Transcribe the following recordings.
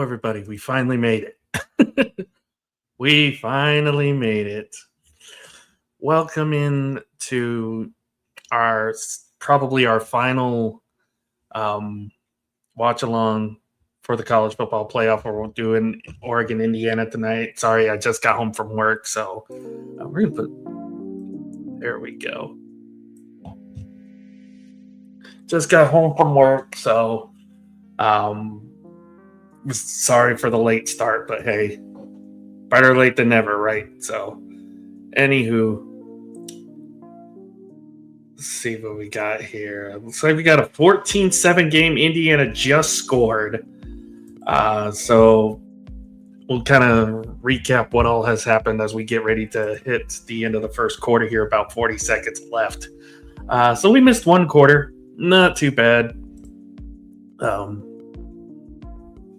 everybody. We finally made it. We finally made it. Welcome in to probably our final watch along for the college football playoff. We're doing Oregon, Indiana tonight. Sorry, I just got home from work, so we're gonna put. There we go. Just got home from work, so sorry for the late start, but hey, better late than never, right? So, anywho, let's see what we got here. Looks like we got a 14-7 game. Indiana just scored. So we'll kind of recap what all has happened as we get ready to hit the end of the first quarter here, about 40 seconds left. So we missed one quarter. Not too bad.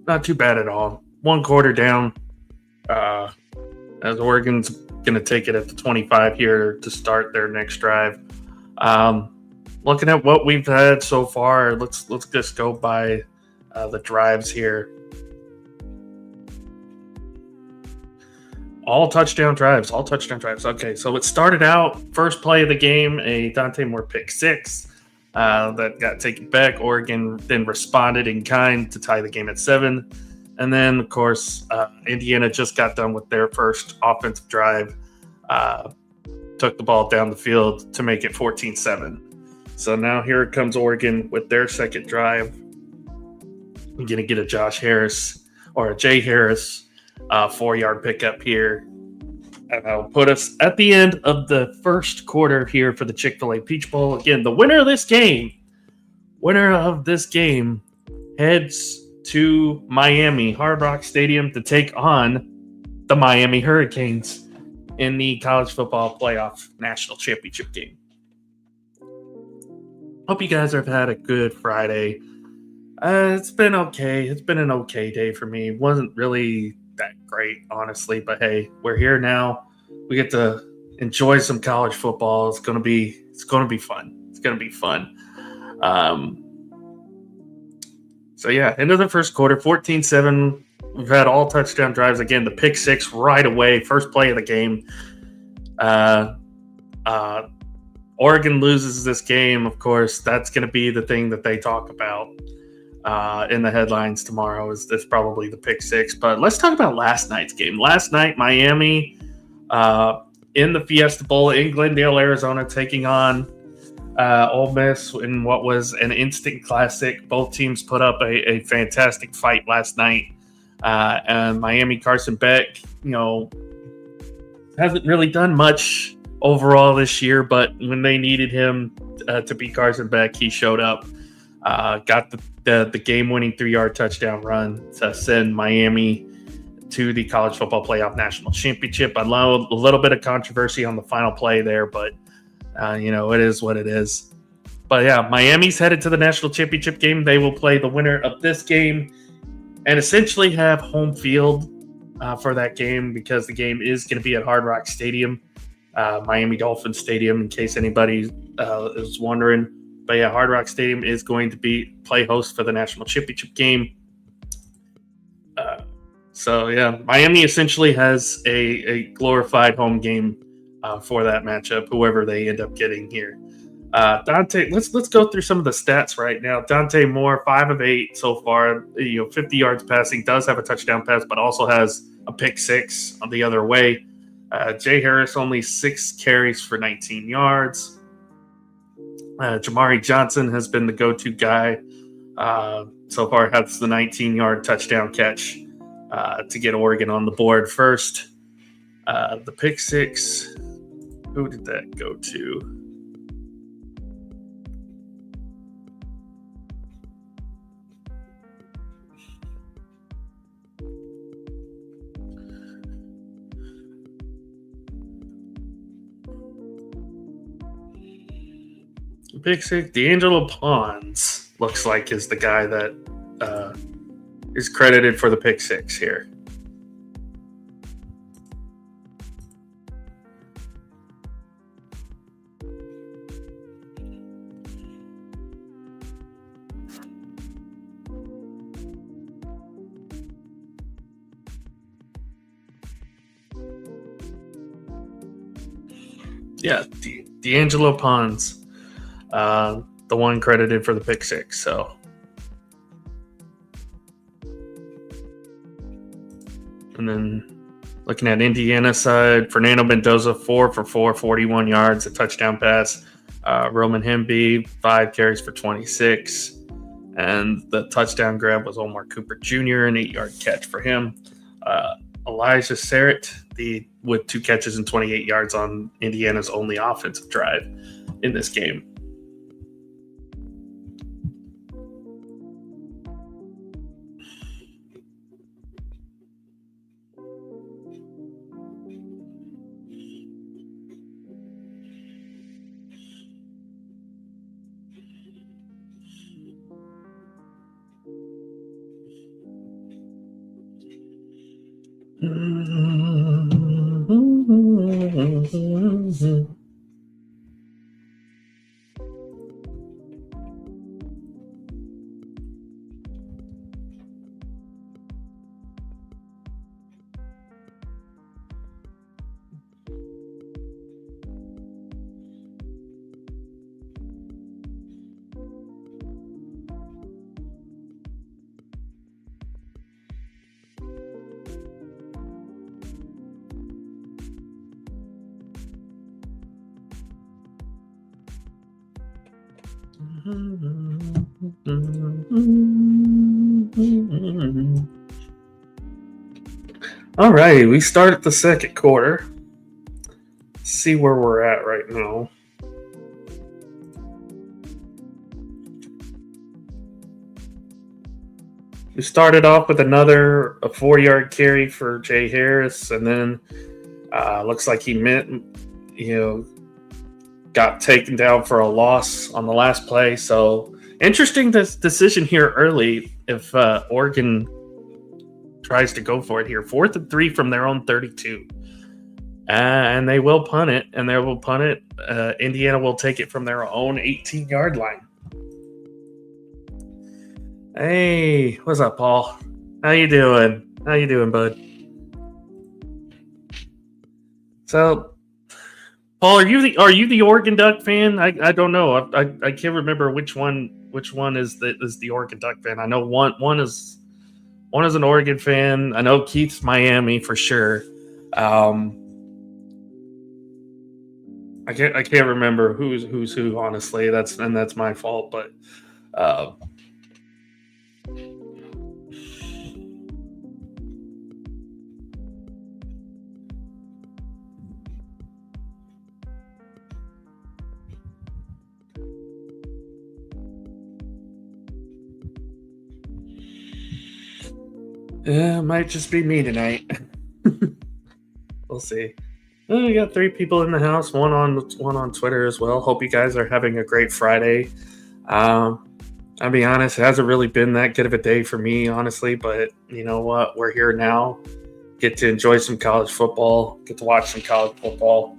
Not too bad at all. One quarter down. As Oregon's going to take it at the 25 here to start their next drive. Looking at what we've had so far, let's just go by the drives here. All touchdown drives. Okay, so it started out, first play of the game, a Dante Moore pick six that got taken back. Oregon then responded in kind to tie the game at 7. And then, of course, Indiana just got done with their first offensive drive, took the ball down the field to make it 14-7. So now here comes Oregon with their second drive. We're going to get a Jay Harris 4-yard pickup here. And that'll put us at the end of the first quarter here for the Chick-fil-A Peach Bowl. Again, the winner of this game heads to Miami, Hard Rock Stadium, to take on the Miami Hurricanes in the college football playoff national championship game. Hope you guys have had a good Friday. It's been okay. It's been an okay day for me. It wasn't really that great, honestly, but hey, we're here now. We get to enjoy some college football. It's gonna be fun. So yeah, end of the first quarter, 14-7. We've had all touchdown drives again. The pick six right away, first play of the game. Oregon loses this game, of course. That's going to be the thing that they talk about in the headlines tomorrow. Is this probably the pick six? But let's talk about last night's game. Last night, Miami in the Fiesta Bowl in Glendale, Arizona, taking on Ole Miss in what was an instant classic. Both teams put up a fantastic fight last night. And Miami, Carson Beck, hasn't really done much overall this year, but when they needed him to be Carson Beck, he showed up. Got the game-winning 3-yard touchdown run to send Miami to the college football playoff national championship. I love a little bit of controversy on the final play there, but it is what it is. But yeah, Miami's headed to the national championship game. They will play the winner of this game and essentially have home field for that game, because the game is going to be at Hard Rock Stadium, Miami Dolphins Stadium, in case anybody is wondering. But yeah, Hard Rock Stadium is going to play host for the national championship game. So yeah, Miami essentially has a glorified home game for that matchup, whoever they end up getting here. Dante, let's go through some of the stats right now. Dante Moore, 5 of 8 so far. 50 yards passing, does have a touchdown pass, but also has a pick six on the other way. Jay Harris, only 6 carries for 19 yards. Jamari Johnson has been the go-to guy so far. Has the 19-yard touchdown catch to get Oregon on the board first. The pick six, who did that go to? Pick six, D'Angelo Pons looks like is the guy that is credited for the pick six here. Yeah, D'Angelo Pons, the one credited for the pick six. So, and then looking at Indiana side, Fernando Mendoza 4 for 4, 41 yards, a touchdown pass. Roman Hemby 5 carries for 26, and the touchdown grab was Omar Cooper Jr. an 8-yard catch for him. Elijah Sarrett with 2 catches and 28 yards on Indiana's only offensive drive in this game. All right, we start the second quarter. Let's see where we're at right now. We started off with a 4-yard carry for Jay Harris, and then looks like he got taken down for a loss on the last play. So interesting decision here early if Oregon tries to go for it here. 4th and 3 from their own 32. And they will punt it, Indiana will take it from their own 18-yard line. Hey, what's up, Paul? How you doing? Bud? So, Paul, are you the Oregon Duck fan? I don't know. I can't remember which one is the Oregon Duck fan. I know one is an Oregon fan. I know Keith's Miami for sure. I can't remember who's who, honestly. That's my fault, but it might just be me tonight. We'll see. We got 3 people in the house, one on Twitter as well. Hope you guys are having a great Friday. I'll be honest, it hasn't really been that good of a day for me, honestly, but you know what? We're here now. Get to enjoy some college football, get to watch some college football.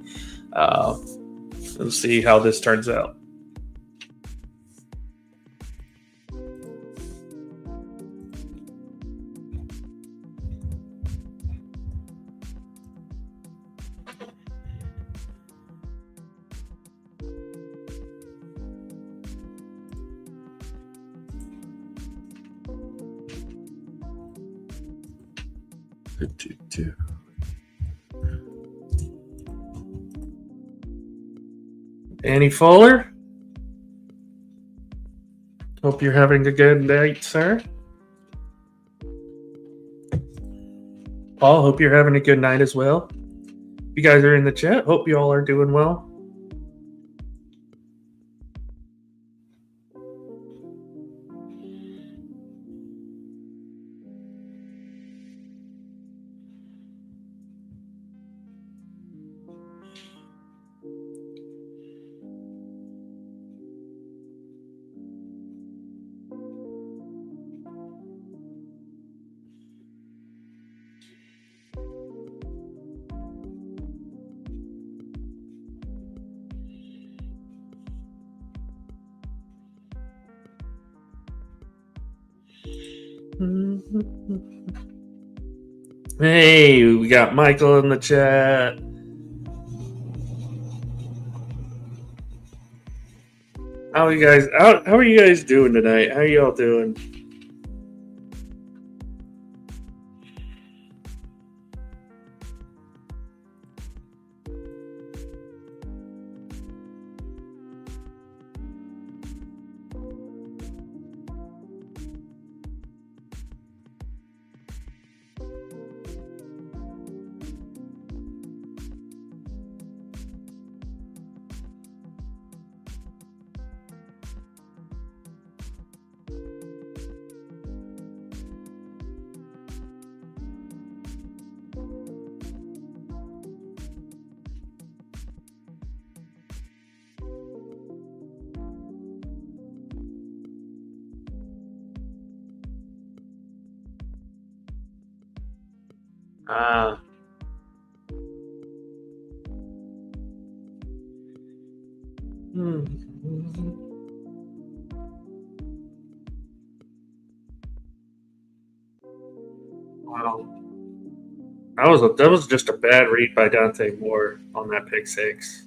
We'll see how this turns out. Annie Fuller, hope you're having a good night, sir. Paul, hope you're having a good night as well. You guys are in the chat. Hope you all are doing well. Hey, we got Michael in the chat. How are you guys doing tonight? How are y'all doing? Uh, hmm. Wow, that was just a bad read by Dante Moore on that pick six.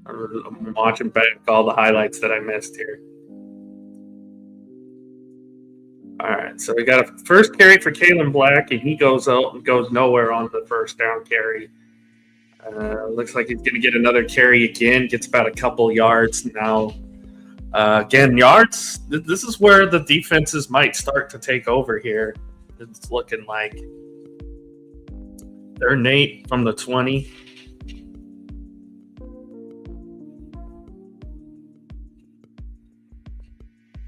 I'm watching back all the highlights that I missed here. All right, so we got a first carry for Kalen Black, and he goes out and goes nowhere on the first down carry. Looks like he's going to get another carry again. Gets about a couple yards now. Again, yards. This is where the defenses might start to take over here. It's looking like they're Nate from the 20.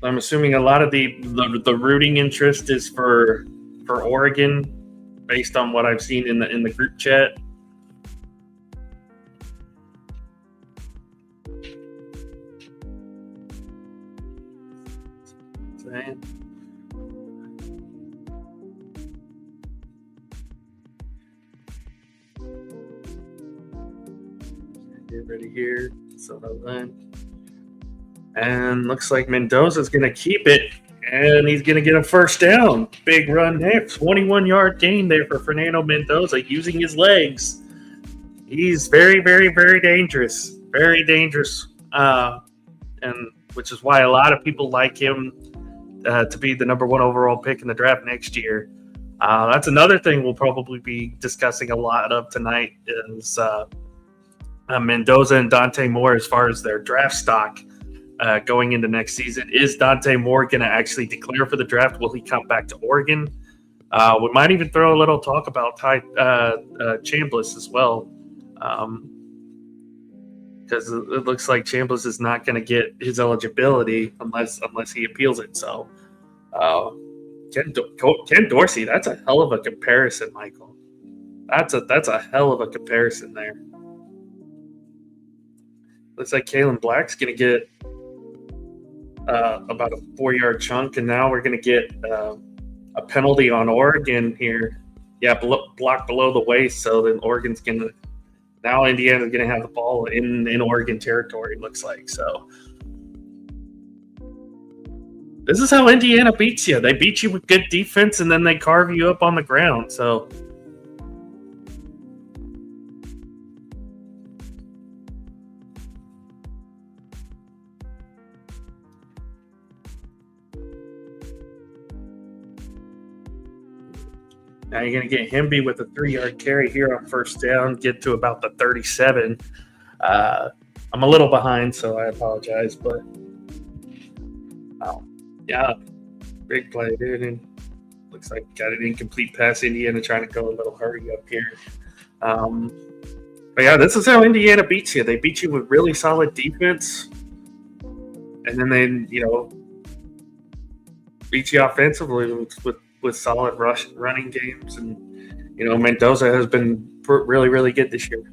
I'm assuming a lot of the rooting interest is for Oregon, based on what I've seen in the group chat. Get ready here. So then. And looks like Mendoza's going to keep it, and he's going to get a first down. Big run there. 21-yard gain there for Fernando Mendoza using his legs. He's very, very, very dangerous. Very dangerous. And which is why a lot of people like him to be the number one overall pick in the draft next year. That's another thing we'll probably be discussing a lot of tonight is Mendoza and Dante Moore as far as their draft stock. Going into next season. Is Dante Moore going to actually declare for the draft? Will he come back to Oregon? We might even throw a little talk about Ty Chambliss as well, because it looks like Chambliss is not going to get his eligibility unless he appeals it. So, Ken Dorsey, that's a hell of a comparison, Michael. That's a hell of a comparison there. Looks like Kalen Black's going to get about a 4-yard chunk, and now we're going to get a penalty on Oregon here. Yeah, blocked below the waist, so then Oregon's going to now Indiana's going to have the ball in Oregon territory. Looks like so. This is how Indiana beats you. They beat you with good defense, and then they carve you up on the ground. So. Now you're going to get Hemby with a 3-yard carry here on first down, get to about the 37. I'm a little behind, so I apologize. But, yeah, big play, dude. And looks like got an incomplete pass. Indiana trying to go a little hurry up here. But, yeah, this is how Indiana beats you. They beat you with really solid defense. And then they, beat you offensively with solid running games, and Mendoza has been really, really good this year.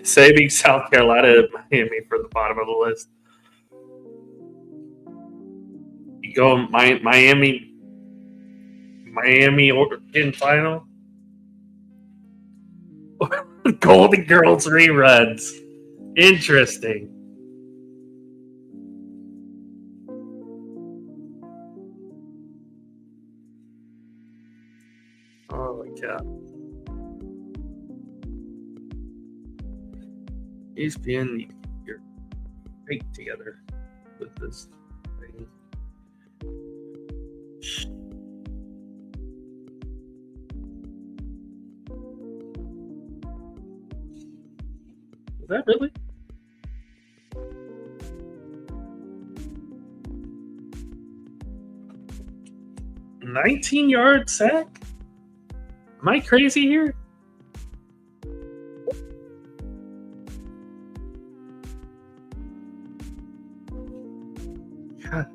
Saving South Carolina and Miami for the bottom of the list. You go Miami, Oregon final. Golden Girls reruns. Interesting. Yeah. ESPN, you're fake together with this thing. Is that really? A 19-yard sack? Am I crazy here? God.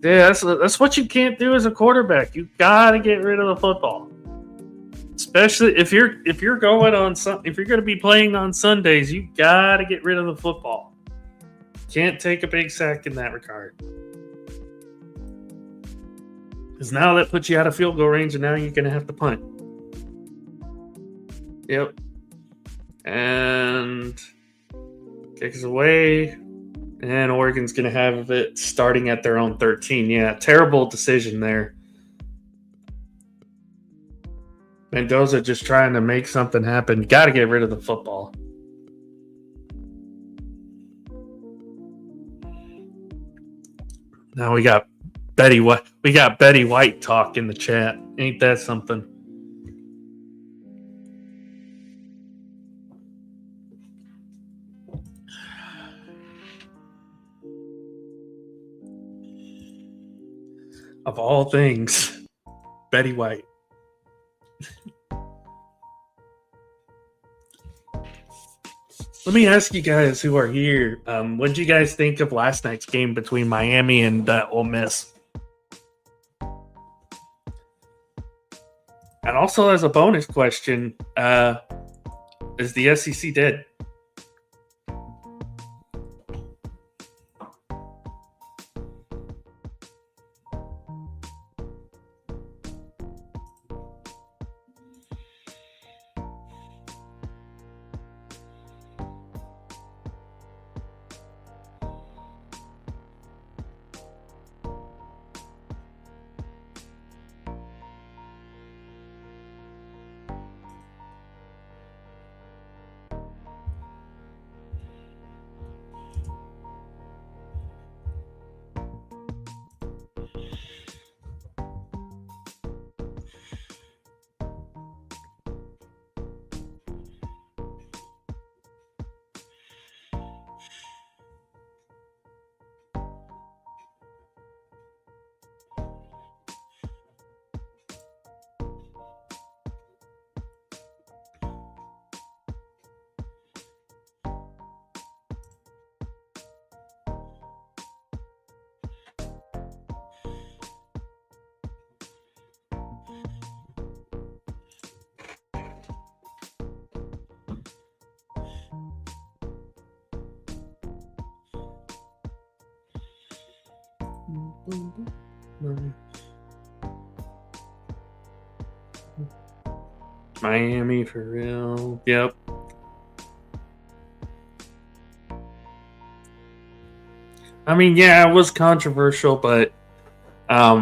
Yeah, that's what you can't do as a quarterback. You gotta get rid of the football, especially if you're going on if you're going to be playing on Sundays. You gotta get rid of the football. Can't take a big sack in that regard, because now that puts you out of field goal range, and now you're going to have to punt. Yep, and kicks away. And Oregon's going to have it starting at their own 13. Yeah, terrible decision there. Mendoza just trying to make something happen. Got to get rid of the football. Now we got Betty White talk in the chat. Ain't that something? Of all things, Betty White. Let me ask you guys who are here, what did you guys think of last night's game between Miami and Ole Miss? And also, as a bonus question, is the SEC dead? Miami for real. Yep. I mean, yeah, it was controversial, but I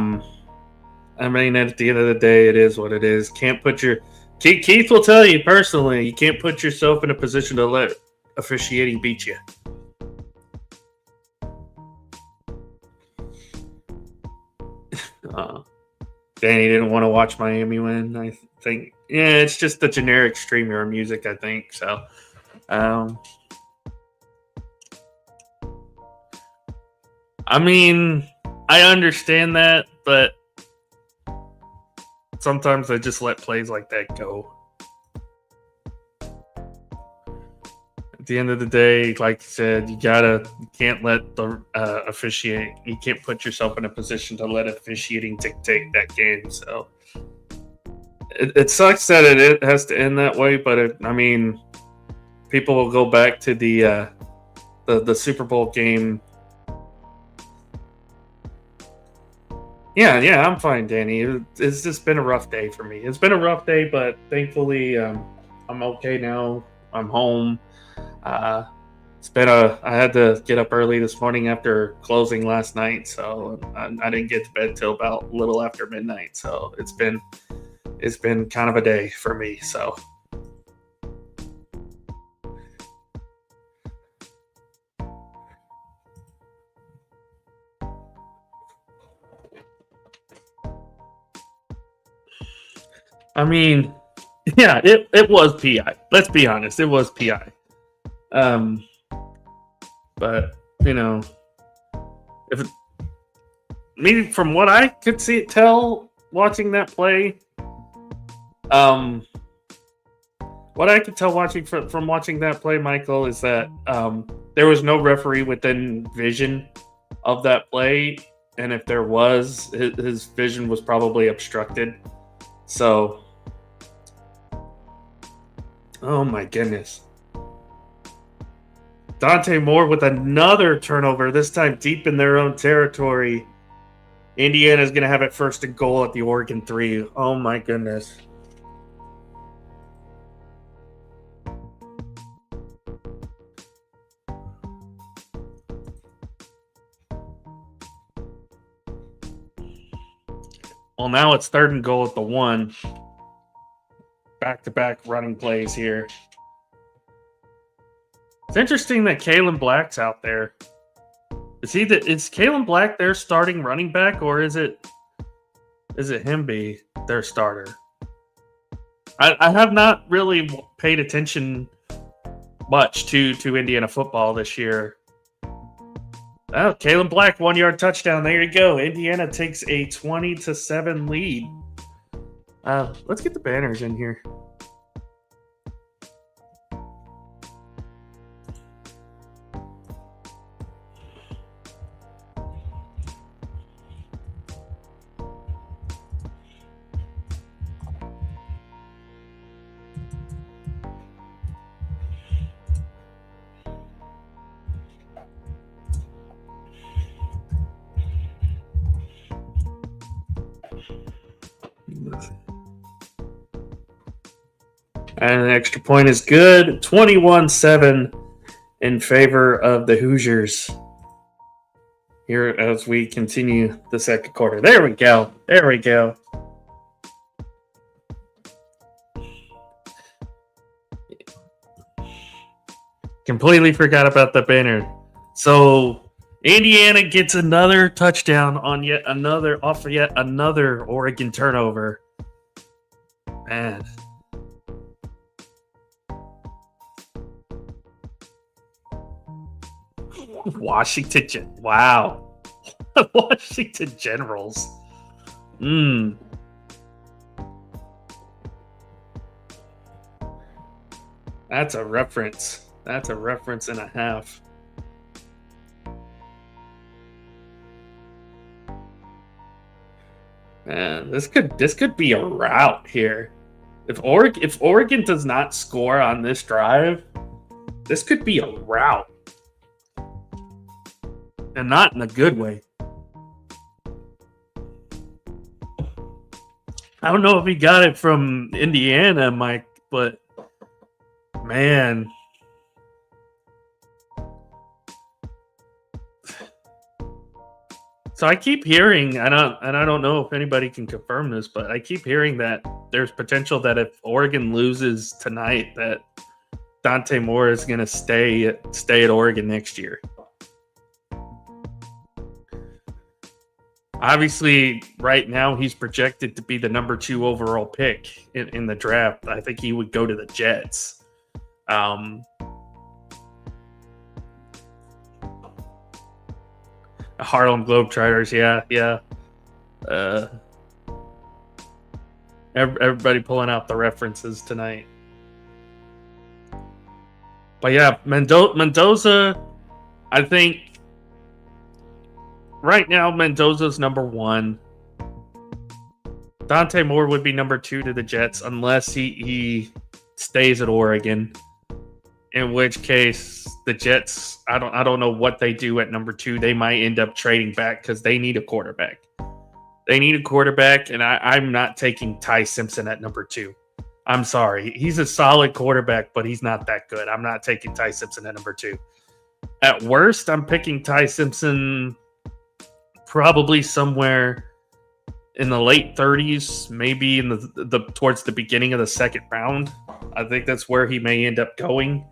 mean, at the end of the day, it is what it is. Can't put your Keith will tell you personally, you can't put yourself in a position to let officiating beat you. Danny didn't want to watch Miami win, I think. Yeah, it's just the generic stream your music, I think. So, I mean, I understand that, but sometimes I just let plays like that go. At the end of the day, like you said, you can't let the officiate. You can't put yourself in a position to let officiating dictate that game. So it sucks that it has to end that way. But I mean, people will go back to the Super Bowl game. Yeah, I'm fine, Danny. It's just been a rough day for me. It's been a rough day, but thankfully, I'm okay now. I'm home. I had to get up early this morning after closing last night, so I didn't get to bed till about a little after midnight. So it's been it's been kind of a day for me. So. I mean, yeah, it was PI. Let's be honest, it was PI. But if maybe from what I could tell watching that play, what I could tell from watching that play, Michael, is that there was no referee within vision of that play, and if there was, his vision was probably obstructed. So, oh my goodness. Dante Moore with another turnover, this time deep in their own territory. Indiana's going to have it first and goal at the Oregon 3. Oh my goodness. Well, now it's third and goal at the 1. Back-to-back running plays here. It's interesting that Kalen Black's out there. Is Kalen Black their starting running back, or is it him be their starter? I have not really paid attention much to Indiana football this year. Oh, Kalen Black, 1-yard touchdown. There you go. Indiana takes a 20-7 lead. Let's get the banners in here. And an extra point is good. 21-7 in favor of the Hoosiers. Here as we continue the second quarter. There we go. There we go. Completely forgot about the banner. So Indiana gets another touchdown on yet another Oregon turnover. Man. Washington. Wow. Washington Generals. That's a reference. That's a reference and a half. Man, this could be a rout here. If Oregon does not score on this drive, this could be a rout. And not in a good way. I don't know if he got it from Indiana, Mike, but man. So I keep hearing, and I don't know if anybody can confirm this, but I keep hearing that there's potential that if Oregon loses tonight, that Dante Moore is going to stay at Oregon next year. Obviously, right now he's projected to be the number 2 overall pick in the draft. I think he would go to the Jets. Harlem Globetrotters, yeah. Everybody pulling out the references tonight. But yeah, Mendoza, I think right now Mendoza's number 1. Dante Moore would be number 2 to the Jets unless he stays at Oregon. In which case, the Jets, I don't know what they do at number 2. They might end up trading back because they need a quarterback. And I'm not taking Ty Simpson at number 2. I'm sorry. He's a solid quarterback, but he's not that good. I'm not taking Ty Simpson at number 2. At worst, I'm picking Ty Simpson probably somewhere in the late 30s, maybe in the towards the beginning of the second round. I think that's where he may end up going.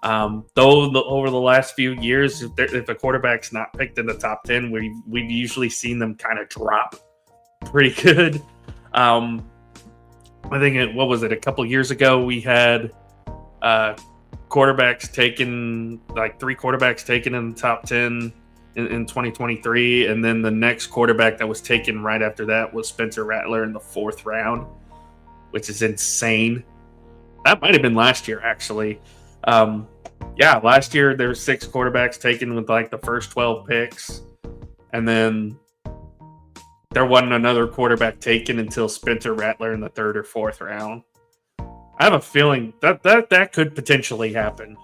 Over the last few years, if a quarterback's not picked in the top 10, we've usually seen them kind of drop pretty good. I think what was it? A couple years ago, we had quarterbacks taken, like 3 quarterbacks taken in the top 10 in 2023, and then the next quarterback that was taken right after that was Spencer Rattler in the 4th round, which is insane. That might have been last year, actually. Last year there were 6 quarterbacks taken with like the first 12 picks, and then there wasn't another quarterback taken until Spencer Rattler in the 3rd or 4th round. I have a feeling that could potentially happen.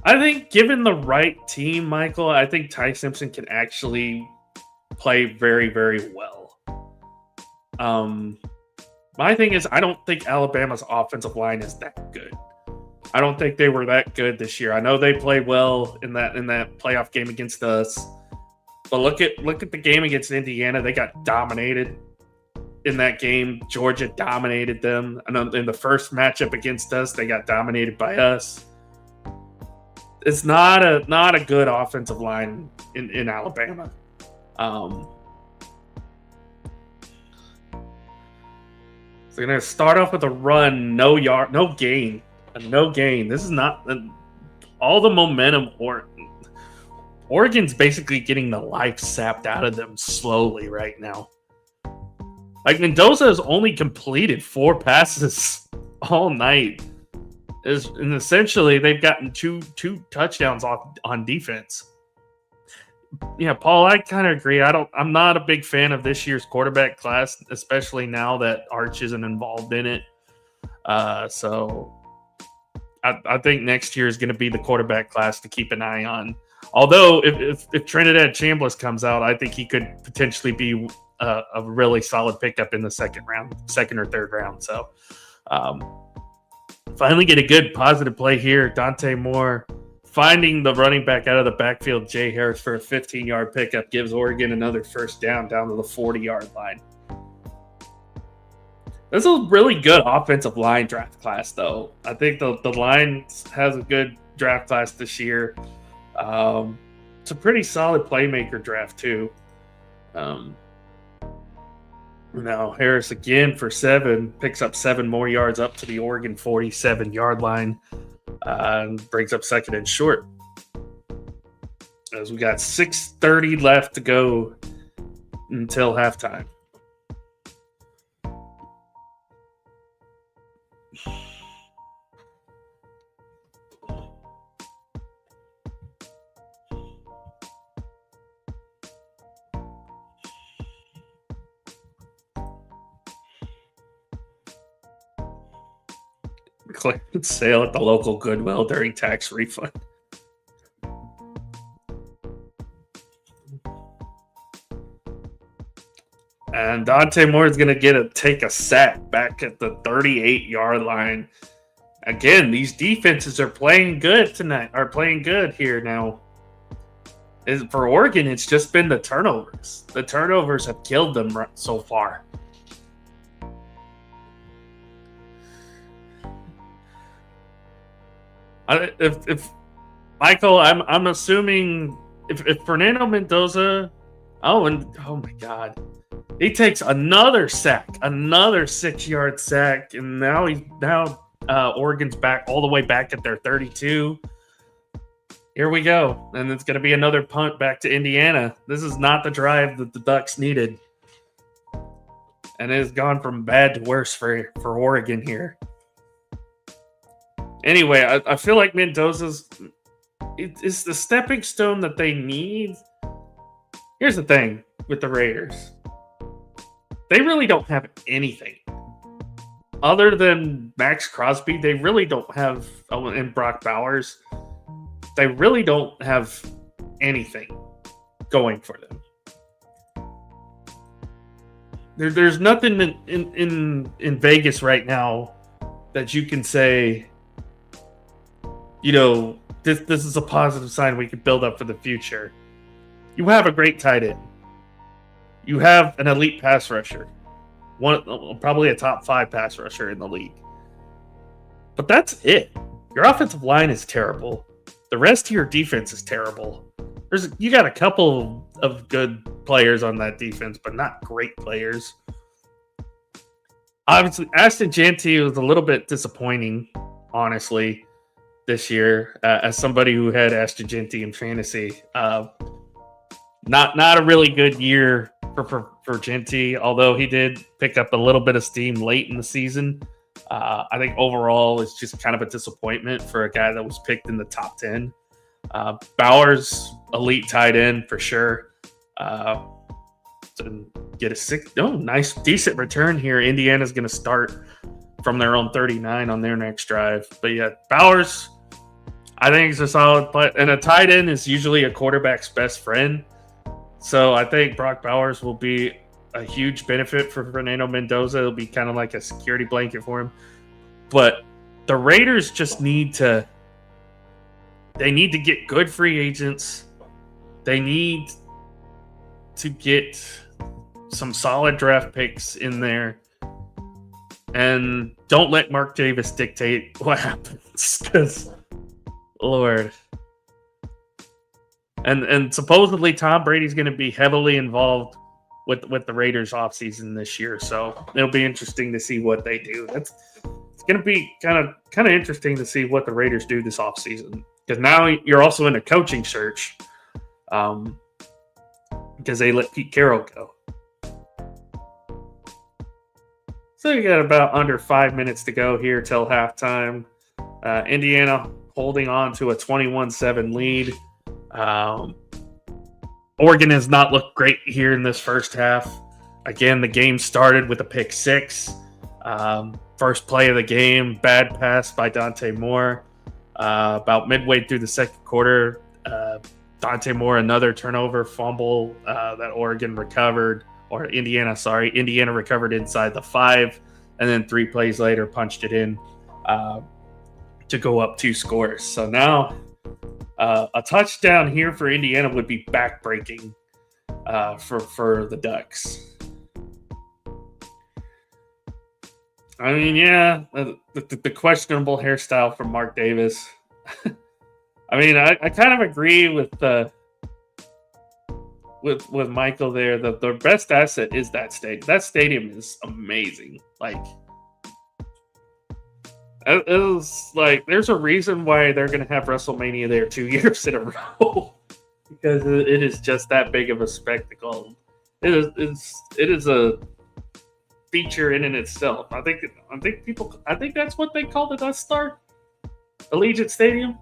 I think given the right team, Michael, I think Ty Simpson can actually play very, very well. My thing is, I don't think Alabama's offensive line is that good. I don't think they were that good this year. I know they played well in that playoff game against us, but look at the game against Indiana. They got dominated in that game. Georgia dominated them. I know in the first matchup against us, they got dominated by us. It's not a good offensive line in Alabama. So they're going to start off with a run, no gain. This is not all the momentum. Oregon's basically getting the life sapped out of them slowly right now. Like, Mendoza has only completed 4 passes all night. And essentially, they've gotten two touchdowns on defense. Yeah, Paul, I kind of agree. I'm not a big fan of this year's quarterback class, especially now that Arch isn't involved in it. So I think next year is going to be the quarterback class to keep an eye on. Although if Trinidad Chambliss comes out, I think he could potentially be a really solid pickup in the second or third round. So finally get a good positive play here. Dante Moore finding the running back out of the backfield, Jay Harris, for a 15-yard pickup gives Oregon another first down to the 40-yard line. This is a really good offensive line draft class, though. I think the line has a good draft class this year. It's a pretty solid playmaker draft, too. Now, Harris again for 7, picks up 7 more yards up to the Oregon 47-yard line. And brings up 2nd and short. As we got 6:30 left to go until halftime. Clearance sale at the local Goodwill during tax refund. And Dante Moore is going to take a sack back at the 38-yard line. Again, these defenses are playing good tonight. Are playing good here now. For Oregon, it's just been the turnovers. The turnovers have killed them so far. If Michael, I'm assuming if Fernando Mendoza, oh my God, he takes another sack, another 6-yard sack, and now Oregon's back all the way back at their 32. Here we go, and it's going to be another punt back to Indiana. This is not the drive that the Ducks needed, and it has gone from bad to worse for Oregon here. Anyway, I feel like Mendoza's it's the stepping stone that they need. Here's the thing with the Raiders. They really don't have anything. Other than Max Crosby, they really don't have, and Brock Bowers, they really don't have anything going for them. There's nothing in Vegas right now that you can say, you know, this is a positive sign we can build up for the future. You have a great tight end. You have an elite pass rusher. Probably a top 5 pass rusher in the league. But that's it. Your offensive line is terrible. The rest of your defense is terrible. You got a couple of good players on that defense, but not great players. Obviously, Ashton Jeanty was a little bit disappointing, honestly, this year. As somebody who had Ashton Jeanty in fantasy, not a really good year for Jeanty, although he did pick up a little bit of steam late in the season. I think overall it's just kind of a disappointment for a guy that was picked in the top 10. Bowers, elite tight end for sure. Get a nice, decent return here. Indiana's going to start from their own 39 on their next drive. But yeah, Bowers, I think he's a solid play. And a tight end is usually a quarterback's best friend. So I think Brock Bowers will be a huge benefit for Fernando Mendoza. It'll be kind of like a security blanket for him. But the Raiders just need to get good free agents. They need to get some solid draft picks in there. And don't let Mark Davis dictate what happens. Because, Lord. And supposedly Tom Brady's going to be heavily involved with the Raiders offseason this year. So it'll be interesting to see what they do. It's going to be kind of interesting to see what the Raiders do this offseason. Because now you're also in a coaching search. Because they let Pete Carroll go. So you got about under 5 minutes to go here till halftime. Indiana holding on to a 21-7 lead. Oregon has not looked great here in this first half. Again, the game started with a pick six. First play of the game, bad pass by Dante Moore. About midway through the second quarter, Dante Moore, another turnover fumble that Oregon recovered, or Indiana recovered inside the 5, and then 3 plays later punched it in to go up 2 scores. So now a touchdown here for Indiana would be backbreaking for the Ducks. I mean, yeah, the questionable hairstyle from Mark Davis. I mean, I kind of agree with Michael there. The best asset is that stadium. That stadium is amazing. Like, it was like there's a reason why they're going to have WrestleMania there 2 years in a row because it is just that big of a spectacle. It is a feature in and itself. I think that's what they call the Death Star, Allegiant Stadium.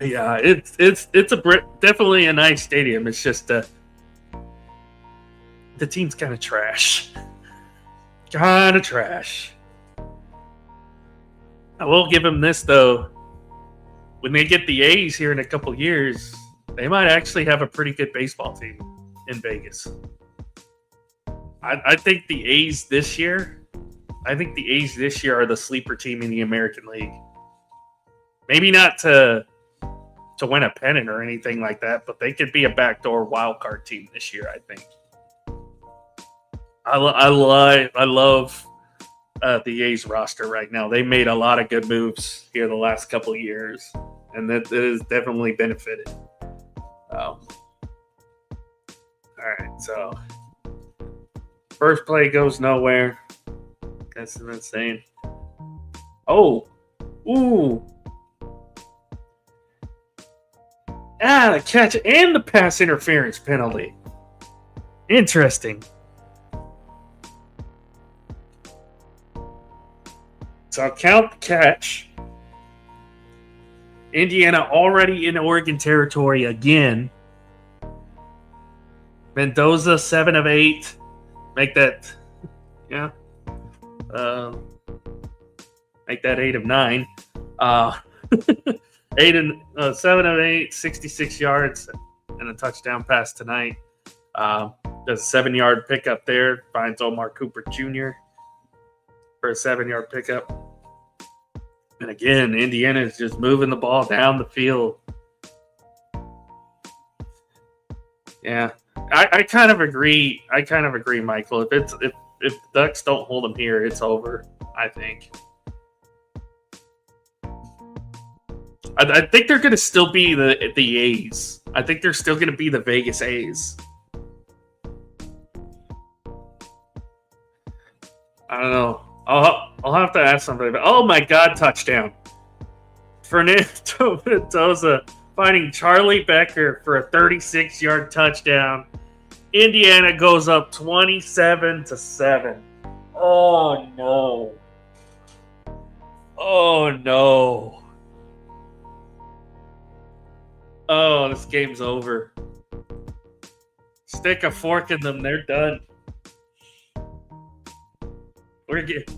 Yeah, it's definitely a nice stadium. It's just the team's kind of trash. Kind of trash. I will give them this though. When they get the A's here in a couple years, they might actually have a pretty good baseball team in Vegas. I think the A's this year are the sleeper team in the American League. Maybe not to win a pennant or anything like that, but they could be a backdoor wild card team this year, I think. I love the A's roster right now. They made a lot of good moves here the last couple of years, and that has definitely benefited. All right, so first play goes nowhere. That's insane. Oh, ooh. The catch and the pass interference penalty. Interesting. So I'll count the catch. Indiana already in Oregon territory again. Mendoza 7 of 8. Make that, yeah. Make that 8 of 9. 7 of 8, 66 yards, and a touchdown pass tonight. There's a 7-yard pickup there. Finds Omar Cooper Jr. for a 7-yard pickup. And again, Indiana is just moving the ball down the field. Yeah, I kind of agree. I kind of agree, Michael. If the Ducks don't hold them here, it's over. I think. I think they're going to still be the A's. I think they're still going to be the Vegas A's. I don't know. I'll have to ask somebody. But oh my God, touchdown! Fernando Mendoza finding Charlie Becker for a 36-yard touchdown. Indiana goes up 27-7. Oh no! Oh no! Oh, this game's over. Stick a fork in them; they're done.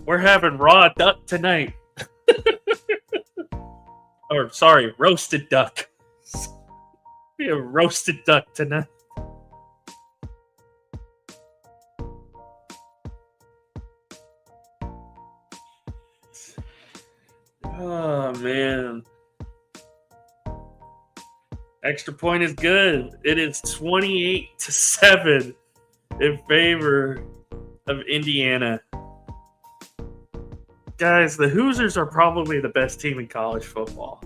We're having raw duck tonight. Or sorry, roasted duck. We have roasted duck tonight. Oh man. Extra point is good. It is 28-7 in favor of Indiana. Guys, the Hoosiers are probably the best team in college football.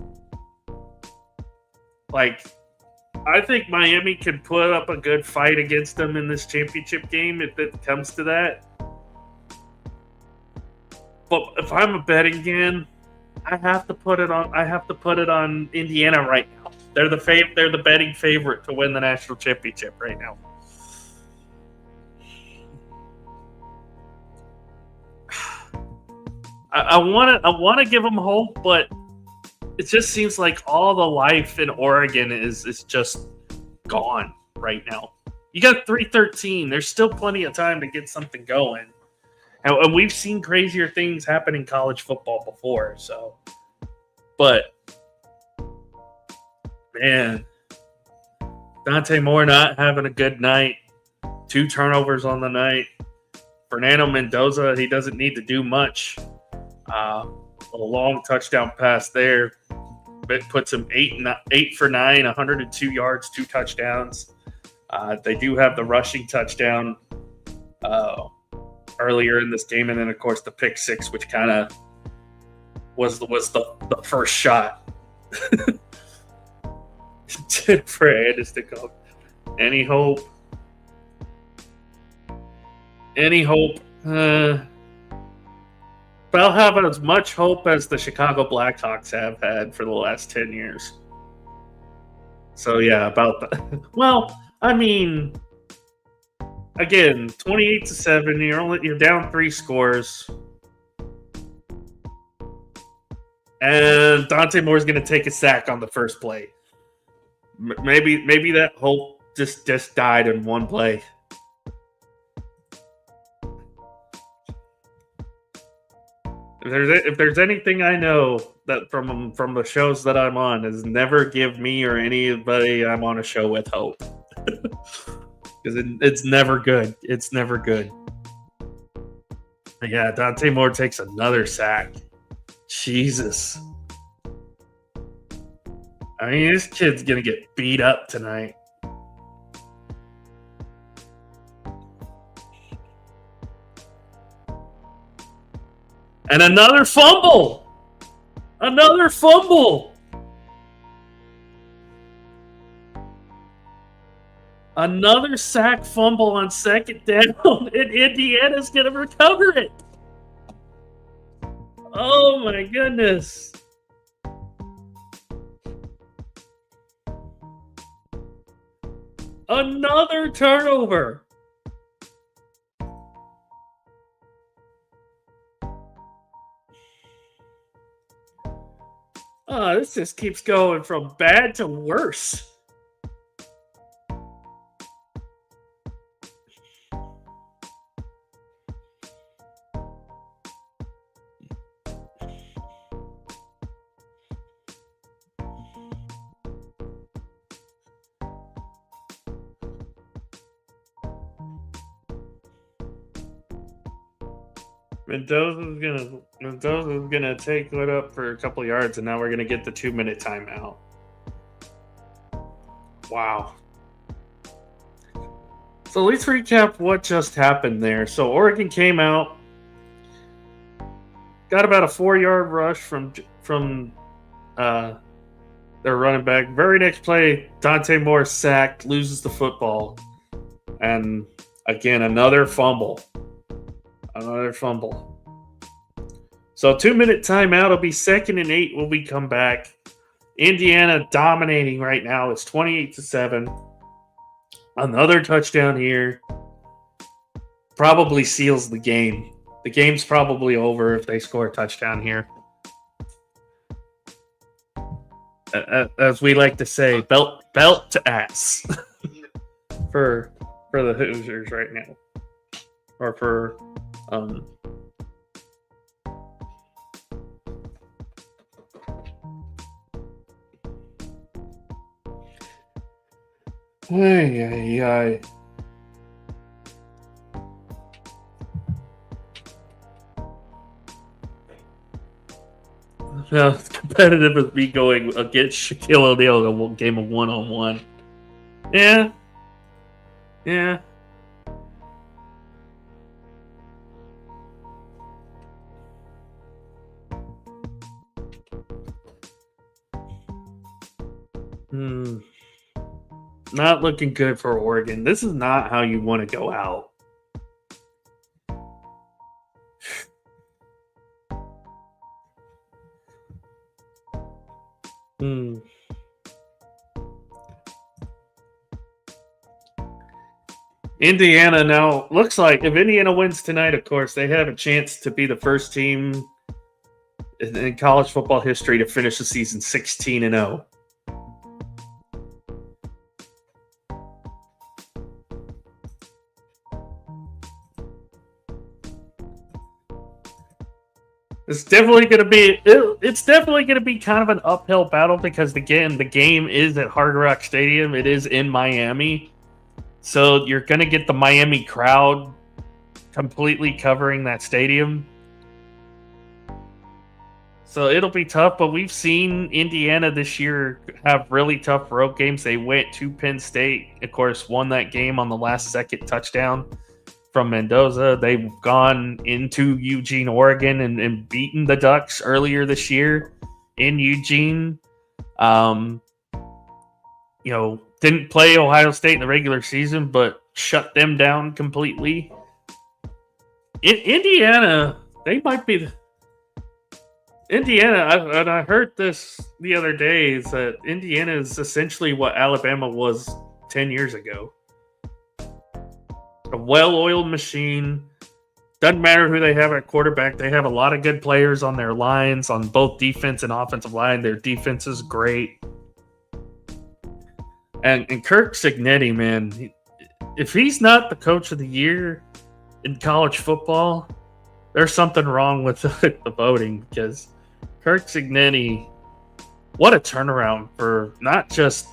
Like, I think Miami can put up a good fight against them in this championship game if it comes to that. But if I'm a betting man, I have to put it on Indiana right now. They're the betting favorite to win the national championship right now. I want to give them hope, but it just seems like all the life in Oregon is just gone right now. You got 3-13. There's still plenty of time to get something going. And we've seen crazier things happen in college football before. So, but man, Dante Moore not having a good night. 2 turnovers on the night. Fernando Mendoza, he doesn't need to do much. A long touchdown pass there. It puts him 8 for 9, 102 yards, 2 touchdowns. They do have the rushing touchdown earlier in this game, and then of course the pick 6, which kind of was the first shot for Anderson to go. Any hope? But I'll have as much hope as the Chicago Blackhawks have had for the last 10 years. So yeah, about that. Well, I mean, again, 28-7. You're down 3 scores, and Dante Moore's going to take a sack on the first play. Maybe that hope just died in one play. If there's anything I know that from the shows that I'm on is never give me or anybody I'm on a show with hope, because it's never good. It's never good. But yeah, Dante Moore takes another sack. Jesus. I mean, this kid's gonna get beat up tonight. And another fumble! Another fumble! Another sack fumble on second down, and Indiana's going to recover it. Oh my goodness. Another turnover. Oh, this just keeps going from bad to worse. Mendoza's gonna take it up for a couple yards, and now we're gonna get the 2-minute timeout. Wow. So let's recap what just happened there. So Oregon came out, got about a 4-yard rush from their running back. Very next play, Dante Moore sacked, loses the football, and again another fumble. Another fumble. So 2-minute timeout will be 2nd and 8 when we come back. Indiana dominating right now. It's 28-7. Another touchdown here probably seals the game. The game's probably over if they score a touchdown here. As we like to say, belt to ass for the Hoosiers right now, or for Ay. Now, it's competitive as me going against Shaquille O'Neal in a game of 1-on-1. Yeah. Not looking good for Oregon. This is not how you want to go out. Indiana now looks like if Indiana wins tonight, of course, they have a chance to be the first team in college football history to finish the season 16-0. It's definitely going to be kind of an uphill battle because again, the game is at Hard Rock Stadium. It is in Miami. So you're going to get the Miami crowd completely covering that stadium. So it'll be tough, but we've seen Indiana this year have really tough road games. They went to Penn State, of course, won that game on the last second touchdown from Mendoza. They've gone into Eugene, Oregon, and beaten the Ducks earlier this year in Eugene. Didn't play Ohio State in the regular season, but shut them down completely. Indiana, they might be. Indiana, and I heard this the other day, is that Indiana is essentially what Alabama was 10 years ago. A well-oiled machine. Doesn't matter who they have at quarterback. They have a lot of good players on their lines, on both defense and offensive line. Their defense is great. And Kirk Cignetti, man, if he's not the coach of the year in college football, there's something wrong with the voting, because Kirk Cignetti, what a turnaround for not just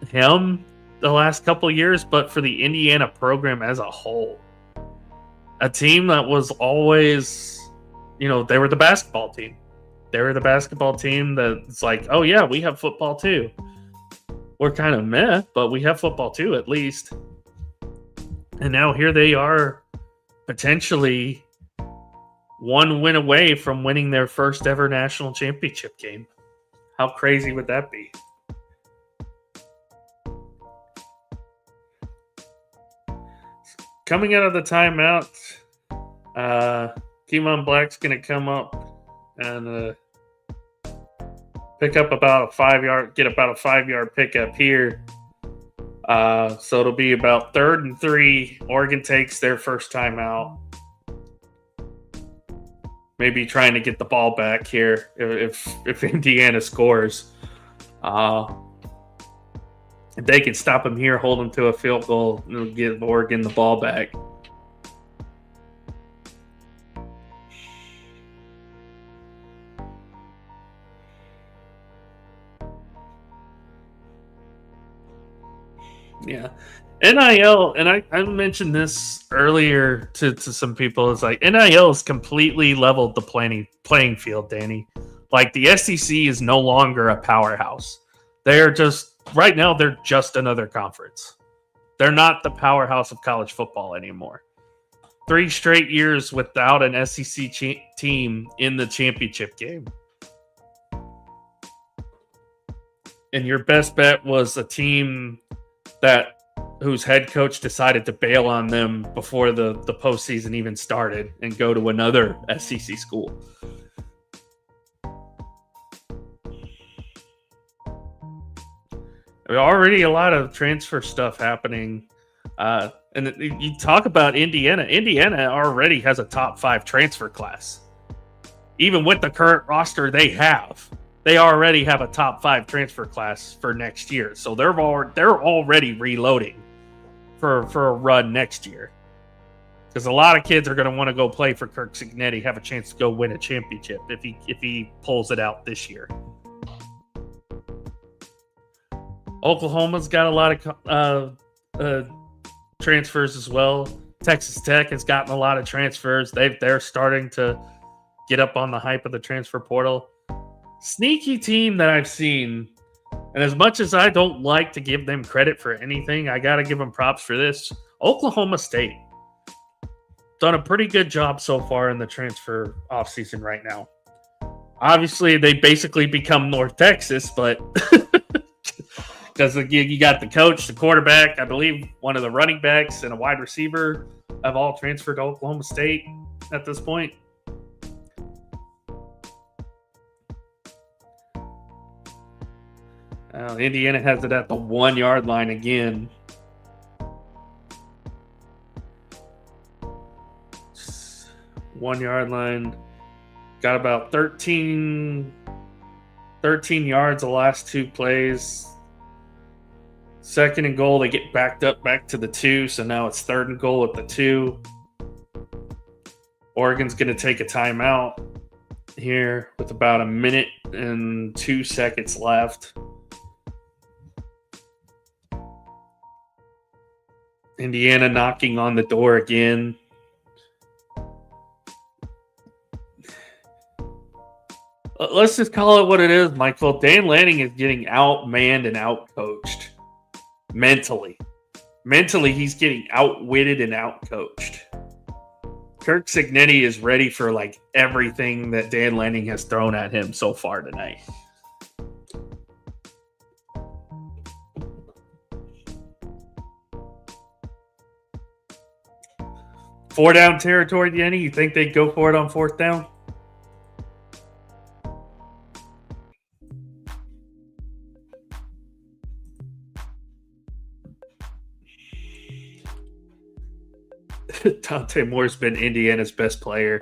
him the last couple of years, but for the Indiana program as a whole. A team that was always, they were the basketball team. They were the basketball team that's like, oh yeah, we have football too. We're kind of meh, but we have football too, at least. And now here they are, potentially one win away from winning their first ever national championship game. How crazy would that be? Coming out of the timeout, Keemon Black's going to come up and pick up about a 5-yard pickup here. So it'll be about 3rd and 3. Oregon takes their first timeout. Maybe trying to get the ball back here if Indiana scores. If they can stop them here, hold them to a field goal, and give Oregon the ball back. Yeah. NIL, and I mentioned this earlier to some people. It's like NIL has completely leveled the playing field, Danny. Like the SEC is no longer a powerhouse. They're just right now. They're just another conference. They're not the powerhouse of college football anymore. 3 straight years without an SEC team in the championship game. And your best bet was a team that whose head coach decided to bail on them before the postseason even started and go to another SEC school. Already a lot of transfer stuff happening. And you talk about Indiana. Indiana already has a top 5 transfer class. Even with the current roster they have, they already have a top 5 transfer class for next year. So they're already reloading for a run next year. Because a lot of kids are going to want to go play for Kirk Cignetti, have a chance to go win a championship if he pulls it out this year. Oklahoma's got a lot of transfers as well. Texas Tech has gotten a lot of transfers. They're starting to get up on the hype of the transfer portal. Sneaky team that I've seen, and as much as I don't like to give them credit for anything, I got to give them props for this. Oklahoma State done a pretty good job so far in the transfer offseason right now. Obviously, they basically become North Texas, but because you got the coach, the quarterback, I believe one of the running backs, and a wide receiver have all transferred to Oklahoma State at this point. Indiana has it at the 1 yard line again. Just 1 yard line. Got about 13 yards the last 2 plays. Second and goal, they get backed up back to the 2, so now it's 3rd and goal at the 2. Oregon's going to take a timeout here with about 1 minute and 2 seconds left. Indiana knocking on the door again. Let's just call it what it is, Michael. Dan Lanning is getting outmanned and outcoached. Mentally, he's getting outwitted and outcoached. Kirk Cignetti is ready for like everything that Dan Lanning has thrown at him so far tonight. Four down territory, Danny. You think they'd go for it on 4th down? Dante Moore's been Indiana's best player.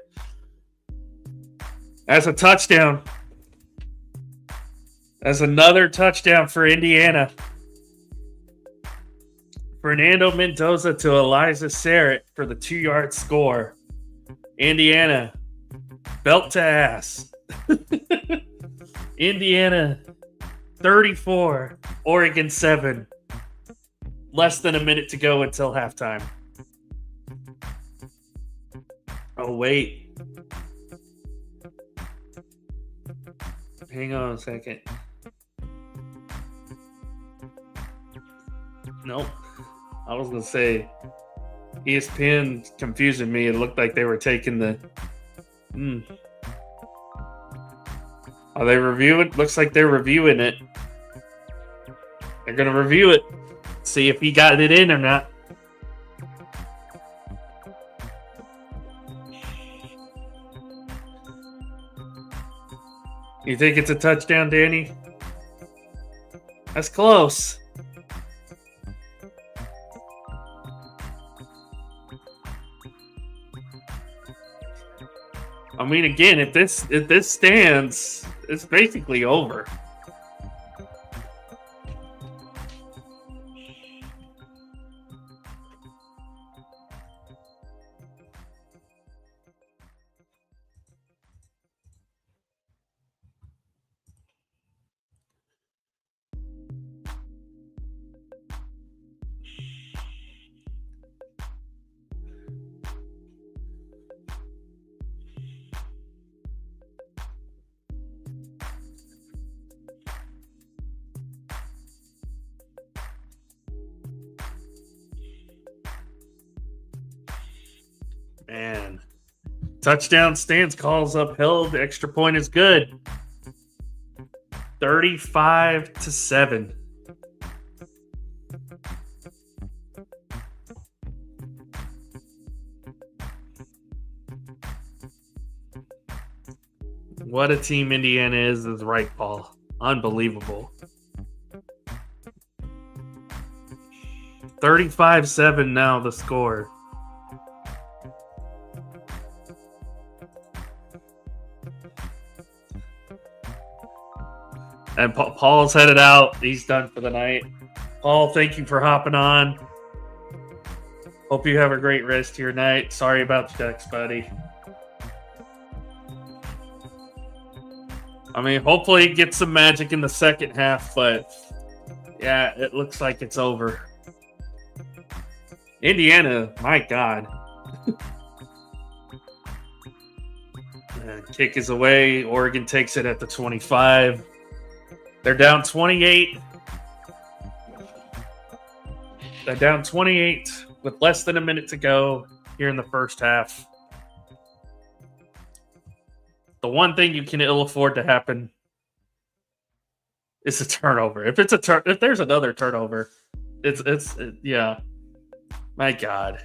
That's a touchdown. That's another touchdown for Indiana. Fernando Mendoza to Eliza Sarrett for the 2-yard score. Indiana, belt to ass. Indiana, 34. Oregon, 7. Less than a minute to go until halftime. Oh, wait. Hang on a second. Nope. I was going to say, ESPN confusing me. It looked like they were taking the... Are they reviewing? Looks like they're reviewing it. They're going to review it. See if he got it in or not. You think it's a touchdown, Danny? That's close. I mean, again, if this stands, it's basically over. Man. Touchdown stance, calls upheld. Extra point is good. 35-7. What a team Indiana is right, Paul. Unbelievable. 35-7 now the score. And Paul's headed out. He's done for the night. Paul, thank you for hopping on. Hope you have a great rest of your night. Sorry about the text, buddy. I mean, hopefully get some magic in the second half, but yeah, it looks like it's over. Indiana, my God. Kick is away. Oregon takes it at the 25. They're down 28. They're down 28 with less than a minute to go here in the first half. The one thing you can ill afford to happen is a turnover. If there's another turnover, it's yeah. My God.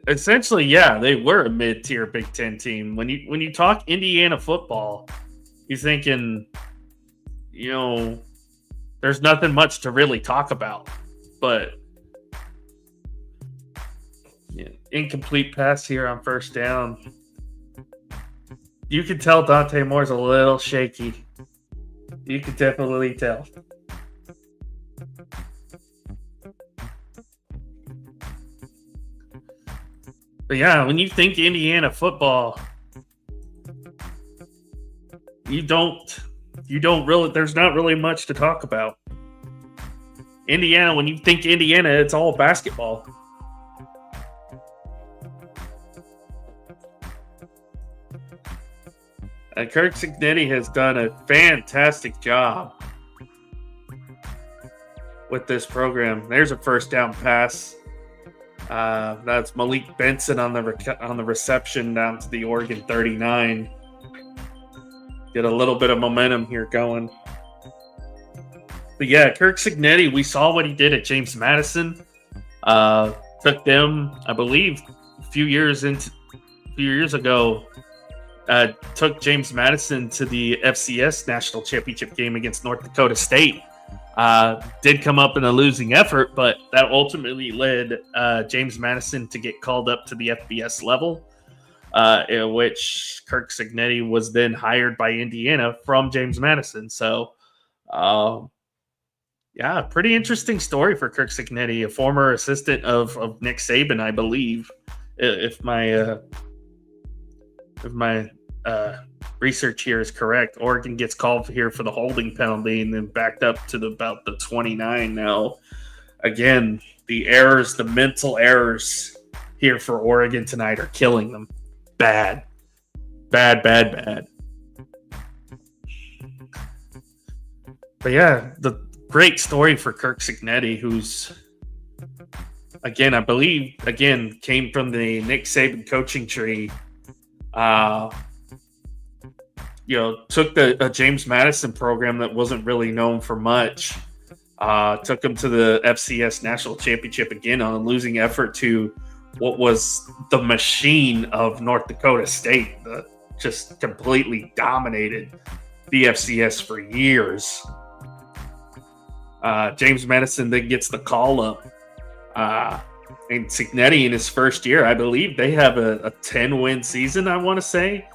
Essentially, yeah, they were a mid-tier Big Ten team. When you talk Indiana football, you're thinking, there's nothing much to really talk about. But yeah, incomplete pass here on first down. You can tell Dante Moore's a little shaky. You can definitely tell. But yeah, when you think Indiana football, you don't really, there's not really much to talk about. Indiana, when you think Indiana, it's all basketball. Kirk Cignetti has done a fantastic job with this program. There's a first down pass. That's Malik Benson on the reception down to the Oregon 39. Get a little bit of momentum here going. But yeah, Kirk Cignetti, we saw what he did at James Madison. Took them, I believe, a few years ago. Took James Madison to the FCS National Championship game against North Dakota State. Did come up in a losing effort, but that ultimately led James Madison to get called up to the FBS level, in which Kirk Cignetti was then hired by Indiana from James Madison. So, yeah, pretty interesting story for Kirk Cignetti, a former assistant of Nick Saban, I believe, if my research here is correct. Oregon gets called here for the holding penalty and then backed up to about the 29 now. Again, the mental errors here for Oregon tonight are killing them. Bad. But yeah, the great story for Kirk Cignetti, who's, again, I believe, came from the Nick Saban coaching tree. Took the James Madison program that wasn't really known for much, took them to the FCS National Championship again on a losing effort to what was the machine of North Dakota State that just completely dominated the FCS for years. James Madison then gets the call up. And Cignetti in his first year, I believe they have a 10-win season, I want to say.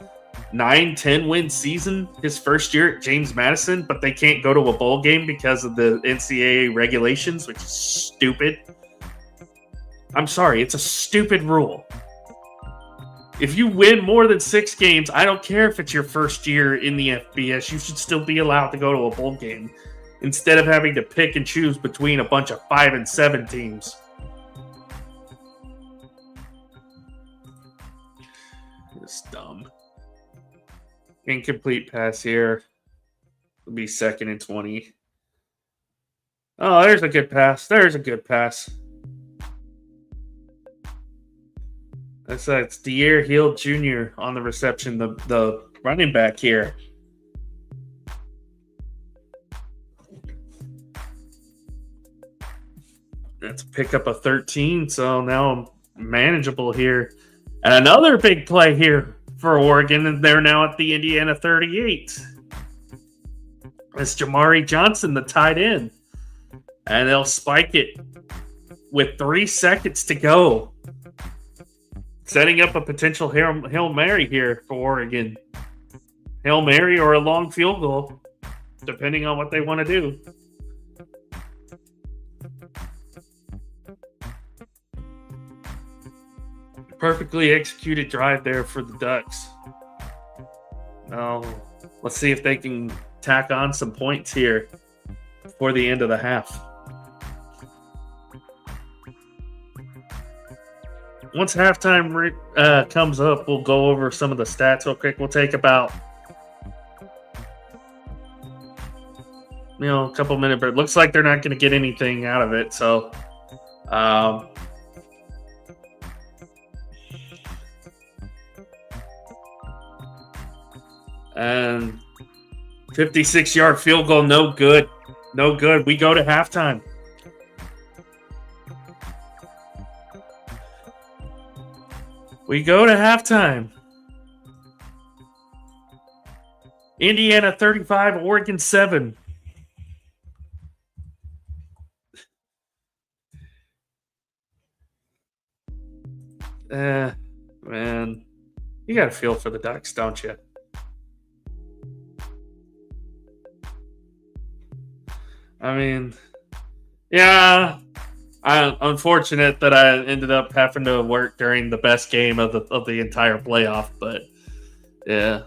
9-10 win season his first year at James Madison, but they can't go to a bowl game because of the NCAA regulations, which is stupid. I'm sorry, it's a stupid rule. If you win more than 6 games, I don't care if it's your first year in the FBS, you should still be allowed to go to a bowl game instead of having to pick and choose between a bunch of 5 and 7 teams. It's dumb. Incomplete pass here. It'll be 2nd and 20. Oh, there's a good pass. It's De'Aaron Hill Jr. on the reception, the running back here. That's a pickup of 13, so now I'm manageable here. And another big play here for Oregon, and they're now at the Indiana 38. It's Jamari Johnson, the tight end. And they'll spike it with 3 seconds to go. Setting up a potential Hail Mary here for Oregon. Hail Mary or a long field goal, depending on what they want to do. Perfectly executed drive there for the Ducks. Now, let's see if they can tack on some points here before the end of the half. Once halftime comes up, we'll go over some of the stats real quick. We'll take about a couple minutes, but it looks like they're not going to get anything out of it. So, and 56-yard field goal, no good. No good. We go to halftime. Indiana 35, Oregon 7. Man, you got to feel for the Ducks, don't you? I mean, yeah, I'm unfortunate that I ended up having to work during the best game of the entire playoff, but yeah.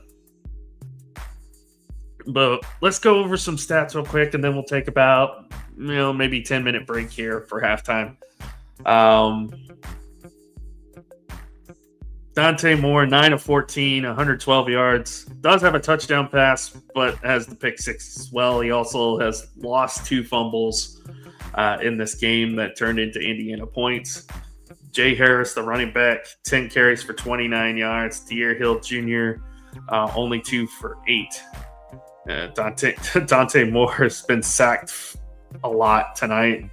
But let's go over some stats real quick, and then we'll take about maybe 10-minute break here for halftime. Dante Moore, 9 of 14, 112 yards. Does have a touchdown pass, but has the pick six as well. He also has lost 2 fumbles in this game that turned into Indiana points. Jay Harris, the running back, 10 carries for 29 yards. De'Aaron Hill Jr., only 2 for 8. Dante Moore has been sacked a lot tonight.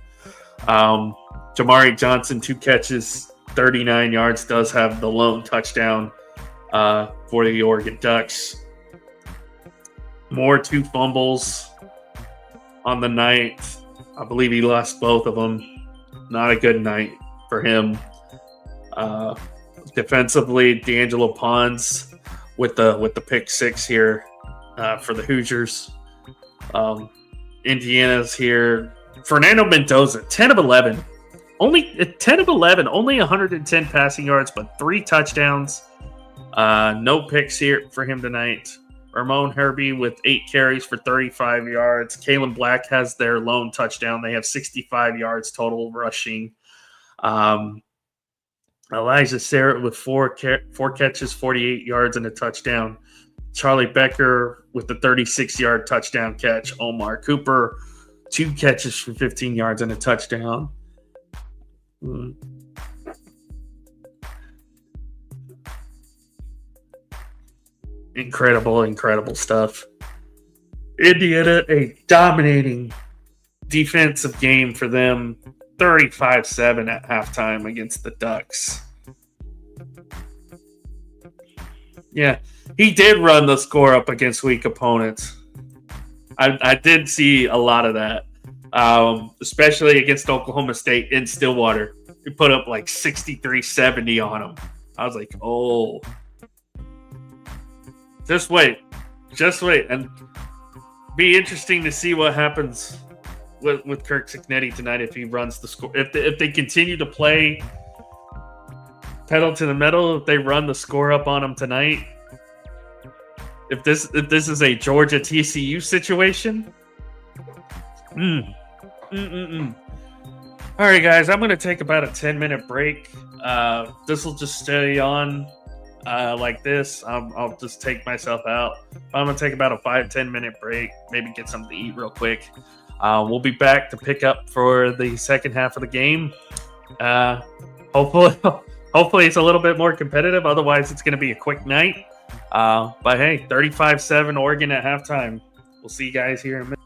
Jamari Johnson, 2 catches, 39 yards, does have the lone touchdown for the Oregon Ducks. Moore, 2 fumbles on the night. I believe he lost both of them. Not a good night for him. Defensively, D'Angelo Pons with the pick 6 here for the Hoosiers. Indiana's here. Fernando Mendoza, 10 of 11. Only 10 of 11, only 110 passing yards, but 3 touchdowns. No picks here for him tonight. Ramon Herbie with 8 carries for 35 yards. Kalen Black has their lone touchdown. They have 65 yards total rushing. Elijah Sarrett with 4 catches, 48 yards, and a touchdown. Charlie Becker with the 36-yard touchdown catch. Omar Cooper, 2 catches for 15 yards and a touchdown. Incredible stuff. Indiana, a dominating defensive game for them. 35-7 at halftime against the Ducks. Yeah, he did run the score up against weak opponents. I did see a lot of that. Especially against Oklahoma State in Stillwater. He put up like 63-70 on them. I was like, oh. Just wait. And be interesting to see what happens with Kirk Cignetti tonight if he runs the score. If they continue to play pedal to the metal, if they run the score up on them tonight. If this is a Georgia TCU situation. All right, guys, I'm going to take about a 10-minute break. This will just stay on like this. I'll just take myself out. I'm going to take about a 5-10 minute break, maybe get something to eat real quick. We'll be back to pick up for the second half of the game. Hopefully hopefully it's a little bit more competitive. Otherwise, it's going to be a quick night. But hey, 35-7 Oregon at halftime. We'll see you guys here in a minute.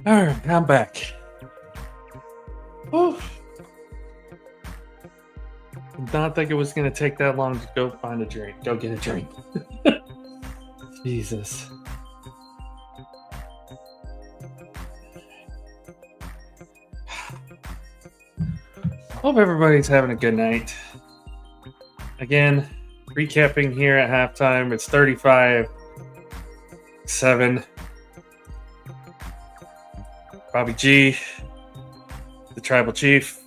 All right, I'm back. Whew. Did not think it was going to take that long to go find a drink. Go get a drink. Jesus. Hope everybody's having a good night. Again, recapping here at halftime, it's 35-7. Bobby G, the tribal chief.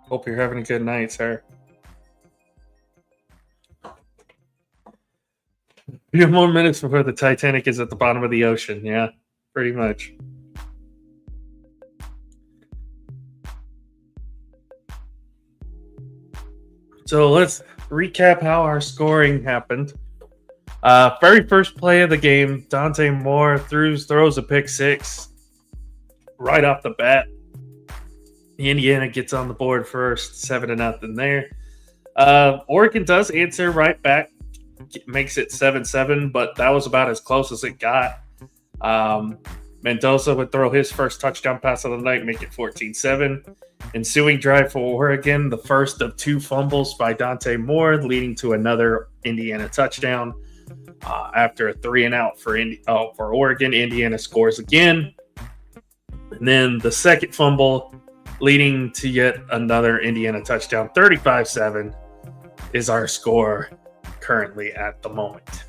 Hope you're having a good night, sir. A few more minutes before the Titanic is at the bottom of the ocean. Yeah, pretty much. So let's recap how our scoring happened. Very first play of the game, Dante Moore throws a pick six right off the bat. Indiana gets on the board first, 7-0 there. Oregon does answer right back, makes it 7-7, but that was about as close as it got. Mendoza would throw his first touchdown pass of the night, make it 14-7. Ensuing drive for Oregon, the first of two fumbles by Dante Moore, leading to another Indiana touchdown. After a 3-and-out for Oregon, Indiana scores again. And then the second fumble, leading to yet another Indiana touchdown. 35-7 is our score currently at the moment.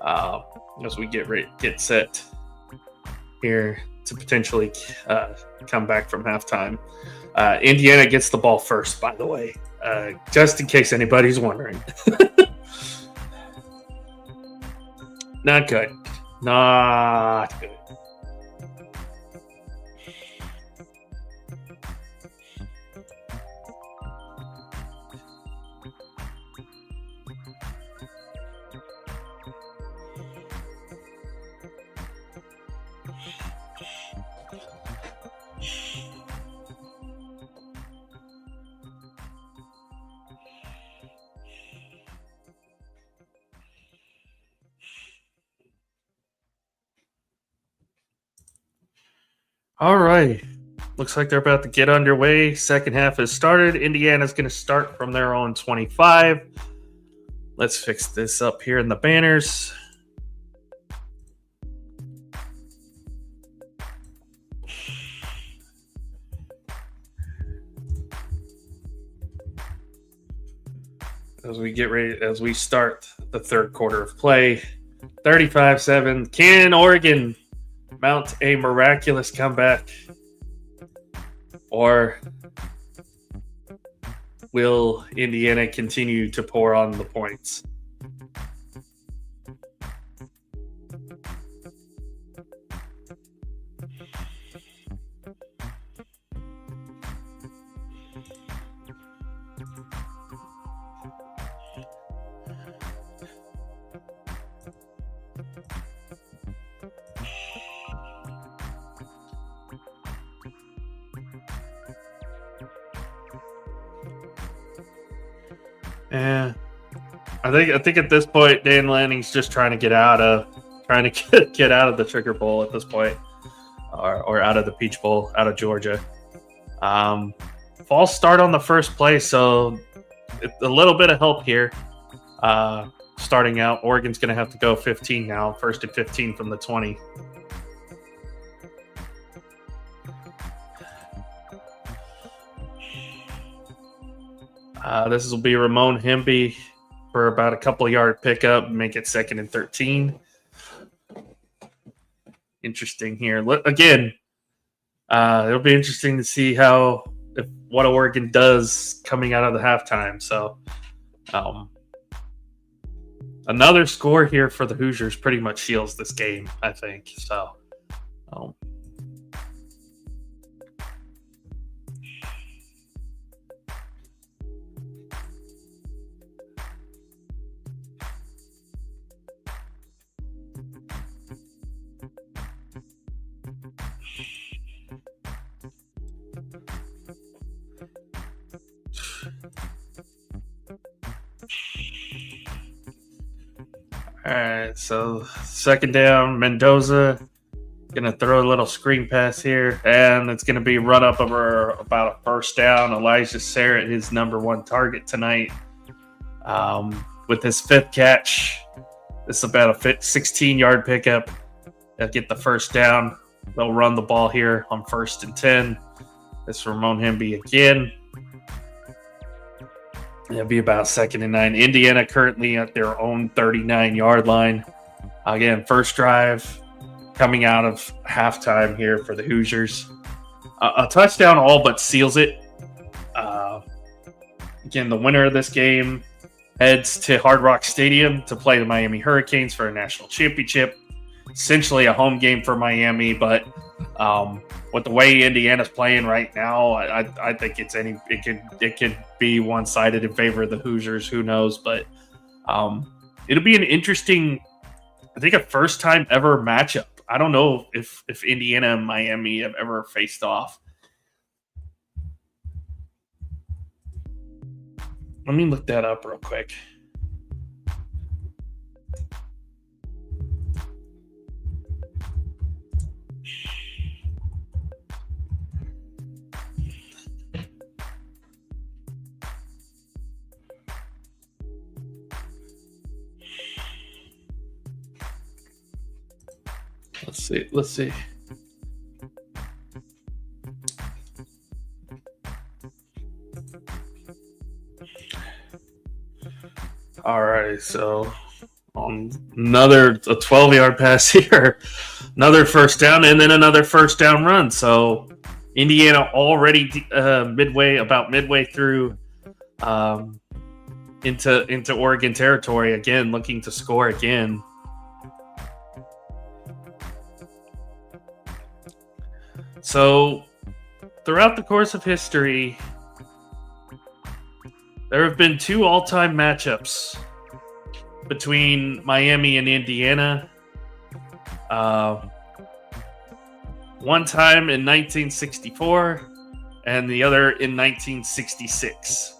As we get set here to potentially come back from halftime. Indiana gets the ball first, by the way, just in case anybody's wondering. Not good. Not good. All right. Looks like they're about to get underway. Second half has started. Indiana's going to start from their own 25. Let's fix this up here in the banners. As we start the third quarter of play. 35-7. Can Oregon mount a miraculous comeback? Or will Indiana continue to pour on the points? Yeah, I think at this point Dan Lanning's just trying to get out of the Sugar Bowl at this point, or out of the Peach Bowl, out of Georgia. False start on the first play, so a little bit of help here. Starting out, Oregon's going to have to go 15 now, first and 15 from the 20. This will be Ramon Hemby for about a couple yard pickup, make it 2nd and 13. Interesting here. Again, it'll be interesting to see what Oregon does coming out of the halftime. So, another score here for the Hoosiers pretty much seals this game, I think. So, All right, so second down, Mendoza gonna throw a little screen pass here, and it's gonna be run up over about a first down. Elijah Sarrett, his number one target tonight, with his fifth catch. This is about a 16-yard pickup. They'll get the first down. They'll run the ball here on 1st and 10. This is Ramon Hemby again. It'll be about 2nd and 9. Indiana currently at their own 39-yard line. Again, first drive coming out of halftime here for the Hoosiers. A touchdown all but seals it. Again, the winner of this game heads to Hard Rock Stadium to play the Miami Hurricanes for a national championship. Essentially a home game for Miami, but with the way Indiana's playing right now, I think it could be one-sided in favor of the Hoosiers. Who knows? But it'll be an interesting, I think, a first-time ever matchup. I don't know if Indiana and Miami have ever faced off. Let me look that up real quick. Let's see. All right, so on a 12-yard pass here, another first down, and then another first down run. So Indiana already midway through into Oregon territory again, looking to score again. So throughout the course of history, there have been 2 all-time matchups between Miami and Indiana. One time in 1964 and the other in 1966.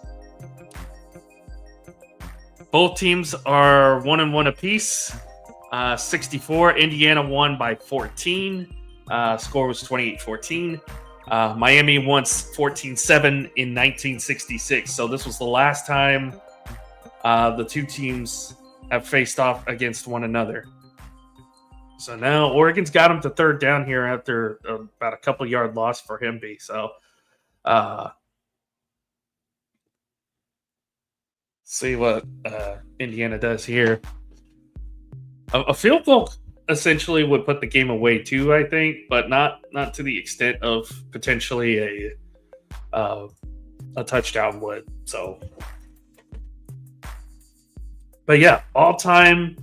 Both teams are 1-1 apiece. 64, Indiana won by 14. Score was 28-14. Miami won 14-7 in 1966. So this was the last time the two teams have faced off against one another. So now Oregon's got him to third down here after about a couple yard loss for Hemby. So see what Indiana does here. A field goal essentially would put the game away too, I think, but not to the extent of potentially a touchdown would. So, but yeah, all-time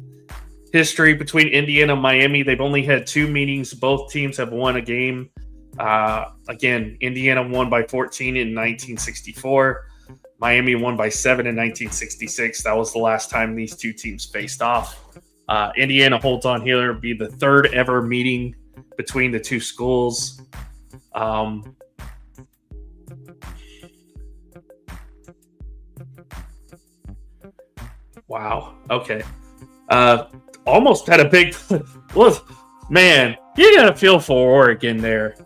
history between Indiana and Miami. They've only had 2 meetings. Both teams have won a game. Again, Indiana won by 14 in 1964. Miami won by 7 in 1966. That was the last time these two teams faced off. Indiana holds on here. It'll be the 3rd ever meeting between the two schools. Wow. Okay. Almost had a big... Man, you got to feel for Oregon there.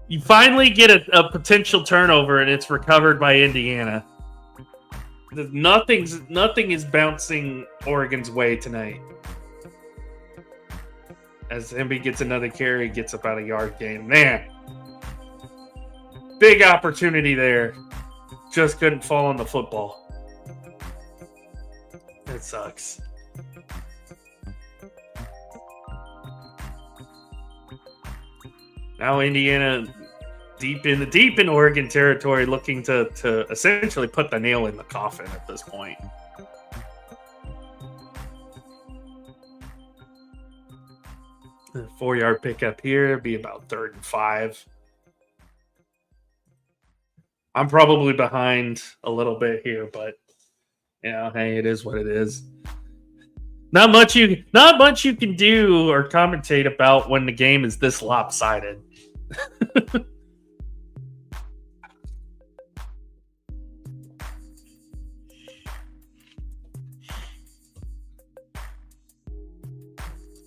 You finally get a potential turnover, and it's recovered by Indiana. Nothing is bouncing Oregon's way tonight. As Hemby gets another carry, gets about a yard gain. Man, big opportunity there. Just couldn't fall on the football. It sucks. Now Indiana deep in Oregon territory, looking to essentially put the nail in the coffin at this point. A 4-yard pickup here, be about 3rd and 5. I'm probably behind a little bit here, but hey, it is what it is. Not much you can do or commentate about when the game is this lopsided.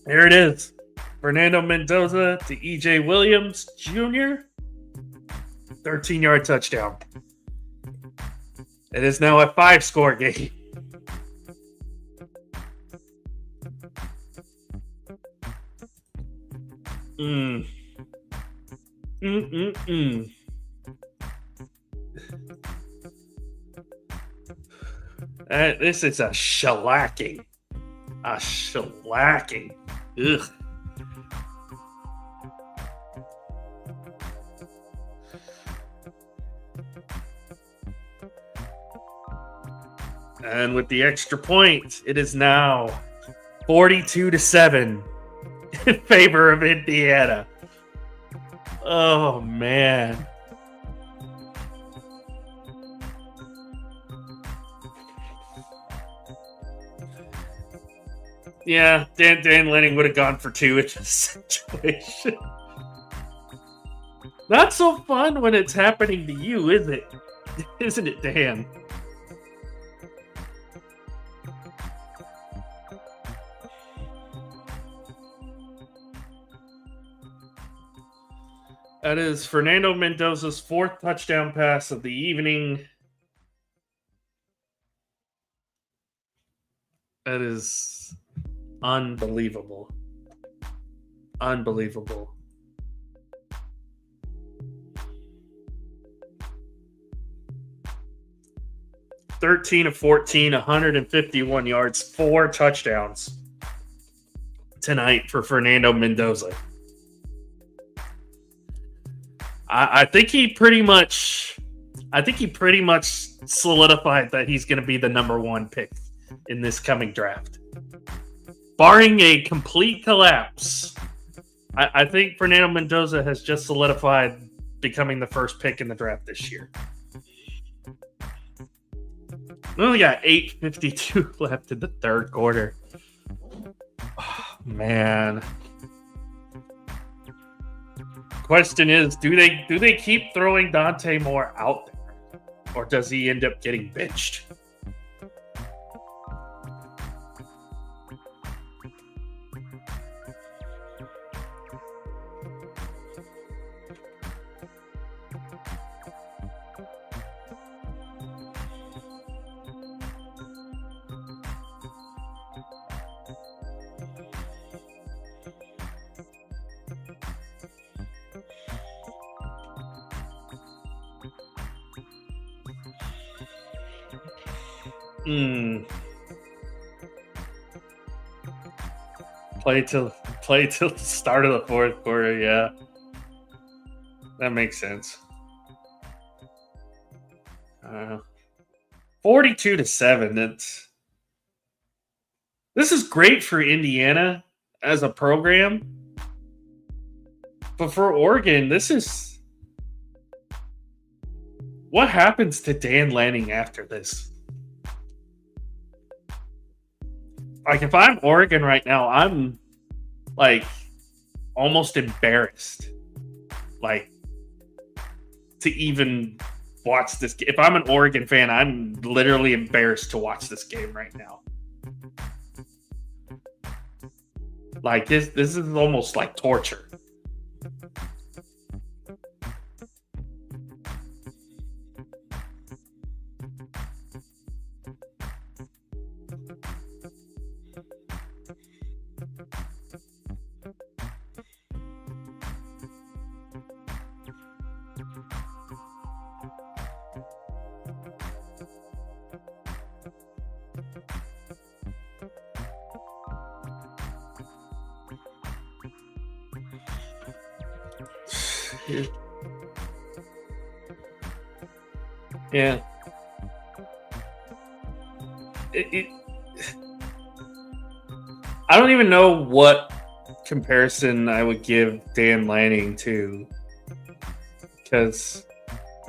Here it is. Fernando Mendoza to EJ Williams Jr. 13-yard touchdown. It is now a 5-score game. This is a shellacking. A shellacking. Ugh. And with the extra point, it is now 42-7 in favor of Indiana. Oh, man. Yeah, Dan Lanning would have gone for 2 in this situation. Not so fun when it's happening to you, is it? Isn't it, Dan? That is Fernando Mendoza's 4th touchdown pass of the evening. That is unbelievable. Unbelievable. (13 of 14, 151 yards, 4 touchdowns tonight for Fernando Mendoza. I think he pretty much solidified that he's going to be the number 1 pick in this coming draft. Barring a complete collapse, I think Fernando Mendoza has just solidified becoming the first pick in the draft this year. We only got 8:52 left in the third quarter. Oh, man. Question is, do they keep throwing Dante Moore out there, or does he end up getting benched? Play till the start of the fourth quarter. Yeah, that makes sense. 42-7. This is great for Indiana as a program, but for Oregon, this is what happens to Dan Lanning after this. Like, if I'm Oregon right now, I'm like almost embarrassed, like, to even watch this. If I'm an Oregon fan, I'm literally embarrassed to watch this game right now. Like, this is almost like torture. Yeah. I don't even know what comparison I would give Dan Lanning to, because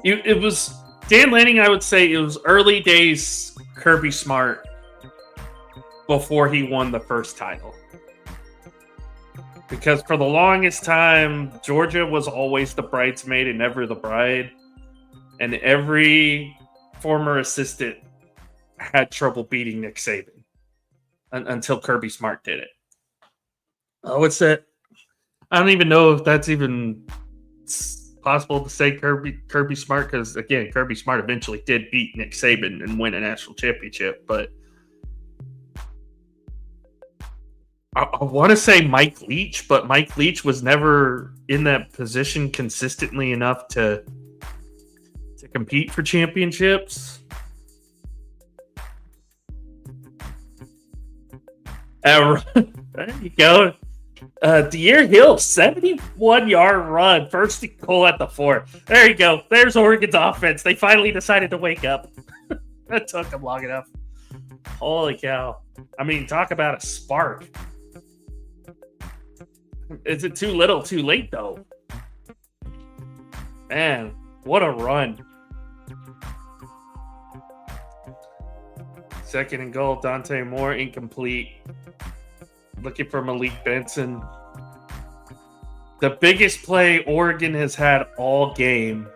it was Dan Lanning. I would say it was early days Kirby Smart before he won the first title. Because for the longest time, Georgia was always the bridesmaid and never the bride. And every former assistant had trouble beating Nick Saban until Kirby Smart did it. Oh, what's that? I don't even know if that's even possible to say Kirby Smart, because again, Kirby Smart eventually did beat Nick Saban and win a national championship. But I want to say Mike Leach, but Mike Leach was never in that position consistently enough to compete for championships. There you go. Deere Hill, 71-yard run, first and goal at the 4. There you go. There's Oregon's offense. They finally decided to wake up. That took them long enough. Holy cow. I mean, talk about a spark. Is it too little, too late, though? Man, what a run. Second and goal, Dante Moore, incomplete. Looking for Malik Benson. The biggest play Oregon has had all game.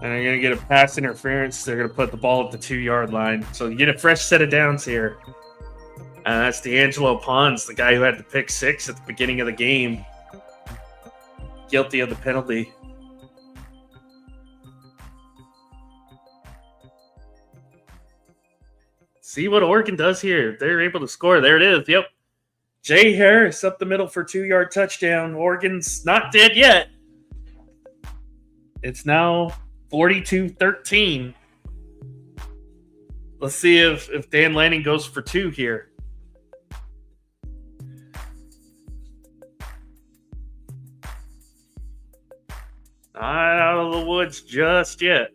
And they're going to get a pass interference. They're going to put the ball at the 2-yard line. So you get a fresh set of downs here. That's D'Angelo Pons, the guy who had the pick 6 at the beginning of the game. Guilty of the penalty. See what Oregon does here. They're able to score. There it is. Yep. Jay Harris up the middle for 2-yard touchdown. Oregon's not dead yet. It's now 42-13. Let's see if Dan Lanning goes for 2 here. Not out of the woods just yet.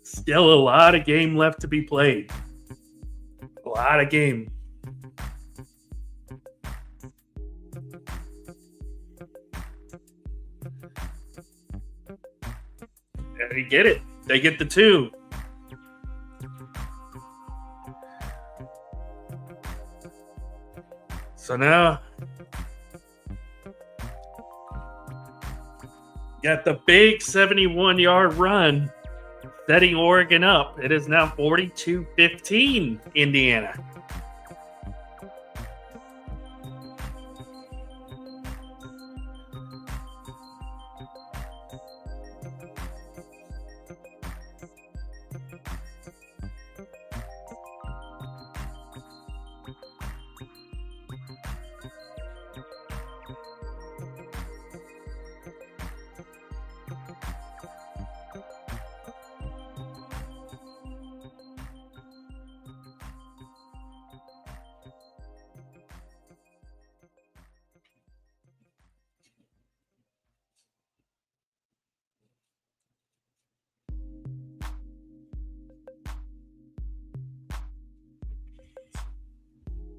Still a lot of game left to be played. A lot of game. And they get it. They get the 2. So now, got the big 71-yard run, setting Oregon up. It is now 42-15, Indiana.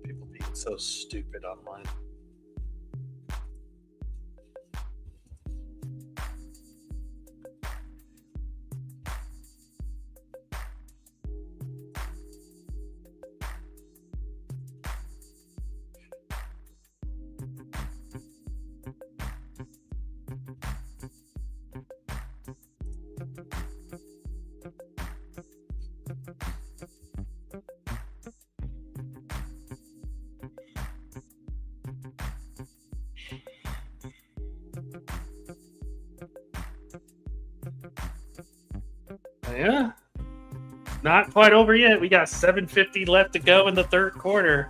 People being so stupid online. Yeah. Not quite over yet. We got 7:50 left to go in the third quarter.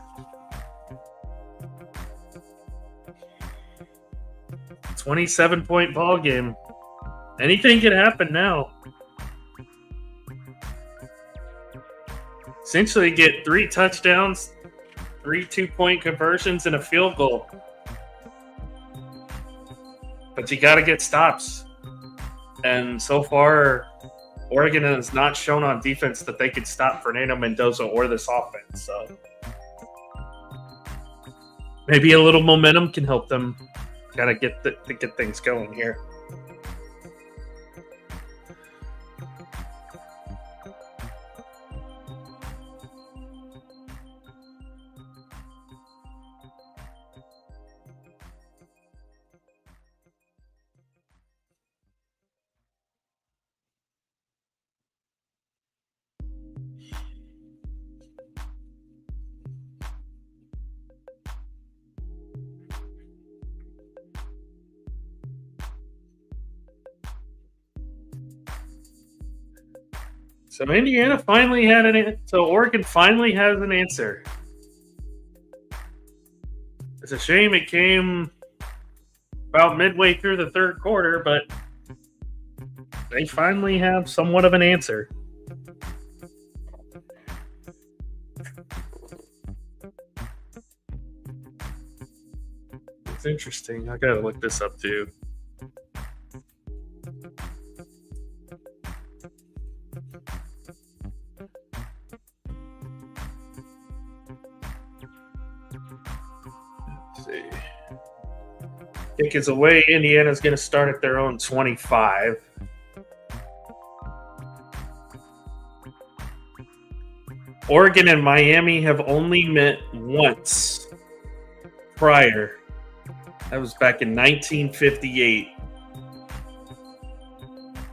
27-point ball game. Anything can happen now. Essentially get 3 touchdowns, 3 2-point conversions, and a field goal. But you got to get stops. And so far, Oregon has not shown on defense that they could stop Fernando Mendoza or this offense. So maybe a little momentum can help them kind of get things going here. So Indiana finally had so Oregon finally has an answer. It's a shame it came about midway through the third quarter, but they finally have somewhat of an answer. It's interesting. I gotta look this up too. Kick is away. Indiana's going to start at their own 25. Oregon and Miami have only met once prior. That was back in 1958.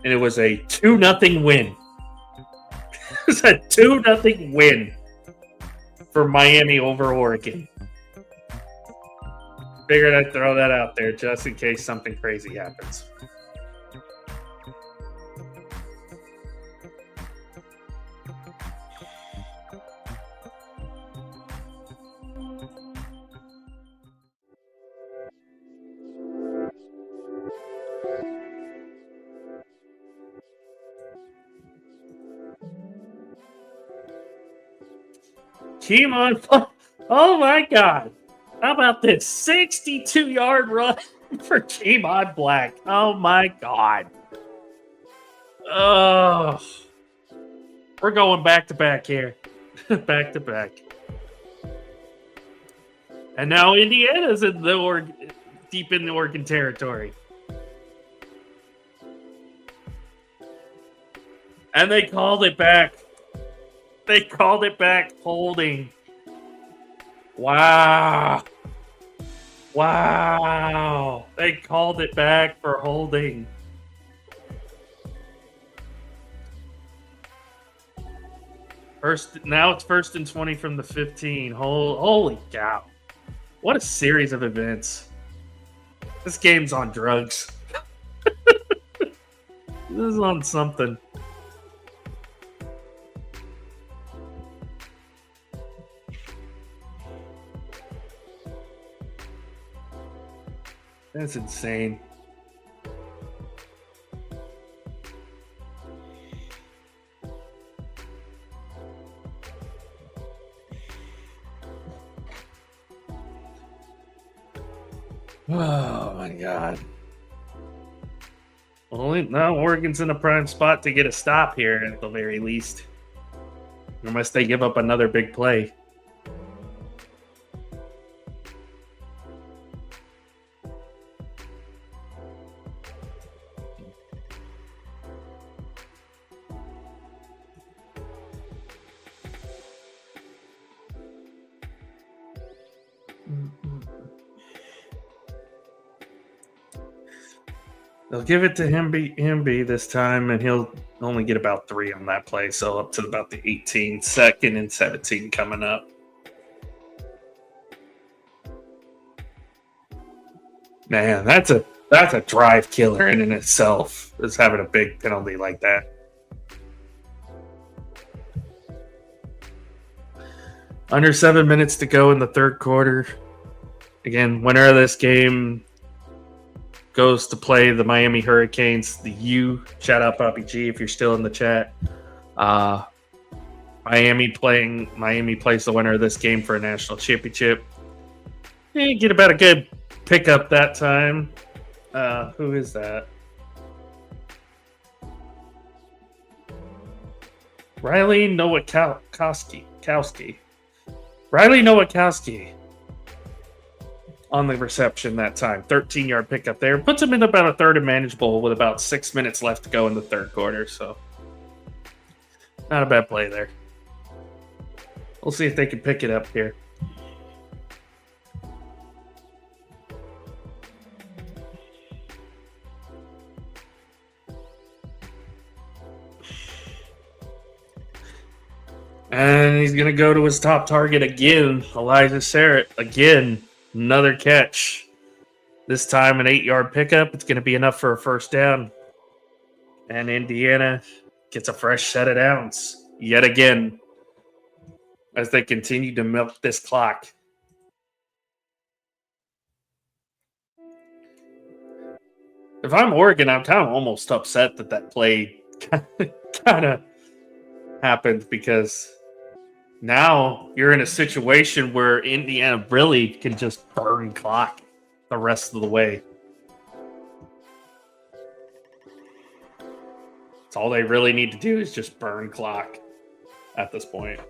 And it was a 2-0 win. It was a 2-0 win for Miami over Oregon. Figured I'd throw that out there just in case something crazy happens. Keemon, oh my God. How about this 62-yard run for Keemon Black? Oh my God. Oh, we're going back to back here. Back to back. And now Indiana's in the deep in the Oregon territory. And they called it back. They called it back holding. Wow. Wow. They called it back for holding. Now it's 1st and 20 from the 15. Holy cow. What a series of events. This game's on drugs. This is on something. That's insane. Oh my God. Well, now Oregon's in a prime spot to get a stop here at the very least. Unless they give up another big play. They'll give it to Himby this time, and he'll only get about 3 on that play, so up to about the 18, 2nd and 17 coming up. Man, that's a drive killer in itself, is having a big penalty like that. Under 7 minutes to go in the third quarter. Again, winner of this game goes to play the Miami Hurricanes. The U, shout out Bobby G if you're still in the chat. Miami plays the winner of this game for a national championship. You get about a good pickup that time. Who is that? Riley Nowakowski. Riley Nowakowski. on the reception that time. 13-yard pickup there. Puts him in about a third and manageable with about 6 minutes left to go in the third quarter. So not a bad play there. We'll see if they can pick it up here. And he's going to go to his top target again, Elijah Sarrett. Again, another catch. This time an 8-yard pickup. It's going to be enough for a first down. And Indiana gets a fresh set of downs yet again as they continue to milk this clock. If I'm Oregon, I'm kind of almost upset that play kind of happened, because now you're in a situation where Indiana really can just burn clock the rest of the way. That's all they really need to do, is just burn clock at this point.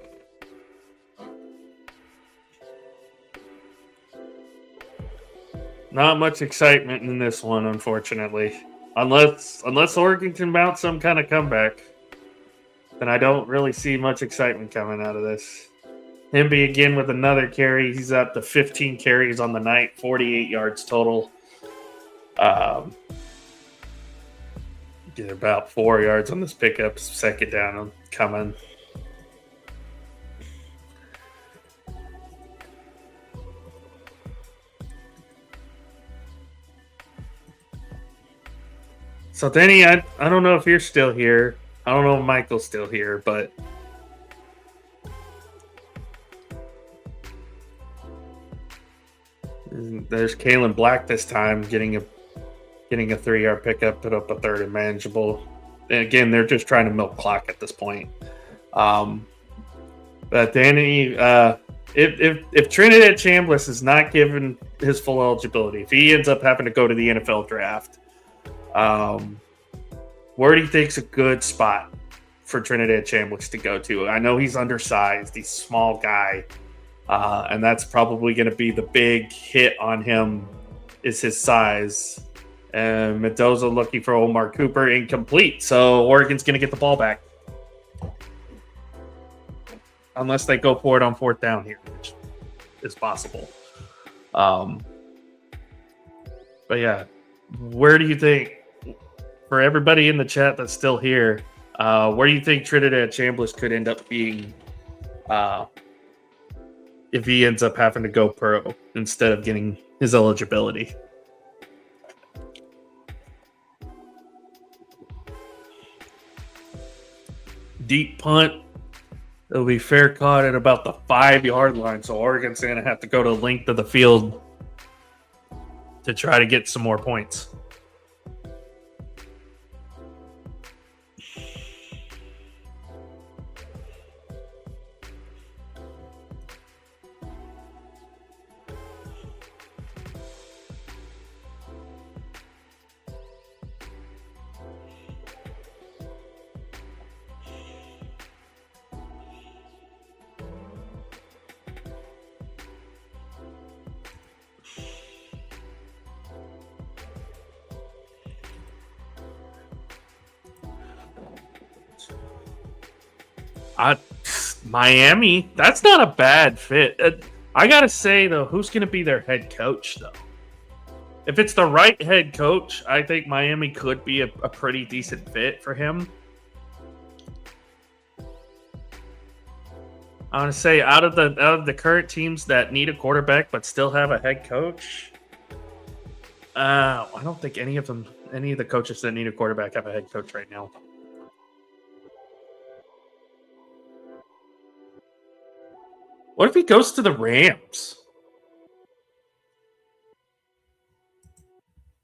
Not much excitement in this one, unfortunately. Unless Oregon can mount some kind of comeback, then I don't really see much excitement coming out of this. Hemby again with another carry. He's up to 15 carries on the night, 48 yards total. Get about 4 yards on this pickup. Second down coming. So, Danny, I don't know if you're still here. I don't know if Michael's still here, but there's Kalen Black this time getting a 3-yard pickup, put up a third and manageable. And again, they're just trying to milk clock at this point. But Danny, if Trinidad Chambliss is not given his full eligibility, if he ends up having to go to the NFL draft, where do you think's a good spot for Trinidad Chambliss to go to? I know he's undersized, he's a small guy, and that's probably going to be the big hit on him, is his size. And Mendoza looking for Omar Cooper, incomplete. So Oregon's going to get the ball back, unless they go for it on fourth down here, which is possible. But yeah, where do you think, for everybody in the chat that's still here, where do you think Trinidad Chambliss could end up being if he ends up having to go pro instead of getting his eligibility? Deep punt. It'll be fair caught at about the 5-yard line, so Oregon's going to have to go to the length of the field to try to get some more points. Miami, that's not a bad fit. I gotta say though, who's gonna be their head coach though? If it's the right head coach, I think Miami could be a pretty decent fit for him. I want to say out of the current teams that need a quarterback but still have a head coach, I don't think any of the coaches that need a quarterback have a head coach right now. What if he goes to the Rams?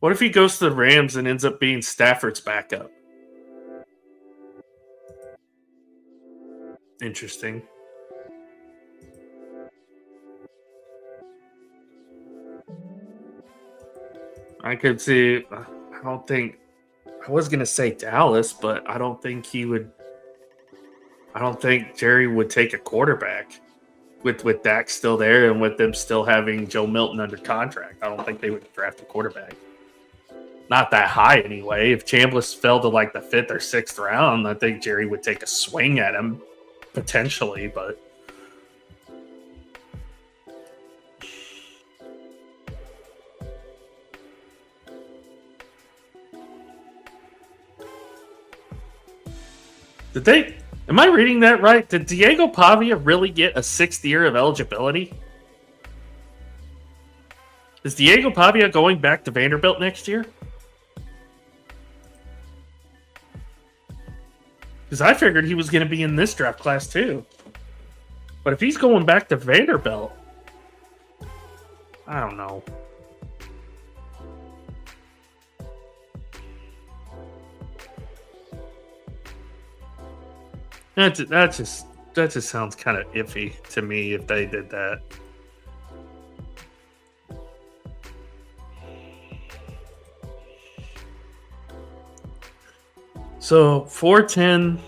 What if he goes to the Rams and ends up being Stafford's backup? Interesting. I could see. I was going to say Dallas, but I don't think Jerry would take a quarterback. with Dak still there and with them still having Joe Milton under contract. I don't think they would draft a quarterback. Not that high anyway. If Chambliss fell to like the 5th or 6th round, I think Jerry would take a swing at him potentially, but did they? Am I reading that right? Did Diego Pavia really get a 6th year of eligibility? Is Diego Pavia going back to Vanderbilt next year? Because I figured he was going to be in this draft class too. But if he's going back to Vanderbilt, I don't know. That just sounds kind of iffy to me if they did that. So 4:10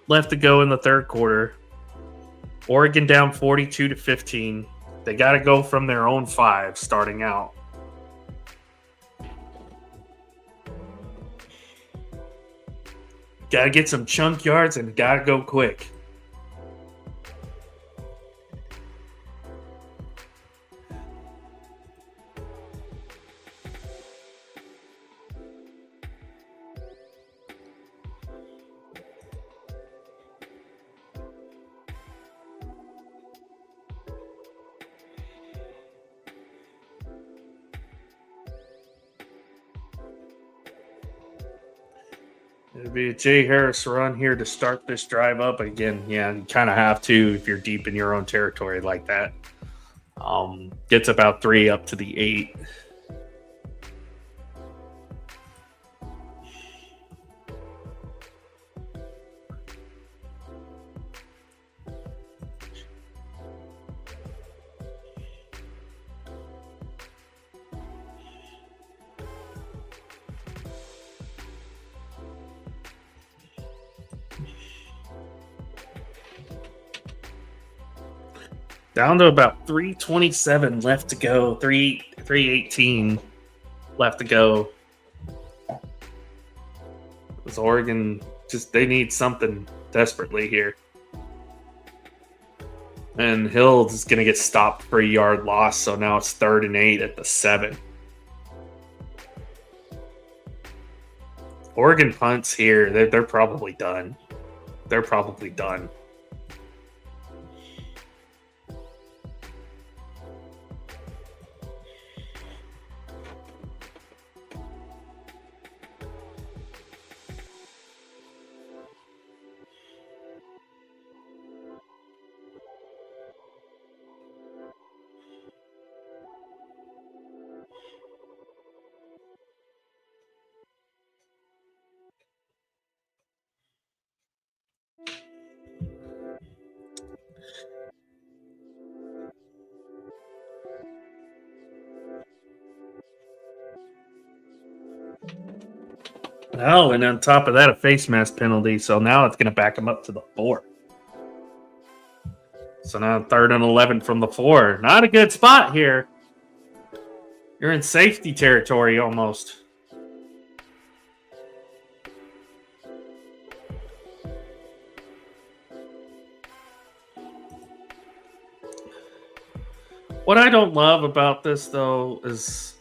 left to go in the third quarter. Oregon down 42-15. They got to go from their own 5 starting out. Got to get some chunk yards and got to go quick. It'd be a Jay Harris run here to start this drive up. Again, yeah, you kind of have to if you're deep in your own territory like that. Gets about 3 up to the 8. Down to about 3:27 left to go. 3:18 left to go. Because Oregon they need something desperately here. And Hill is going to get stopped for a yard loss, so now it's 3rd and 8 at the 7. Oregon punts here. They're probably done. They're probably done. Oh, and on top of that, a face mask penalty. So now it's going to back him up to the 4. So now 3rd and 11 from the 4. Not a good spot here. You're in safety territory almost. What I don't love about this, though, is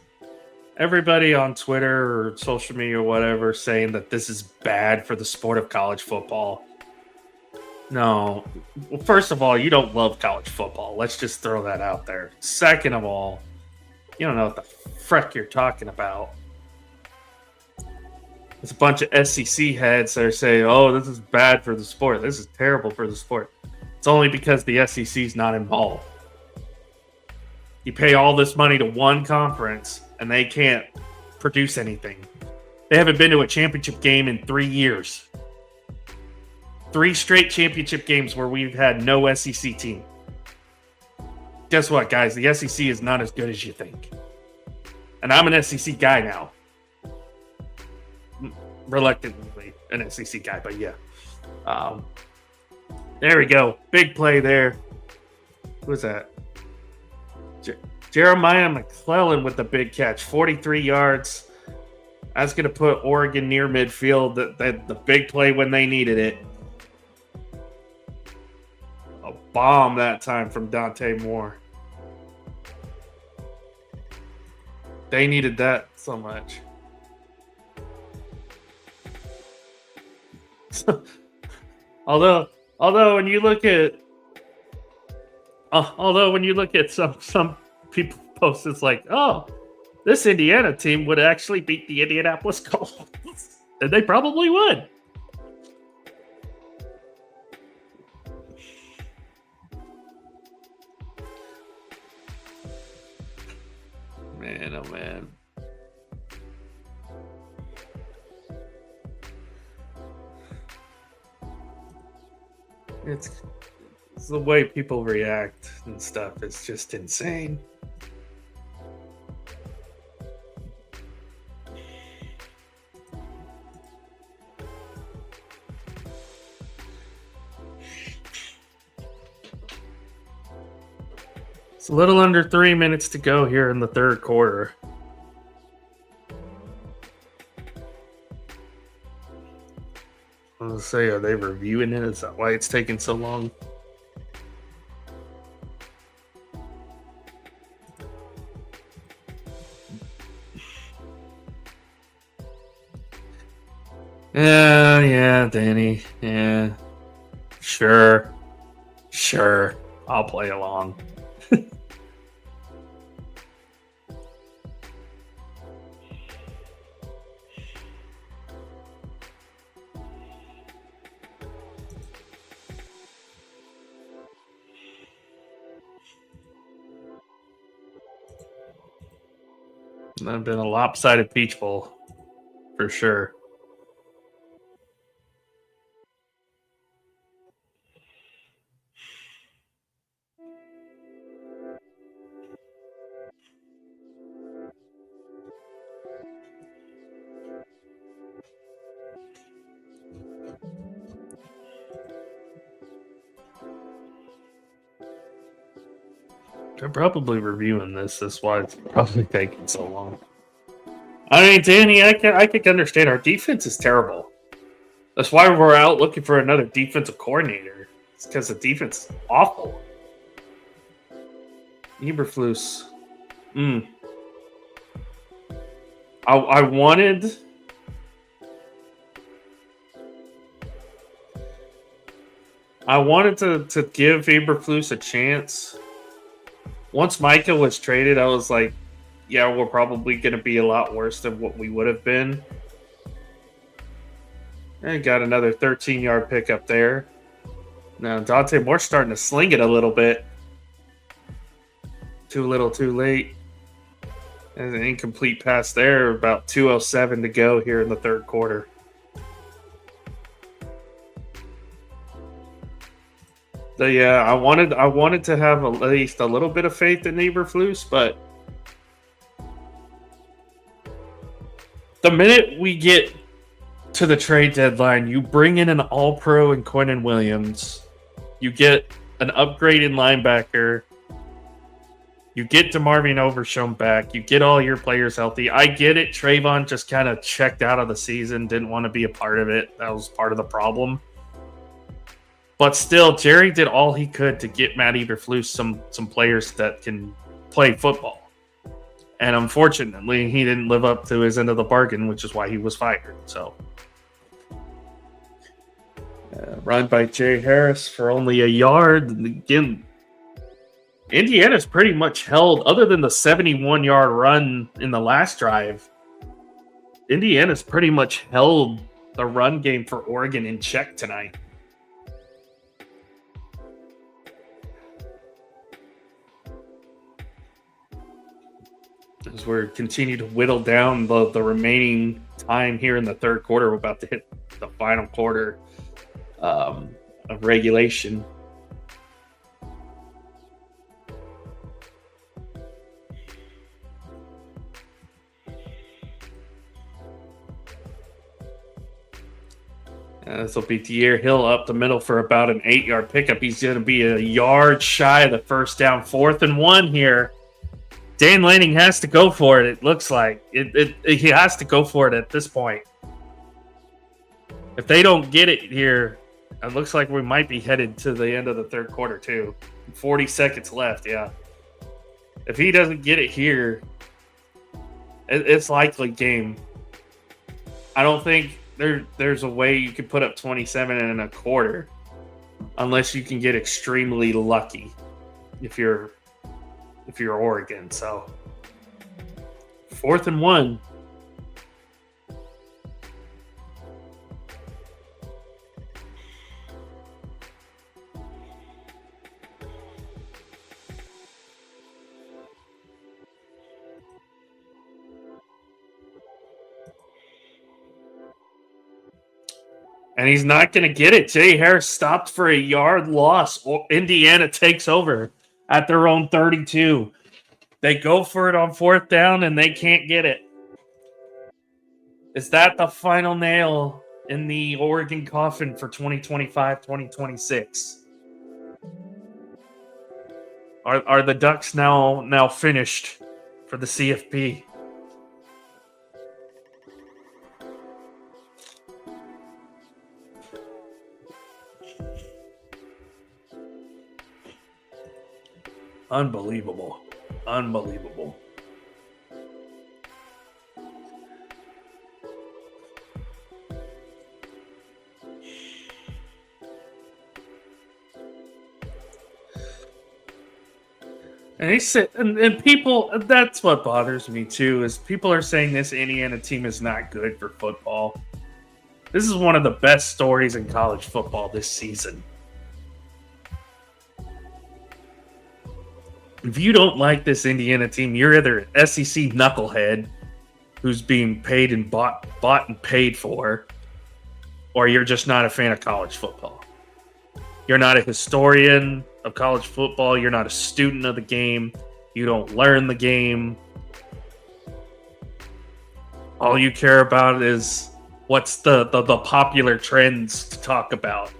everybody on Twitter or social media or whatever saying that this is bad for the sport of college football. No. Well, first of all, you don't love college football. Let's just throw that out there. Second of all, you don't know what the frick you're talking about. There's a bunch of SEC heads that are saying, oh, this is bad for the sport. This is terrible for the sport. It's only because the SEC is not involved. You pay all this money to one conference, and they can't produce anything. They haven't been to a championship game in 3 years. 3 straight championship games where we've had no SEC team. Guess what, guys? The SEC is not as good as you think. And I'm an SEC guy now. Reluctantly an SEC guy, but yeah. There we go. Big play there. Who was that? Jeremiah McClellan with the big catch, 43 yards. That's going to put Oregon near midfield. The big play when they needed it. A bomb that time from Dante Moore. They needed that so much. although when you look at some people post, it's like, oh, this Indiana team would actually beat the Indianapolis Colts, and they probably would. Man, oh man. It's the way people react and stuff. It's just insane. It's a little under 3 minutes to go here in the third quarter. I was going to say, are they reviewing it? Is that why it's taking so long? Yeah, Danny. Yeah. Sure. I'll play along. That'd been a lopsided Peach Bowl, for sure. They're probably reviewing this. That's why it's probably taking so long. I mean, Danny, I can understand. Our defense is terrible. That's why we're out looking for another defensive coordinator. It's because the defense is awful. Eberflus. I wanted to give Eberflus a chance. Once Micah was traded, I was like, yeah, we're probably going to be a lot worse than what we would have been. And got another 13-yard pickup there. Now, Dante Moore's starting to sling it a little bit. Too little, too late. And an incomplete pass there. About 2:07 to go here in the third quarter. So, yeah, I wanted to have at least a little bit of faith in Eberflus, but the minute we get to the trade deadline, you bring in an all-pro in Quinnen Williams. You get an upgraded linebacker. You get DeMarvion Overshown back. You get all your players healthy. I get it. Trayvon just kind of checked out of the season, didn't want to be a part of it. That was part of the problem. But still, Jerry did all he could to get Matt Eberflus some players that can play football. And unfortunately, he didn't live up to his end of the bargain, which is why he was fired. So, run by Jay Harris for only a yard. Again, Indiana's pretty much held, other than the 71-yard run in the last drive, Indiana's pretty much held the run game for Oregon in check tonight. As we're continuing to whittle down the remaining time here in the third quarter, we're about to hit the final quarter of regulation. This will be De'Aaron Hill up the middle for about an 8-yard pickup. He's going to be a yard shy of the first down, 4th and 1 here. Dan Lanning has to go for it. It looks like he has to go for it at this point. If they don't get it here, it looks like we might be headed to the end of the third quarter too. 40 seconds left. Yeah. If he doesn't get it here, it's likely game. I don't think there's a way you could put up 27 and a quarter unless you can get extremely lucky if you're Oregon. So 4th and 1. And he's not going to get it. Jay Harris stopped for a yard loss. Indiana takes over at their own 32. They go for it on 4th down, and they can't get it. Is that the final nail in the Oregon coffin for 2025-2026? Are the Ducks now finished for the CFP? Unbelievable. Unbelievable. And he said, and people, that's what bothers me too, is people are saying this Indiana team is not good for football. This is one of the best stories in college football this season. If you don't like this Indiana team, you're either an SEC knucklehead who's being paid and bought and paid for, or you're just not a fan of college football. You're not a historian of college football. You're not a student of the game. You don't learn the game. All you care about is what's the popular trends to talk about,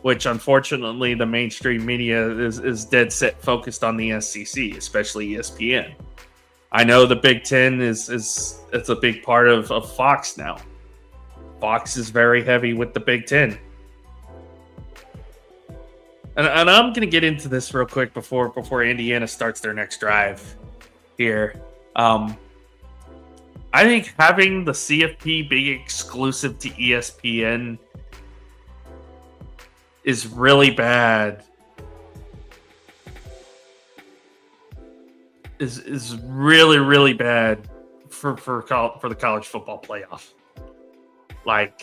which unfortunately the mainstream media is dead set focused on the SEC, especially ESPN. I know the Big Ten it's a big part of Fox now. Fox is very heavy with the Big Ten. And I'm going to get into this real quick before Indiana starts their next drive here. I think having the CFP being exclusive to ESPN is really bad. Is really, really bad for the college football playoff. Like,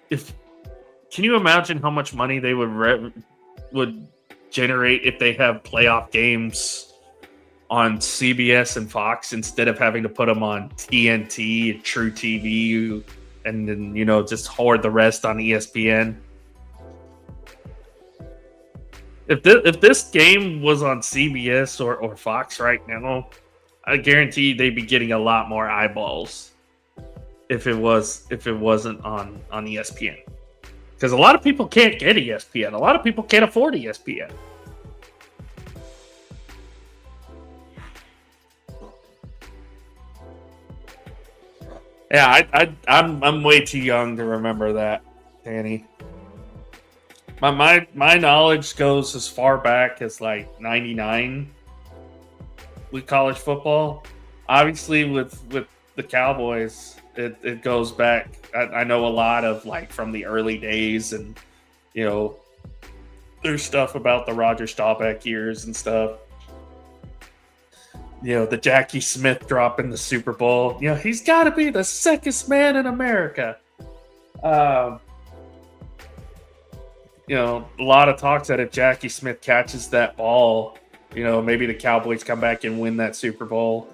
can you imagine how much money they would generate if they have playoff games on CBS and Fox instead of having to put them on TNT and True TV and then just hoard the rest on ESPN? If this game was on CBS or Fox right now, I guarantee they'd be getting a lot more eyeballs if it wasn't on ESPN. Because a lot of people can't get ESPN. A lot of people can't afford ESPN. Yeah, I'm way too young to remember that, Danny. My knowledge goes as far back as like '99 with college football. Obviously, with the Cowboys, it goes back. I know a lot of like from the early days, and there's stuff about the Roger Staubach years and stuff. The Jackie Smith drop in the Super Bowl. He's got to be the sickest man in America. A lot of talks that if Jackie Smith catches that ball, maybe the Cowboys come back and win that Super Bowl.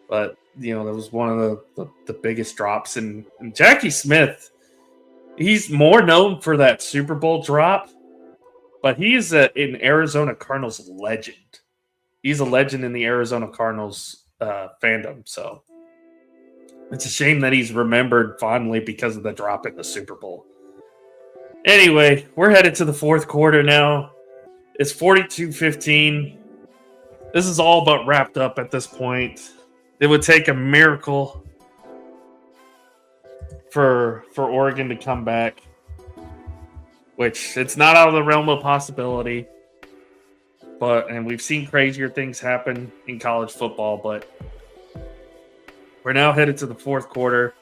But, that was one of the biggest drops. And Jackie Smith, he's more known for that Super Bowl drop, but he's an Arizona Cardinals legend. He's a legend in the Arizona Cardinals fandom. So It's a shame that he's remembered fondly because of the drop in the Super Bowl. Anyway, we're headed to the fourth quarter now. It's 42-15. This is all but wrapped up at this point. It would take a miracle for Oregon to come back, which it's not out of the realm of possibility. And we've seen crazier things happen in college football, but we're now headed to the fourth quarter.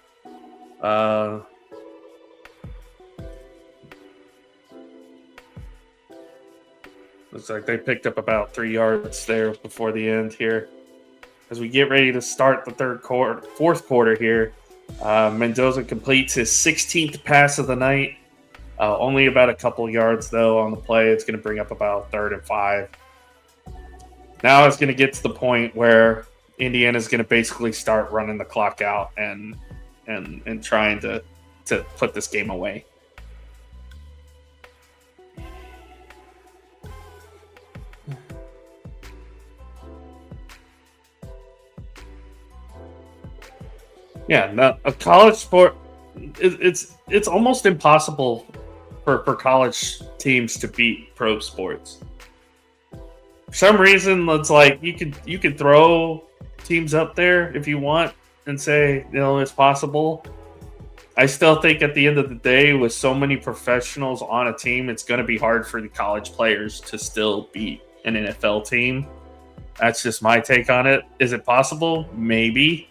Looks like they picked up about 3 yards there before the end here. As we get ready to start the fourth quarter here, Mendoza completes his 16th pass of the night. Only about a couple yards, though, on the play. It's going to bring up about 3rd and 5. Now it's going to get to the point where Indiana's going to basically start running the clock out and trying to put this game away. Yeah, now a college sport, it's almost impossible for college teams to beat pro sports. For some reason, it's like you could throw teams up there if you want and say, it's possible. I still think at the end of the day, with so many professionals on a team, it's going to be hard for the college players to still beat an NFL team. That's just my take on it. Is it possible? Maybe.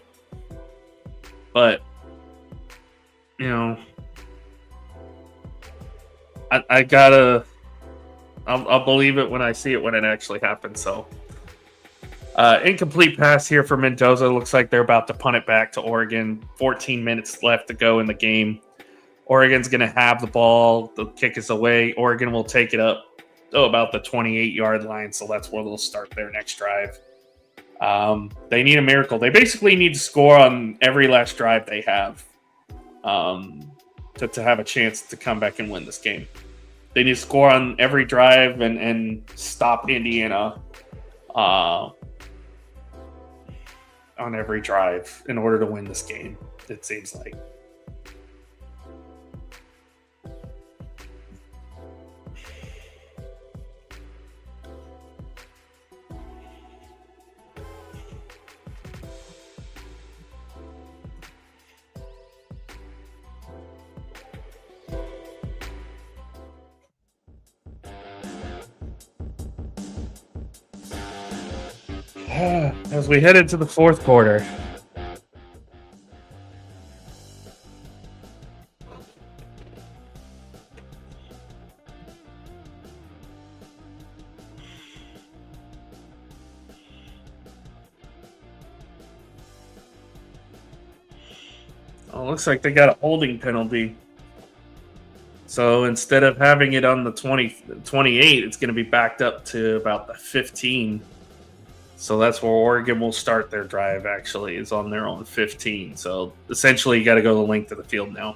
But, I'll believe it when I see it when it actually happens. So, incomplete pass here for Mendoza. Looks like they're about to punt it back to Oregon. 14 minutes left to go in the game. Oregon's going to have the ball. The kick is away. Oregon will take it up about the 28-yard line. So that's where they'll start their next drive. They need a miracle. They basically need to score on every last drive they have to have a chance to come back and win this game. They need to score on every drive and stop Indiana on every drive in order to win this game, it seems like. As we head into the fourth quarter. Looks like they got a holding penalty. So instead of having it on the 28, it's going to be backed up to about the 15. So that's where Oregon will start their drive, actually, is on their own 15. So essentially, you got to go the length of the field now.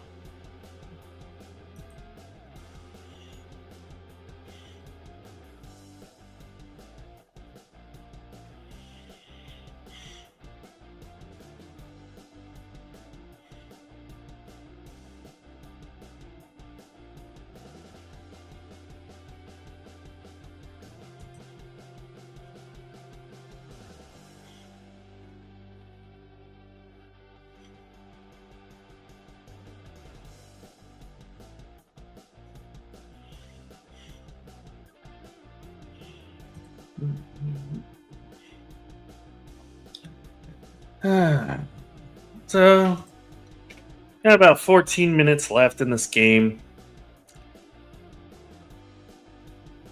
So, got about 14 minutes left in this game.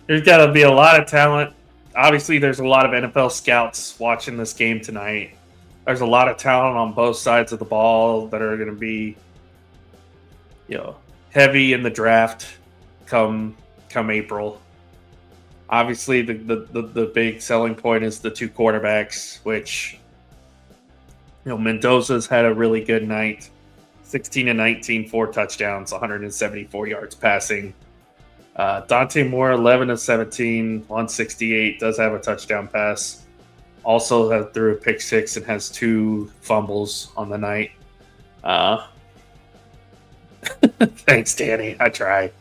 There's got to be a lot of talent. Obviously, there's a lot of NFL scouts watching this game tonight. There's a lot of talent on both sides of the ball that are going to be, heavy in the draft come April. Obviously, the big selling point is the two quarterbacks, which, Mendoza's had a really good night. 16-19, 4 touchdowns, 174 yards passing. Dante Moore, 11-17, 168, does have a touchdown pass. Also threw a pick 6 and has 2 fumbles on the night. Uh, Thanks, Danny. I try.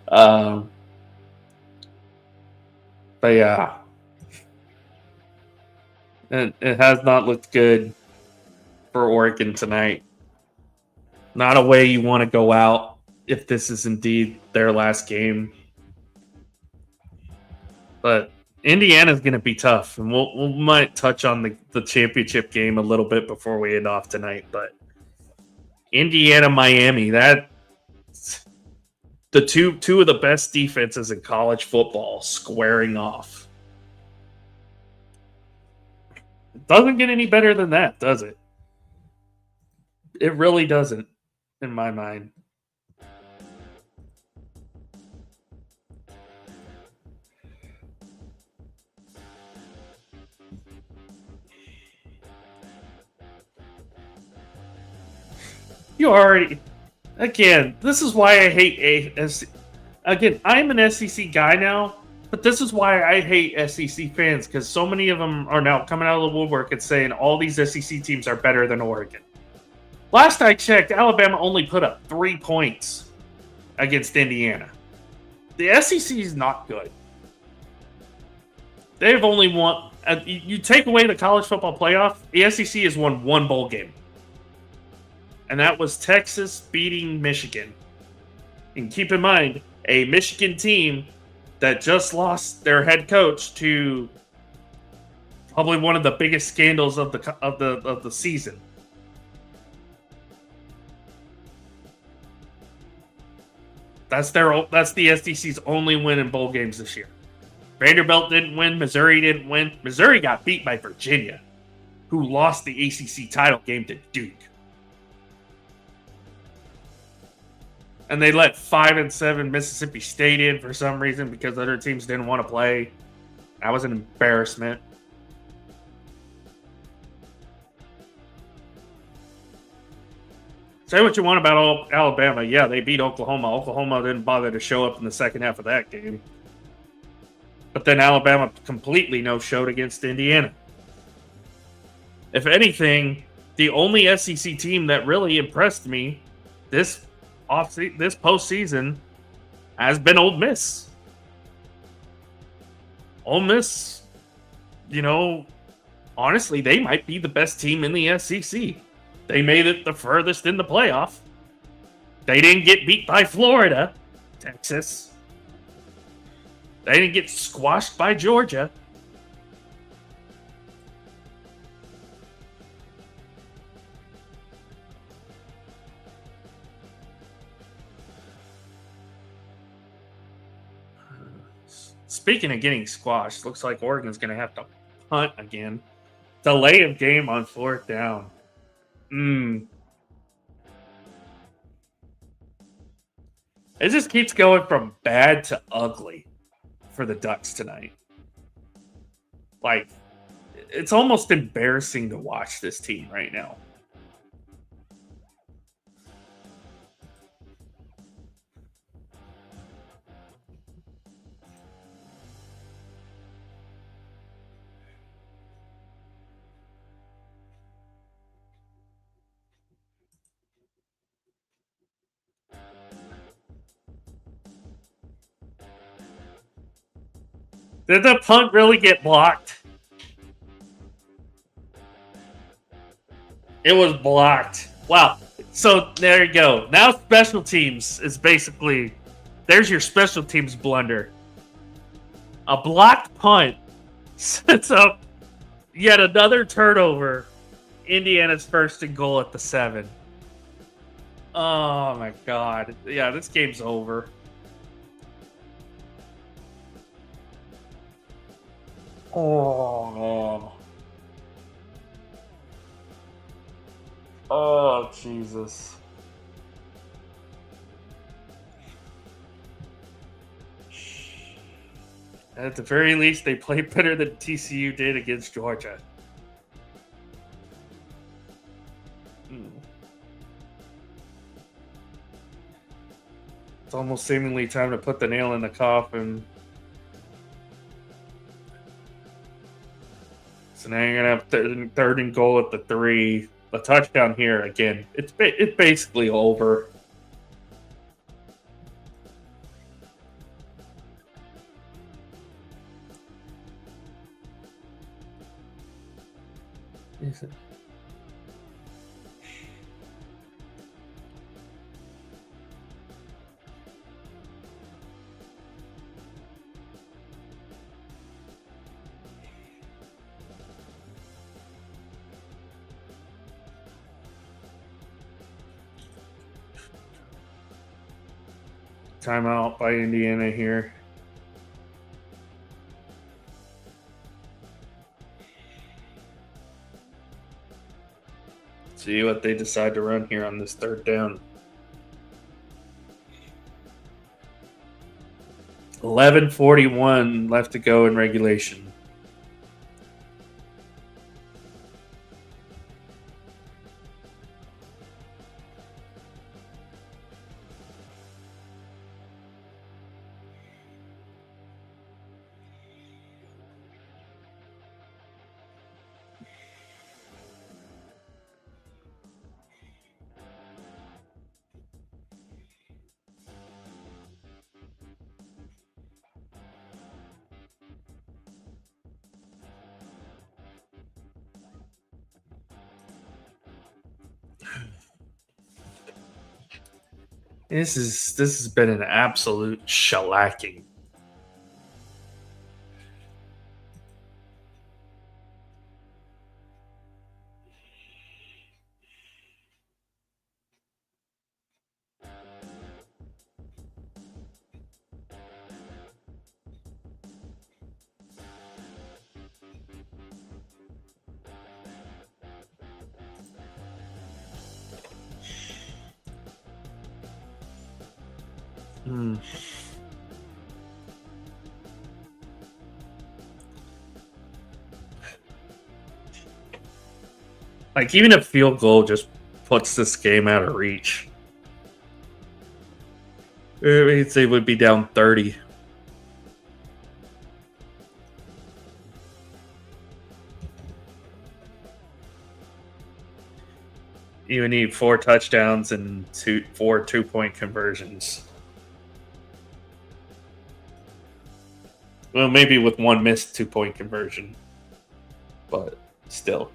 Um, but yeah, it has not looked good for Oregon tonight. Not a way you want to go out if this is indeed their last game. But Indiana's going to be tough, and we might touch on the championship game a little bit before we end off tonight. But Indiana, Miami, that the two of the best defenses in college football squaring off. It doesn't get any better than that, does it? It really doesn't, in my mind. You already, again, this is why I hate again, I'm an SEC guy now, but this is why I hate SEC fans, because so many of them are now coming out of the woodwork and saying all these SEC teams are better than Oregon. Last I checked, Alabama only put up 3 points against Indiana. The SEC is not good. They've only won. You take away the college football playoff, the SEC has won 1 bowl game. And that was Texas beating Michigan. And keep in mind, a Michigan team that just lost their head coach to probably one of the biggest scandals of the season. That's the SEC's only win in bowl games this year. Vanderbilt didn't win. Missouri didn't win. Missouri got beat by Virginia, who lost the ACC title game to Duke. And they let 5-7 Mississippi State in for some reason because other teams didn't want to play. That was an embarrassment. Say what you want about Alabama. Yeah, they beat Oklahoma. Oklahoma didn't bother to show up in the second half of that game. But then Alabama completely no-showed against Indiana. If anything, the only SEC team that really impressed me this postseason has been Ole Miss. Ole Miss, honestly, they might be the best team in the SEC. They made it the furthest in the playoff. They didn't get beat by Florida, Texas. They didn't get squashed by Georgia. Speaking of getting squashed, looks like Oregon's going to have to punt again. Delay of game on 4th down. It just keeps going from bad to ugly for the Ducks tonight. Like, it's almost embarrassing to watch this team right now. Did the punt really get blocked? It was blocked. Wow. So there you go. Now special teams is basically, there's your special teams blunder. A blocked punt sets up yet another turnover. Indiana's 1st and goal at the 7. Oh my God. Yeah, this game's over. Oh, oh, Jesus. At the very least, they played better than TCU did against Georgia. It's almost seemingly time to put the nail in the coffin. So now you're going to have 3rd and goal at the 3. a touchdown here again. It's basically over. Is it? Timeout by Indiana here. See what they decide to run here on this third down. 11:41 left to go in regulation. This has been an absolute shellacking. Hmm. Like, even a field goal just puts this game out of reach. It means they would be down 30. You would need 4 touchdowns and 4 2-point conversions. Well, maybe with one missed 2-point conversion, but still.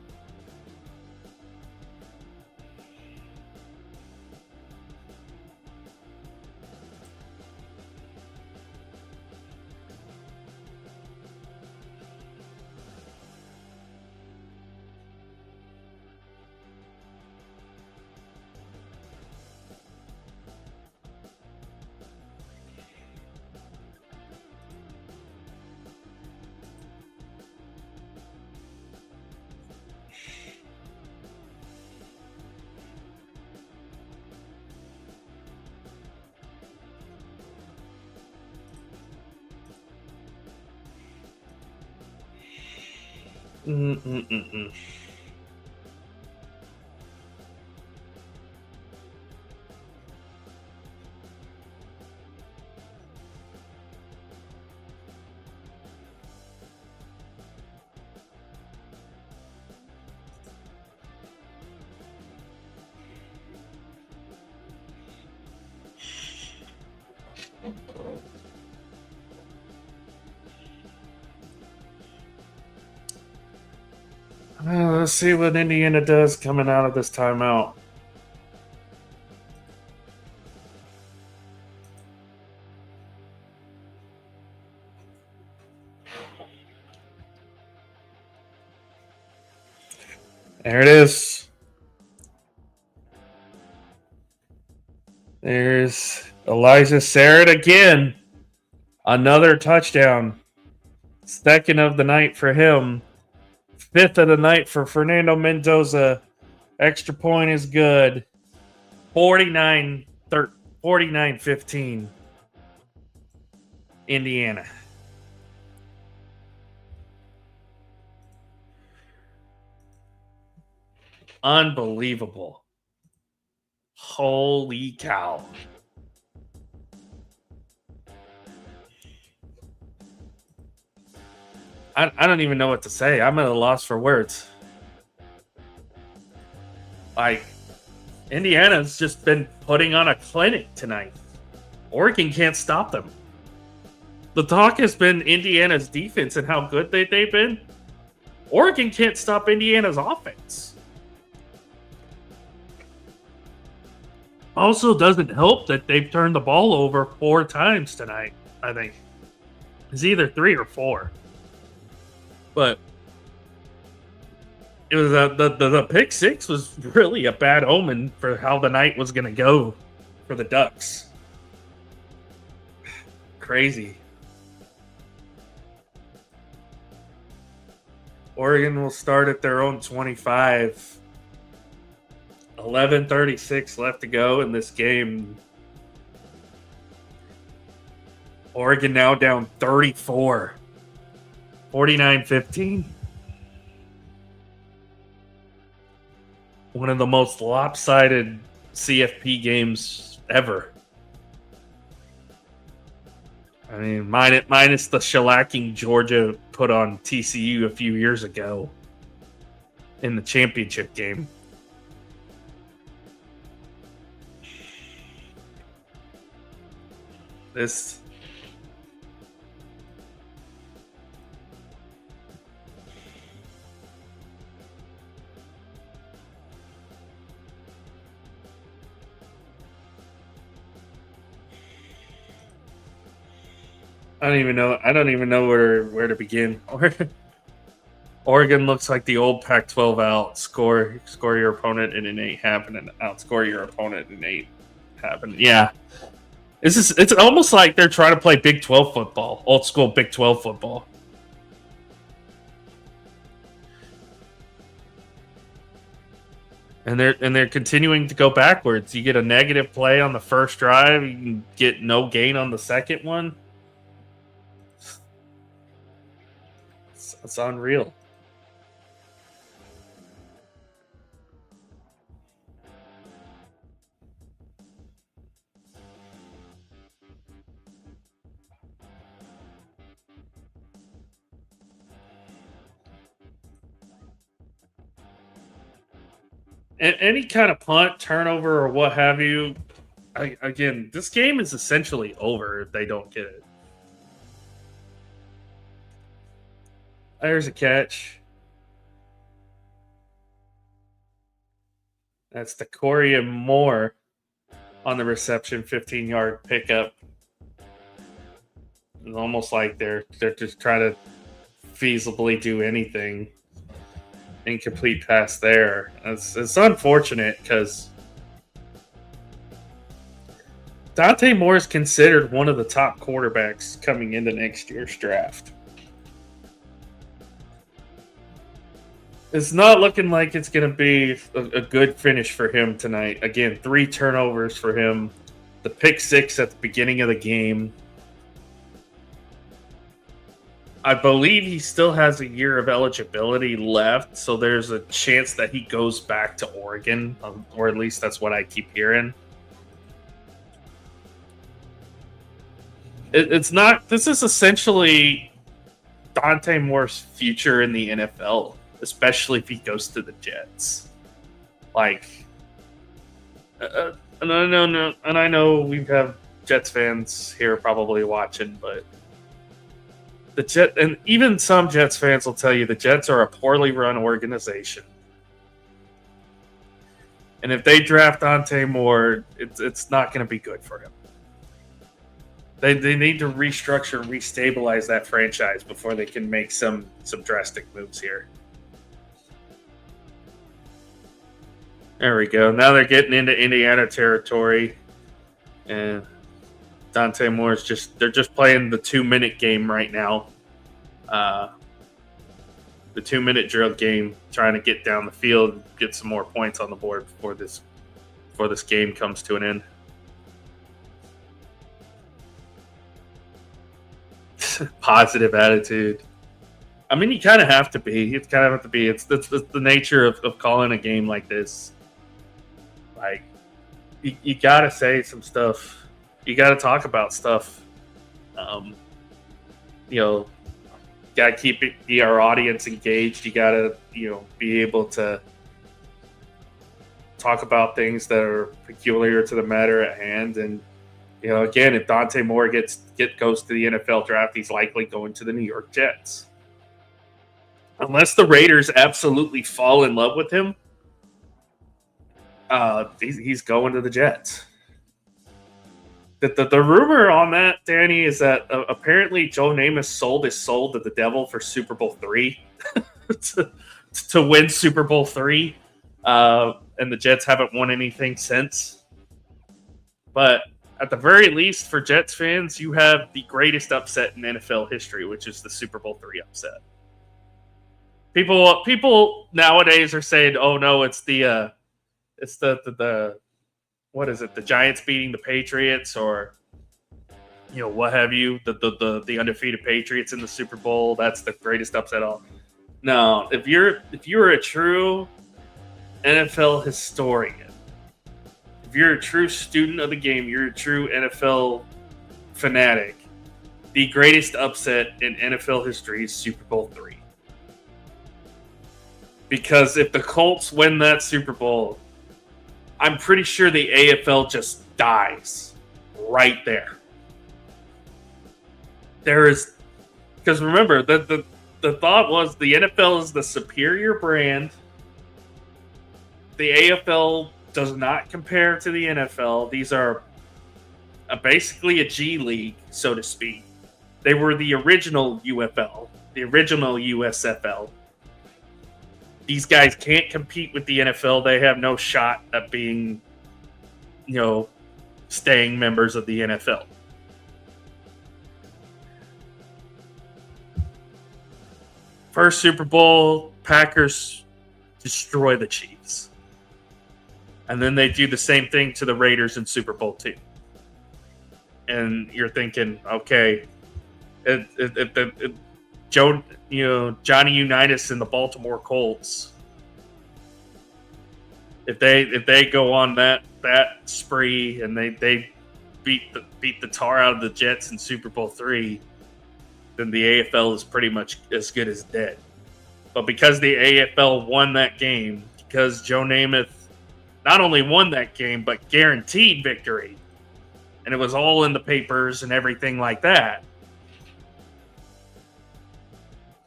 Mm-mm-mm-mm. Let's see what Indiana does coming out of this timeout. There it is. There's Elijah Sarrett again. Another touchdown. Second of the night for him. Fifth of the night for Fernando Mendoza. Extra point is good. 49-15. Indiana. Unbelievable. Holy cow. I don't even know what to say. I'm at a loss for words. Like, Indiana's just been putting on a clinic tonight. Oregon can't stop them. The talk has been Indiana's defense and how good they've been. Oregon can't stop Indiana's offense. Also, doesn't help that they've turned the ball over 4 times tonight, I think. It's either 3 or 4. But it was the pick six was really a bad omen for how the night was going to go for the Ducks. Crazy. Oregon will start at their own 25. 11:36 left to go in this game. Oregon now down 34. 49-15. One of the most lopsided CFP games ever. I mean, minus the shellacking Georgia put on TCU a few years ago in the championship game. This I don't even know where to begin. Oregon looks like the old Pac-12 out. Score your opponent in an 8 happen and outscore your opponent in an 8 happen. Yeah. It's almost like they're trying to play Big 12 football, old school Big 12 football. And they're continuing to go backwards. You get a negative play on the first drive, you can get no gain on the second one. It's unreal. Any kind of punt, turnover, or what have you, again, this game is essentially over if they don't get it. There's a catch. That's Decoria Moore on the reception, 15-yard pickup. It's almost like they're just trying to feasibly do anything. Incomplete pass there. It's unfortunate because Dante Moore is considered one of the top quarterbacks coming into next year's draft. It's not looking like it's going to be a good finish for him tonight. Again, 3 turnovers for him. The pick 6 at the beginning of the game. I believe he still has a year of eligibility left, so there's a chance that he goes back to Oregon, or at least that's what I keep hearing. It's not. This is essentially Dante Moore's future in the NFL, especially if he goes to the Jets. Like, and I know we have Jets fans here probably watching, but the Jet, and even some Jets fans will tell you the Jets are a poorly run organization. And if they draft Dante Moore, it's not going to be good for him. They need to restructure, restabilize that franchise before they can make some drastic moves here. There we go. Now they're getting into Indiana territory, and Dante Moore's they're just playing the 2-minute game right now. The 2-minute drill game, trying to get down the field, get some more points on the board before this game comes to an end. Positive attitude. I mean, you kind of have to be. It's kind of have to be. It's the nature of calling a game like this. Like, you got to say some stuff. You got to talk about stuff. Got to keep our audience engaged. You got to, be able to talk about things that are peculiar to the matter at hand. And again, if Dante Moore goes to the NFL draft, he's likely going to the New York Jets, unless the Raiders absolutely fall in love with him. He's going to the Jets. The rumor on that, Danny, is that apparently Joe Namath sold his soul to the devil for Super Bowl III to win Super Bowl III, and the Jets haven't won anything since. But at the very least, for Jets fans, you have the greatest upset in NFL history, which is the Super Bowl III upset. People nowadays are saying, "Oh no, it's the what is it? The Giants beating the Patriots, or what have you? The undefeated Patriots in the Super Bowl. That's the greatest upset all." No, if you're a true NFL historian, if you're a true student of the game, you're a true NFL fanatic. The greatest upset in NFL history is Super Bowl III. Because if the Colts win that Super Bowl, I'm pretty sure the AFL just dies right there. Because remember, the thought was the NFL is the superior brand. The AFL does not compare to the NFL. These are basically a G League, so to speak. They were the original UFL, the original USFL. These guys can't compete with the NFL. They have no shot at being, staying members of the NFL. First Super Bowl, Packers destroy the Chiefs. And then they do the same thing to the Raiders in Super Bowl II. And you're thinking, okay, Johnny Unitas and the Baltimore Colts, if they go on that spree and they beat the tar out of the Jets in Super Bowl III, then the AFL is pretty much as good as dead. But because the AFL won that game, because Joe Namath not only won that game, but guaranteed victory, and it was all in the papers and everything like that,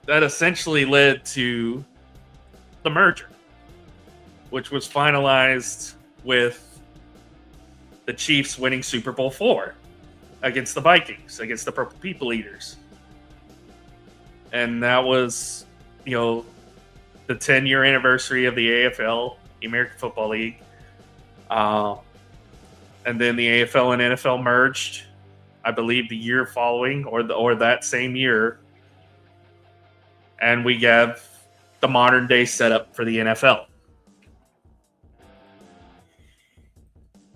that essentially led to the merger, which was finalized with the Chiefs winning Super Bowl IV against the Vikings, against the Purple People Eaters. And that was, the 10-year anniversary of the AFL, the American Football League. And then the AFL and NFL merged, I believe, the year following or that same year. And we have the modern day setup for the NFL.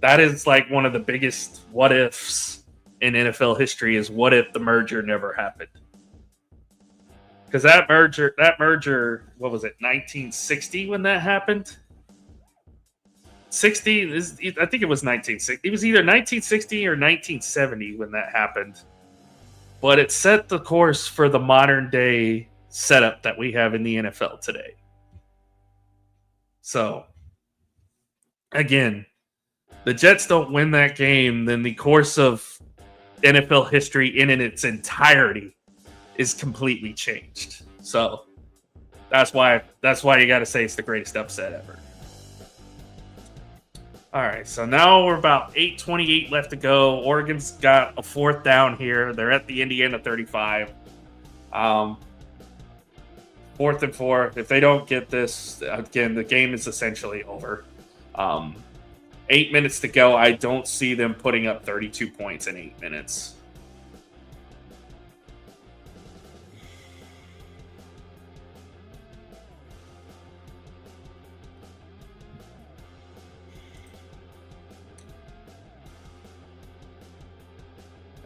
That is like one of the biggest what ifs in NFL history, is what if the merger never happened? Because that merger, what was it, 1960 when that happened? 60 is, I think it was 1960. It was either 1960 or 1970 when that happened. But it set the course for the modern day setup that we have in the NFL today. So, again, the Jets don't win that game, then the course of NFL history in its entirety is completely changed. So that's why you got to say it's the greatest upset ever. All right, so now we're about 8:28 left to go. Oregon's got a fourth down here. They're at the Indiana 35. 4th and 4. If they don't get this, again, the game is essentially over. 8 minutes to go. I don't see them putting up 32 points in 8 minutes.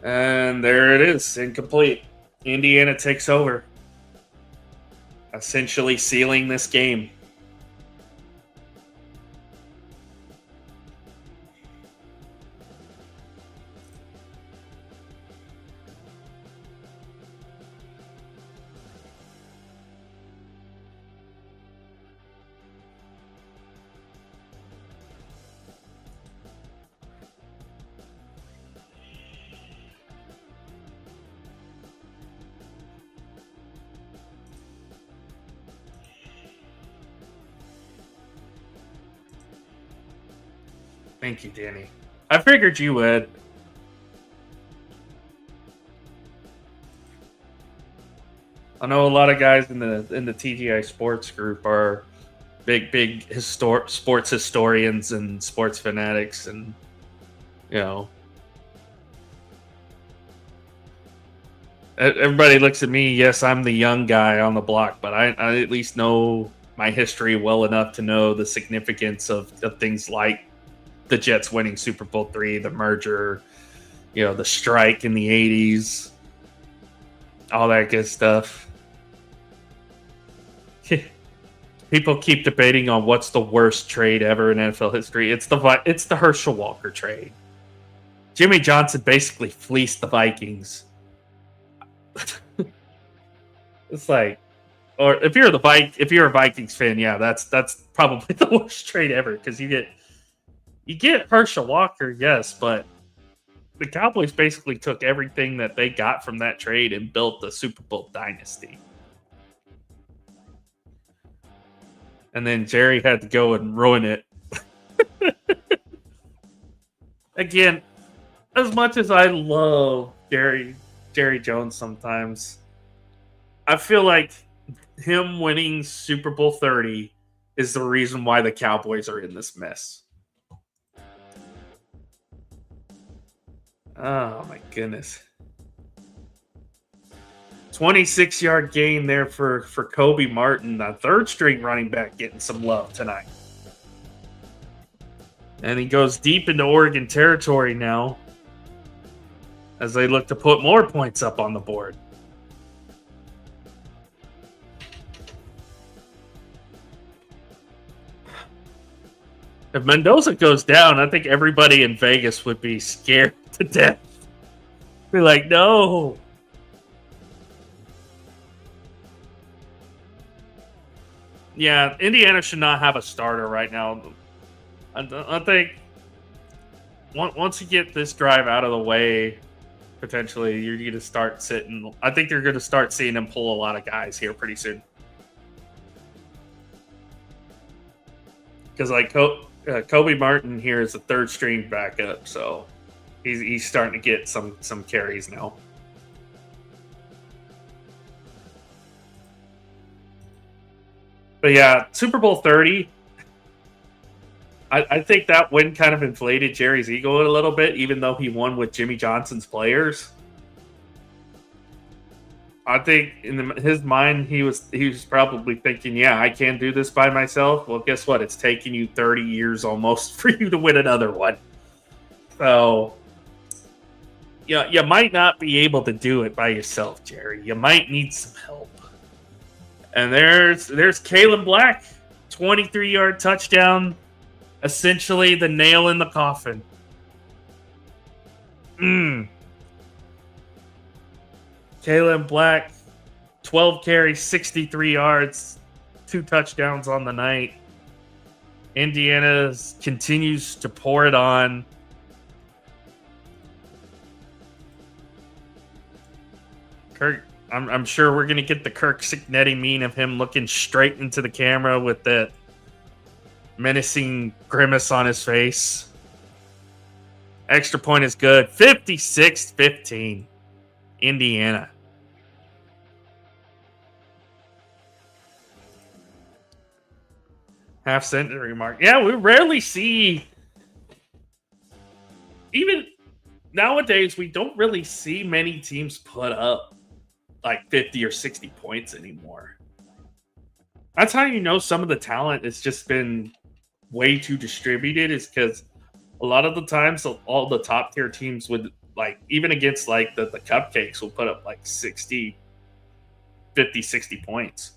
And there it is, incomplete. Indiana takes over, essentially sealing this game. Thank you, Danny. I figured you would. I know a lot of guys in the TGI Sports group are big sports historians and sports fanatics, and you know, everybody looks at me. Yes, I'm the young guy on the block, but I at least know my history well enough to know the significance of things like the Jets winning Super Bowl III, the merger, the strike in the '80s, all that good stuff. People keep debating on what's the worst trade ever in NFL history. It's the Herschel Walker trade. Jimmy Johnson basically fleeced the Vikings. It's like, or if you're a Vikings fan, yeah, that's probably the worst trade ever, because you get Herschel Walker, yes, but the Cowboys basically took everything that they got from that trade and built the Super Bowl dynasty. And then Jerry had to go and ruin it. Again, as much as I love Jerry Jones sometimes, I feel like him winning Super Bowl 30 is the reason why the Cowboys are in this mess. Oh my goodness. 26-yard gain there for Kobe Martin, a third-string running back, getting some love tonight. And he goes deep into Oregon territory now as they look to put more points up on the board. If Mendoza goes down, I think everybody in Vegas would be scared to death. Be like, no. Yeah, Indiana should not have a starter right now. I think once you get this drive out of the way, potentially you're going to start sitting. I think you're going to start seeing him pull a lot of guys here pretty soon. Because like Kobe Martin here is a third string backup, so he's starting to get some carries now. But yeah, Super Bowl 30. I think that win kind of inflated Jerry's ego a little bit, even though he won with Jimmy Johnson's players. I think in his mind, he was probably thinking, yeah, I can do this by myself. Well, guess what? It's taking you 30 years almost for you to win another one. So, yeah, you might not be able to do it by yourself, Jerry. You might need some help. And there's Kalen Black, 23-yard touchdown, essentially the nail in the coffin. Kalen Black, 12 carries, 63 yards, 2 touchdowns on the night. Indiana continues to pour it on. Kirk, I'm sure we're going to get the Kirk Cignetti meme of him looking straight into the camera with that menacing grimace on his face. Extra point is good. 56-15. Indiana. Half century mark. Yeah, we rarely see. Even nowadays, we don't really see many teams put up like 50 or 60 points anymore. That's how you know some of the talent has just been way too distributed, is because a lot of the times all the top tier teams would, like, even against like the Cupcakes, will put up like 50, 60 points.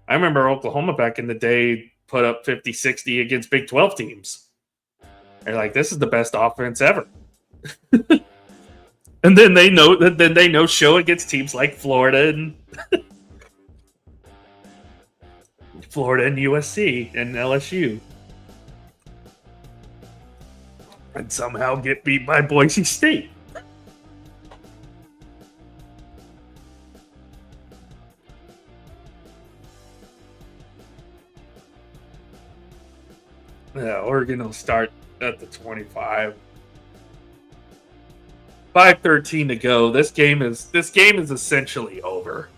I remember Oklahoma back in the day put up 50, 60 against Big 12 teams. They're like, this is the best offense ever. And then they know show against teams like Florida and USC and LSU. And somehow get beat by Boise State. Yeah, Oregon will start at the 25. 5:13 to go. This game is essentially over.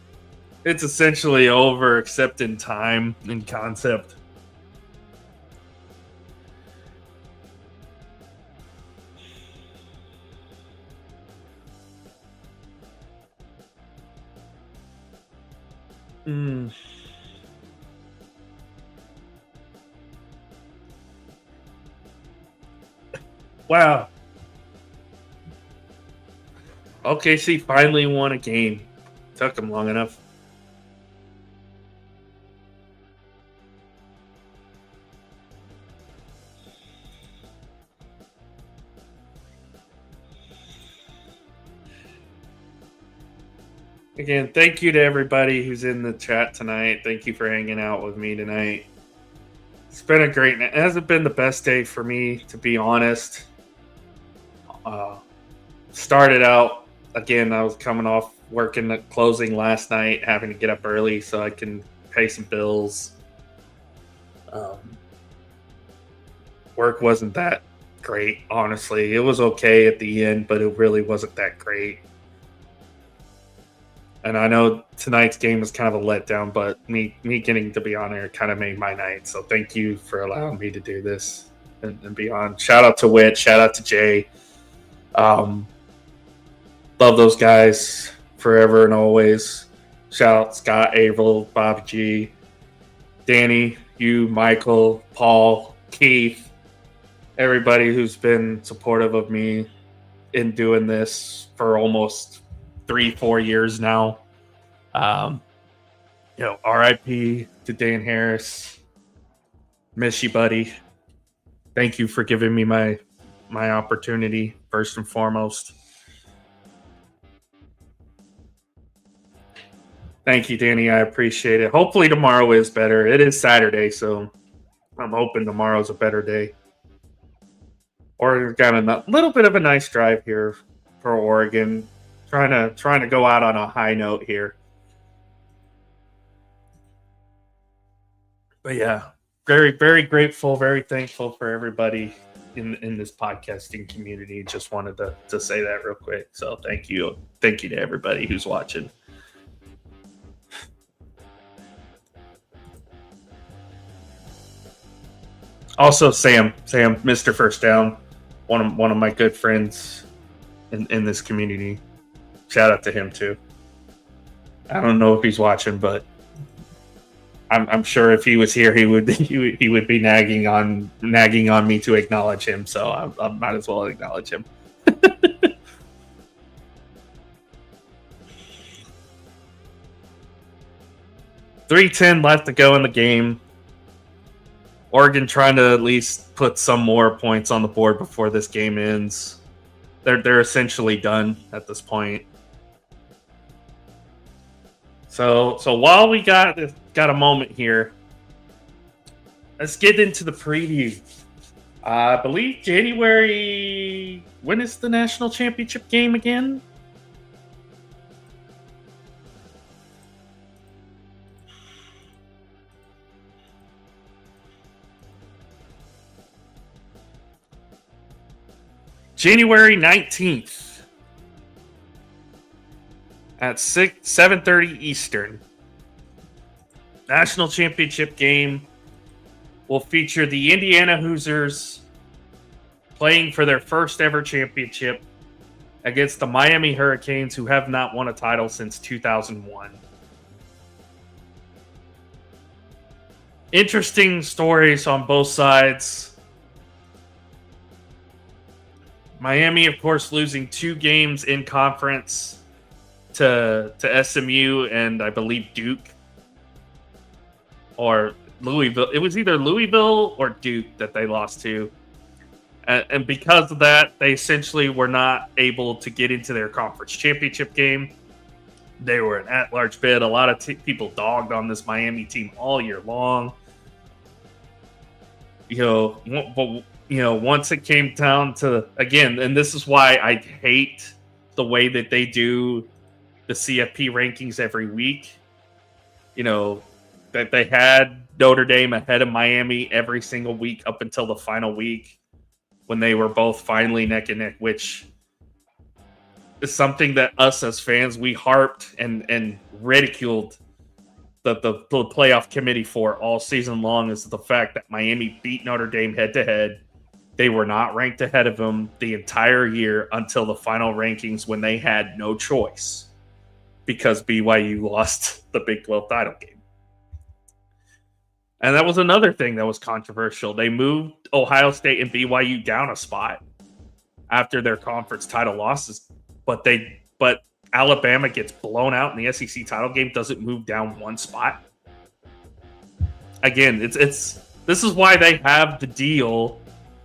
It's essentially over, except in time and concept. Mm. Wow. OKC finally won a game. Took them long enough. Again, thank you to everybody who's in the chat tonight. Thank you for hanging out with me tonight. It's been a great night. It hasn't been the best day for me, to be honest. Started out, again, I was coming off working at closing last night, having to get up early so I can pay some bills. Work wasn't that great, honestly. It was okay at the end, but it really wasn't that great. And I know tonight's game was kind of a letdown, but me getting to be on air kind of made my night. So thank you for allowing me to do this and be on. Shout out to Wit. Shout out to Jay. Love those guys forever and always. Shout out Scott, Averill, Bobby G, Danny, you, Michael, Paul, Keith, everybody who's been supportive of me in doing this for almost 3-4 years now. RIP to Dan Harris. Miss you, buddy. Thank you for giving me my opportunity, first and foremost. Thank you, Danny. I appreciate it. Hopefully tomorrow is better. It is Saturday, so I'm hoping tomorrow's a better day. Oregon's got a little bit of a nice drive here for Oregon. Trying to go out on a high note here. But yeah, very, very grateful, very thankful for everybody in this podcasting community. Just wanted to say that real quick. So thank you to everybody who's watching. Also, Sam, Mr. First Down, one of my good friends in this community. Shout out to him too. I don't know if he's watching, but I'm sure if he was here, he would be nagging on me to acknowledge him. So I might as well acknowledge him. 3:10 left to go in the game. Oregon trying to at least put some more points on the board before this game ends. They're essentially done at this point. So while we got a moment here, let's get into the preview. I believe January. When is the national championship game again? January 19th at 7:30 Eastern. National championship game will feature the Indiana Hoosiers playing for their first ever championship against the Miami Hurricanes, who have not won a title since 2001. Interesting stories on both sides. Miami, of course, losing 2 games in conference to SMU and I believe Duke or Louisville. It was either Louisville or Duke that they lost to. And because of that, they essentially were not able to get into their conference championship game. They were an at-large bid. A lot of people dogged on this Miami team all year long. Once it came down to, again, and this is why I hate the way that they do the CFP rankings every week. That they had Notre Dame ahead of Miami every single week up until the final week. when they were both finally neck and neck, which is something that us as fans, we harped and ridiculed the playoff committee for all season long, is the fact that Miami beat Notre Dame head to head. They were not ranked ahead of them the entire year until the final rankings, when they had no choice because BYU lost the Big 12 title game. And that was another thing that was controversial. They moved Ohio State and BYU down a spot after their conference title losses, but Alabama gets blown out in the SEC title game, doesn't move down one spot. Again, this is why they have the deal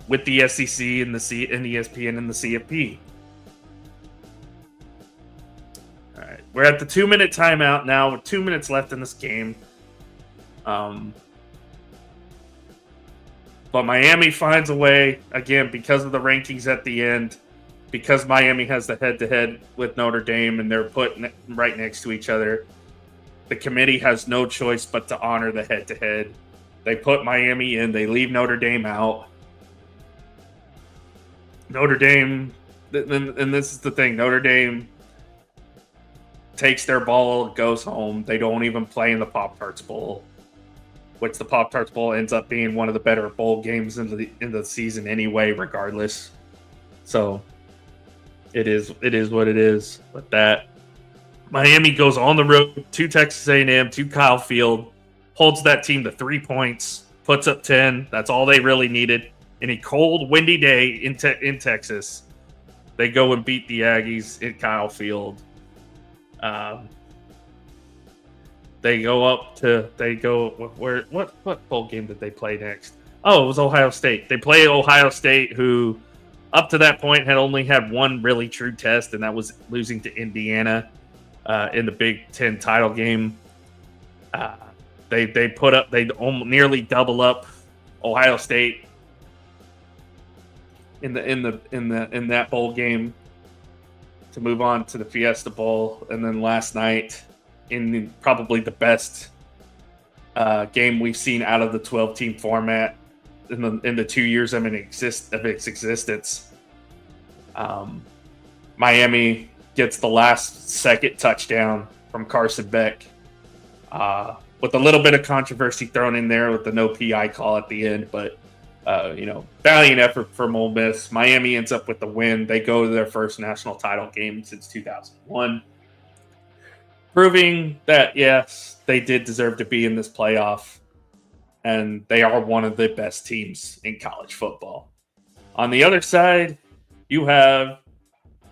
with the SEC and the ESPN and the CFP. All right, we're at the 2-minute timeout now with 2 minutes left in this game. But Miami finds a way, again, because of the rankings at the end, because Miami has the head-to-head with Notre Dame and they're put right next to each other. The committee has no choice but to honor the head-to-head. They put Miami in. They leave Notre Dame out. Notre Dame, and this is the thing, Notre Dame takes their ball, goes home. They don't even play in the Pop-Tarts Bowl, which the Pop-Tarts Bowl ends up being one of the better bowl games in the season anyway, regardless. So it is what it is with that. Miami goes on the road to Texas A&M, to Kyle Field, holds that team to 3 points, puts up 10. That's all they really needed. In a cold, windy day in Texas, they go and beat the Aggies at Kyle Field. What bowl game did they play next? Oh, it was Ohio State. They play Ohio State, who up to that point had only had one really true test, and that was losing to Indiana in the Big Ten title game. They nearly double up Ohio State in that bowl game to move on to the Fiesta Bowl, and then last night in probably the best game we've seen out of the 12-team format in the 2 years of its existence. Miami gets the last second touchdown from Carson Beck, with a little bit of controversy thrown in there with the no PI call at the end, but valiant effort from Ole Miss. Miami ends up with the win. They go to their first national title game since 2001. Proving that, yes, they did deserve to be in this playoff, and they are one of the best teams in college football. On the other side, you have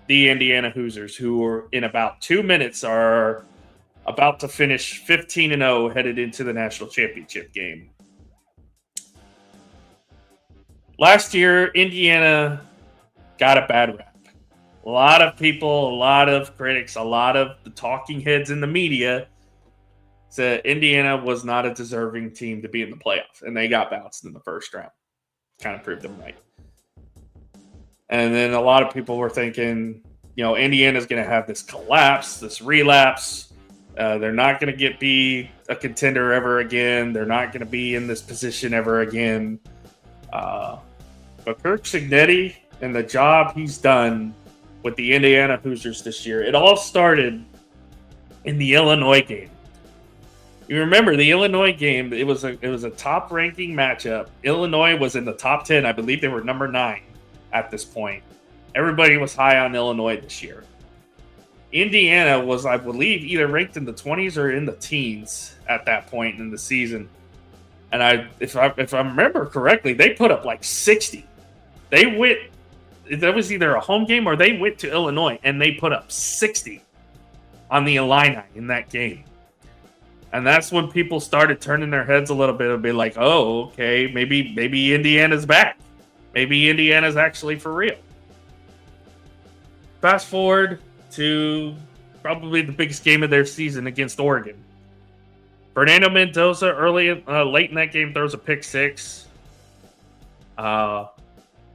the Indiana Hoosiers, who are in about 2 minutes are about to finish 15-0 headed into the national championship game. Last year, Indiana got a bad rap. A lot of people, a lot of critics, a lot of the talking heads in the media said Indiana was not a deserving team to be in the playoffs, and they got bounced in the first round. Kind of proved them right. And then a lot of people were thinking, Indiana's going to have this collapse, this relapse. They're not going to be a contender ever again. They're not going to be in this position ever again. But Kirk Cignetti and the job he's done with the Indiana Hoosiers this year, it all started in the Illinois game. You remember the Illinois game? It was a top-ranking matchup. Illinois was in the top 10. I believe they were number 9 at this point. Everybody was high on Illinois this year. Indiana was, I believe, either ranked in the 20s or in the teens at that point in the season. And if I remember correctly, they put up like 60. They went. That was either a home game or they went to Illinois and they put up 60 on the Illini in that game. And that's when people started turning their heads a little bit and be like, oh, okay, maybe Indiana's back. Maybe Indiana's actually for real. Fast forward to probably the biggest game of their season against Oregon. Fernando Mendoza late in that game throws a pick six.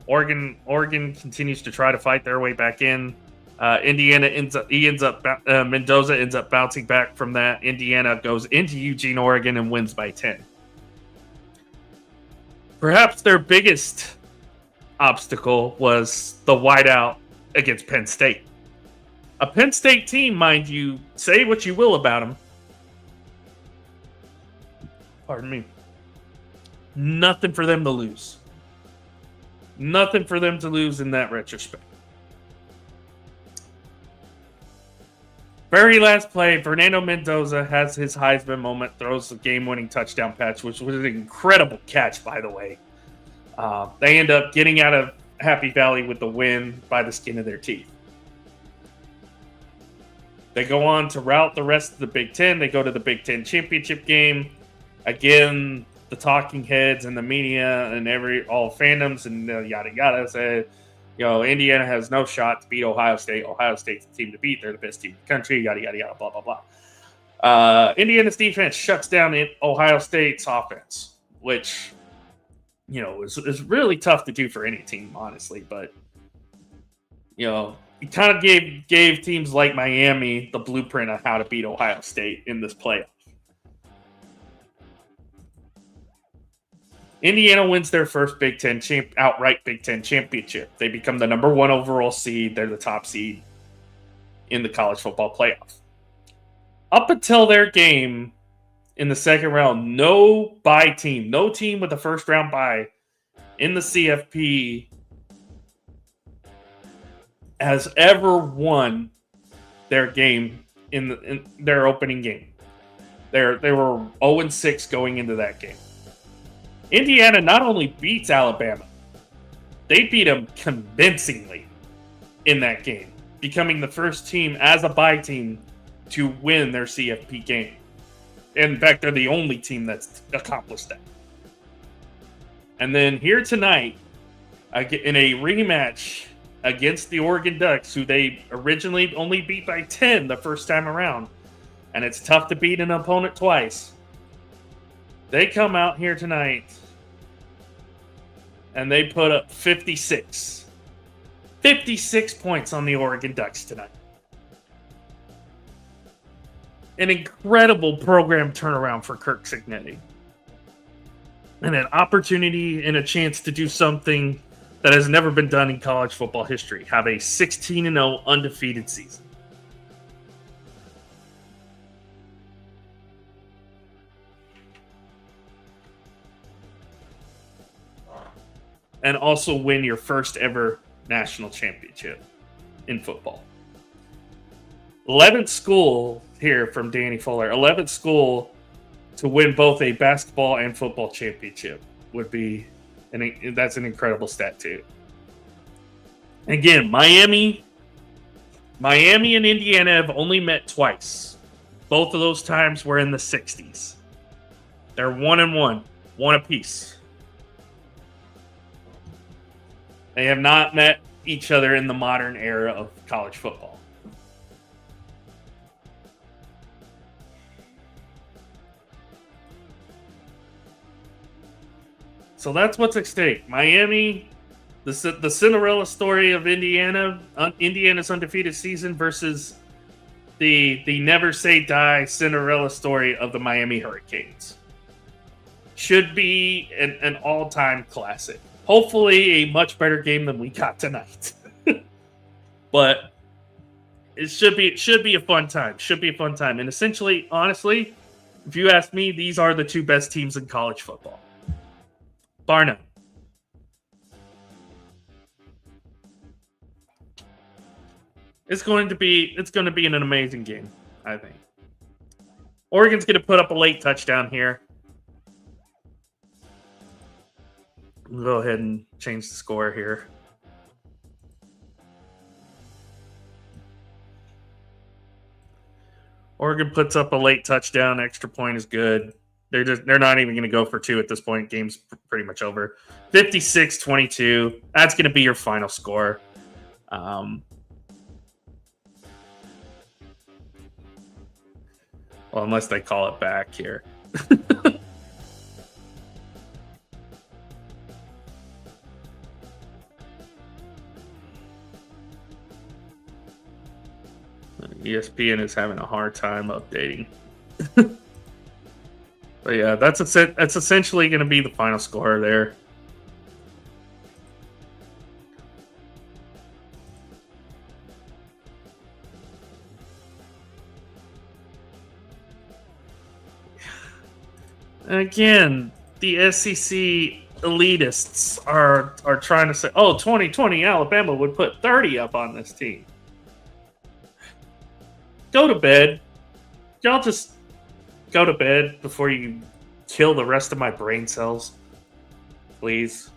Oregon continues to try to fight their way back in. Mendoza ends up bouncing back from that. Indiana goes into Eugene, Oregon, and wins by 10. Perhaps their biggest obstacle was the whiteout against Penn State. A Penn State team, mind you, say what you will about them. Pardon me. Nothing for them to lose. Nothing for them to lose in that retrospect. Very last play, Fernando Mendoza has his Heisman moment, throws the game-winning touchdown pass, which was an incredible catch, by the way. They end up getting out of Happy Valley with the win by the skin of their teeth. They go on to rout the rest of the Big Ten. They go to the Big Ten championship game. Again, the talking heads and the media and all fandoms and yada yada said, Indiana has no shot to beat Ohio State. Ohio State's the team to beat. They're the best team in the country. Yada yada yada. Blah blah blah. Indiana's defense shuts down Ohio State's offense, which is really tough to do for any team, honestly. But it kind of gave teams like Miami the blueprint of how to beat Ohio State in this playoff. Indiana wins their first outright Big Ten championship. They become the number 1 overall seed. They're the top seed in the college football playoff. Up until their game in the second round, no team with a first round bye in the CFP has ever won their game in their opening game. They were 0-6 going into that game. Indiana not only beats Alabama, they beat them convincingly in that game, becoming the first team as a bye team to win their CFP game. In fact, they're the only team that's accomplished that. And then here tonight, in a rematch against the Oregon Ducks, who they originally only beat by 10 the first time around, and it's tough to beat an opponent twice. They come out here tonight and they put up 56. 56 points on the Oregon Ducks tonight. An incredible program turnaround for Kirk Cignetti. And an opportunity and a chance to do something that has never been done in college football history. Have a 16-0 undefeated season. And also win your first ever national championship in football. 11th school here from Danny Fuller. 11th school to win both a basketball and football championship would be, that's an incredible stat too. Again, Miami and Indiana have only met twice. Both of those times were in the 60s. They're 1-1, one apiece. They have not met each other in the modern era of college football. So that's what's at stake. Miami, the Cinderella story of Indiana, Indiana's undefeated season versus the never say die Cinderella story of the Miami Hurricanes. Should be an all-time classic. Hopefully a much better game than we got tonight. But it should be a fun time. Should be a fun time. And essentially, honestly, if you ask me, these are the two best teams in college football. Bar none. It's going to be an amazing game, I think. Oregon's going to put up a late touchdown here. We'll go ahead and change the score here. Oregon puts up a late touchdown. Extra point is good. They're not even going to go for two at this point. Game's pretty much over. 56-22. That's going to be your final score. Well, unless they call it back here. ESPN is having a hard time updating. But yeah, that's essentially going to be the final score there. Again, the SEC elitists are trying to say, oh, 2020 Alabama would put 30 up on this team. Go to bed. Y'all just go to bed before you kill the rest of my brain cells. Please.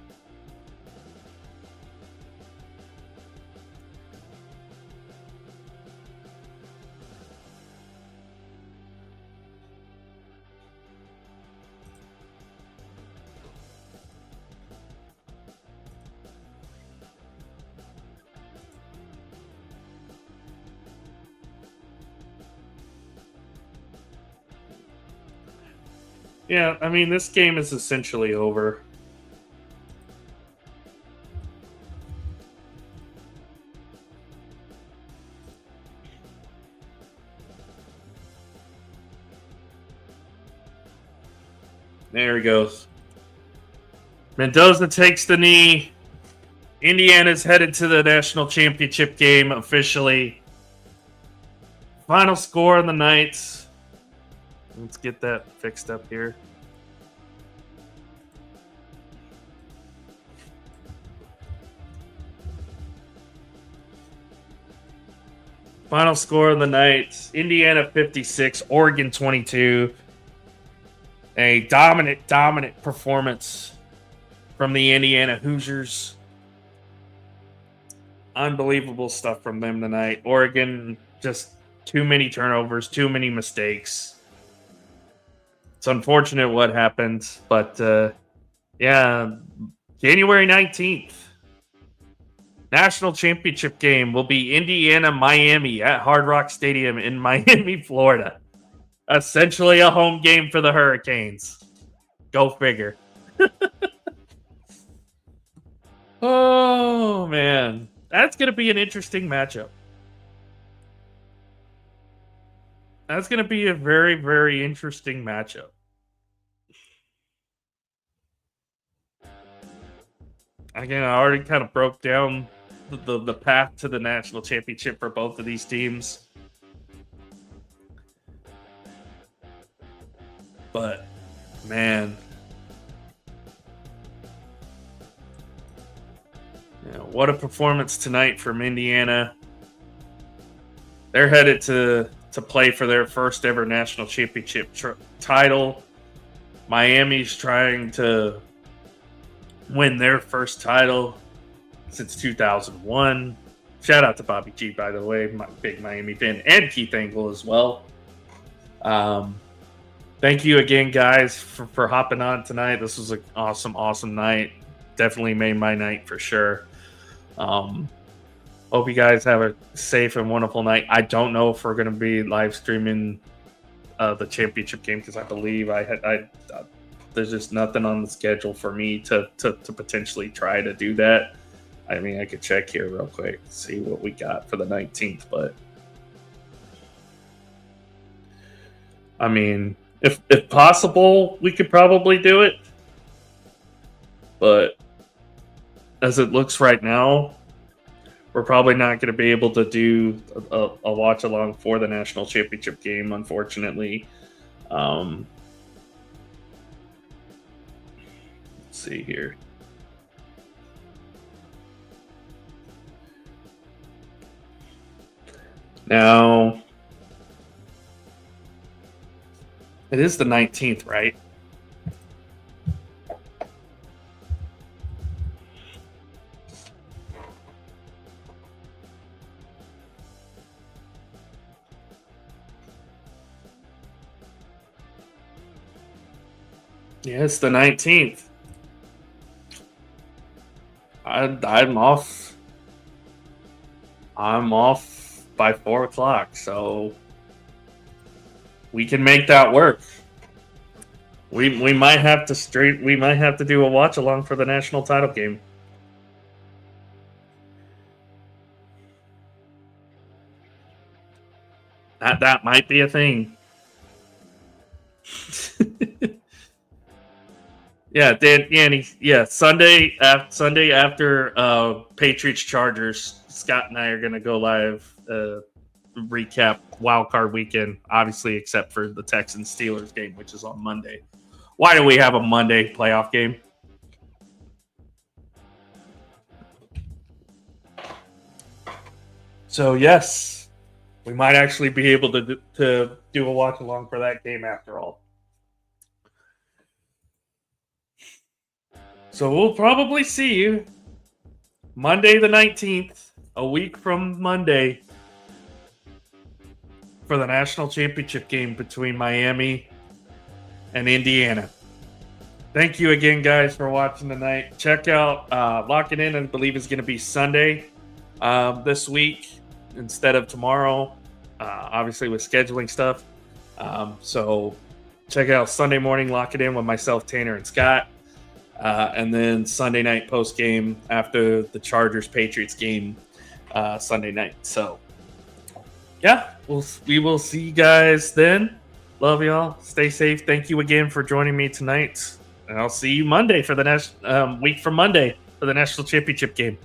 Yeah, I mean, this game is essentially over. There he goes. Mendoza takes the knee. Indiana's headed to the national championship game officially. Final score of the night. Let's get that fixed up here. Final score of the night. Indiana 56, Oregon 22. A dominant performance from the Indiana Hoosiers. Unbelievable stuff from them tonight. Oregon, just too many turnovers, too many mistakes. It's unfortunate what happened, but yeah, January 19th. National championship game will be Indiana-Miami at Hard Rock Stadium in Miami, Florida. Essentially a home game for the Hurricanes. Go figure. Oh, man. That's going to be an interesting matchup. That's going to be a very, very interesting matchup. Again, I already kind of broke down the path to the national championship for both of these teams. But, man. Yeah, what a performance tonight from Indiana. They're headed to play for their first ever national championship title. Miami's trying to win their first title since 2001. Shout out to Bobby G, by the way, my big Miami fan, and Keith Angle as well. Thank you again, guys, for hopping on tonight. This was an awesome night. Definitely made my night for sure. Hope you guys have a safe and wonderful night. I don't know if we're going to be live streaming the championship game because I believe there's just nothing on the schedule for me to potentially try to do that. I mean, I could check here real quick, see what we got for the 19th, but I mean, if possible, we could probably do it. But as it looks right now, we're probably not going to be able to do a watch along for the national championship game, unfortunately. Let's see here. Now, it is the 19th, right? Yeah, it's the 19th. I'm off. I'm off by 4 o'clock, so we can make that work. We might have to we might have to do a watch along for the national title game. That might be a thing. Yeah, Sunday after Patriots Chargers, Scott and I are gonna go live, recap Wild Card Weekend, obviously except for the Texans Steelers game, which is on Monday. Why do we have a Monday playoff game? So yes, we might actually be able to do a watch along for that game after all. So we'll probably see you Monday the 19th, a week from Monday, for the national championship game between Miami and Indiana. Thank you again, guys, for watching tonight. Check out Lock It In, I believe it's going to be Sunday this week instead of tomorrow, obviously with scheduling stuff. So check out Sunday morning, Lock It In with myself, Tanner, and Scott. And then Sunday night post game after the Chargers-Patriots game Sunday night. So, yeah, we will see you guys then. Love y'all. Stay safe. Thank you again for joining me tonight. And I'll see you Monday for the next week from Monday for the national championship game.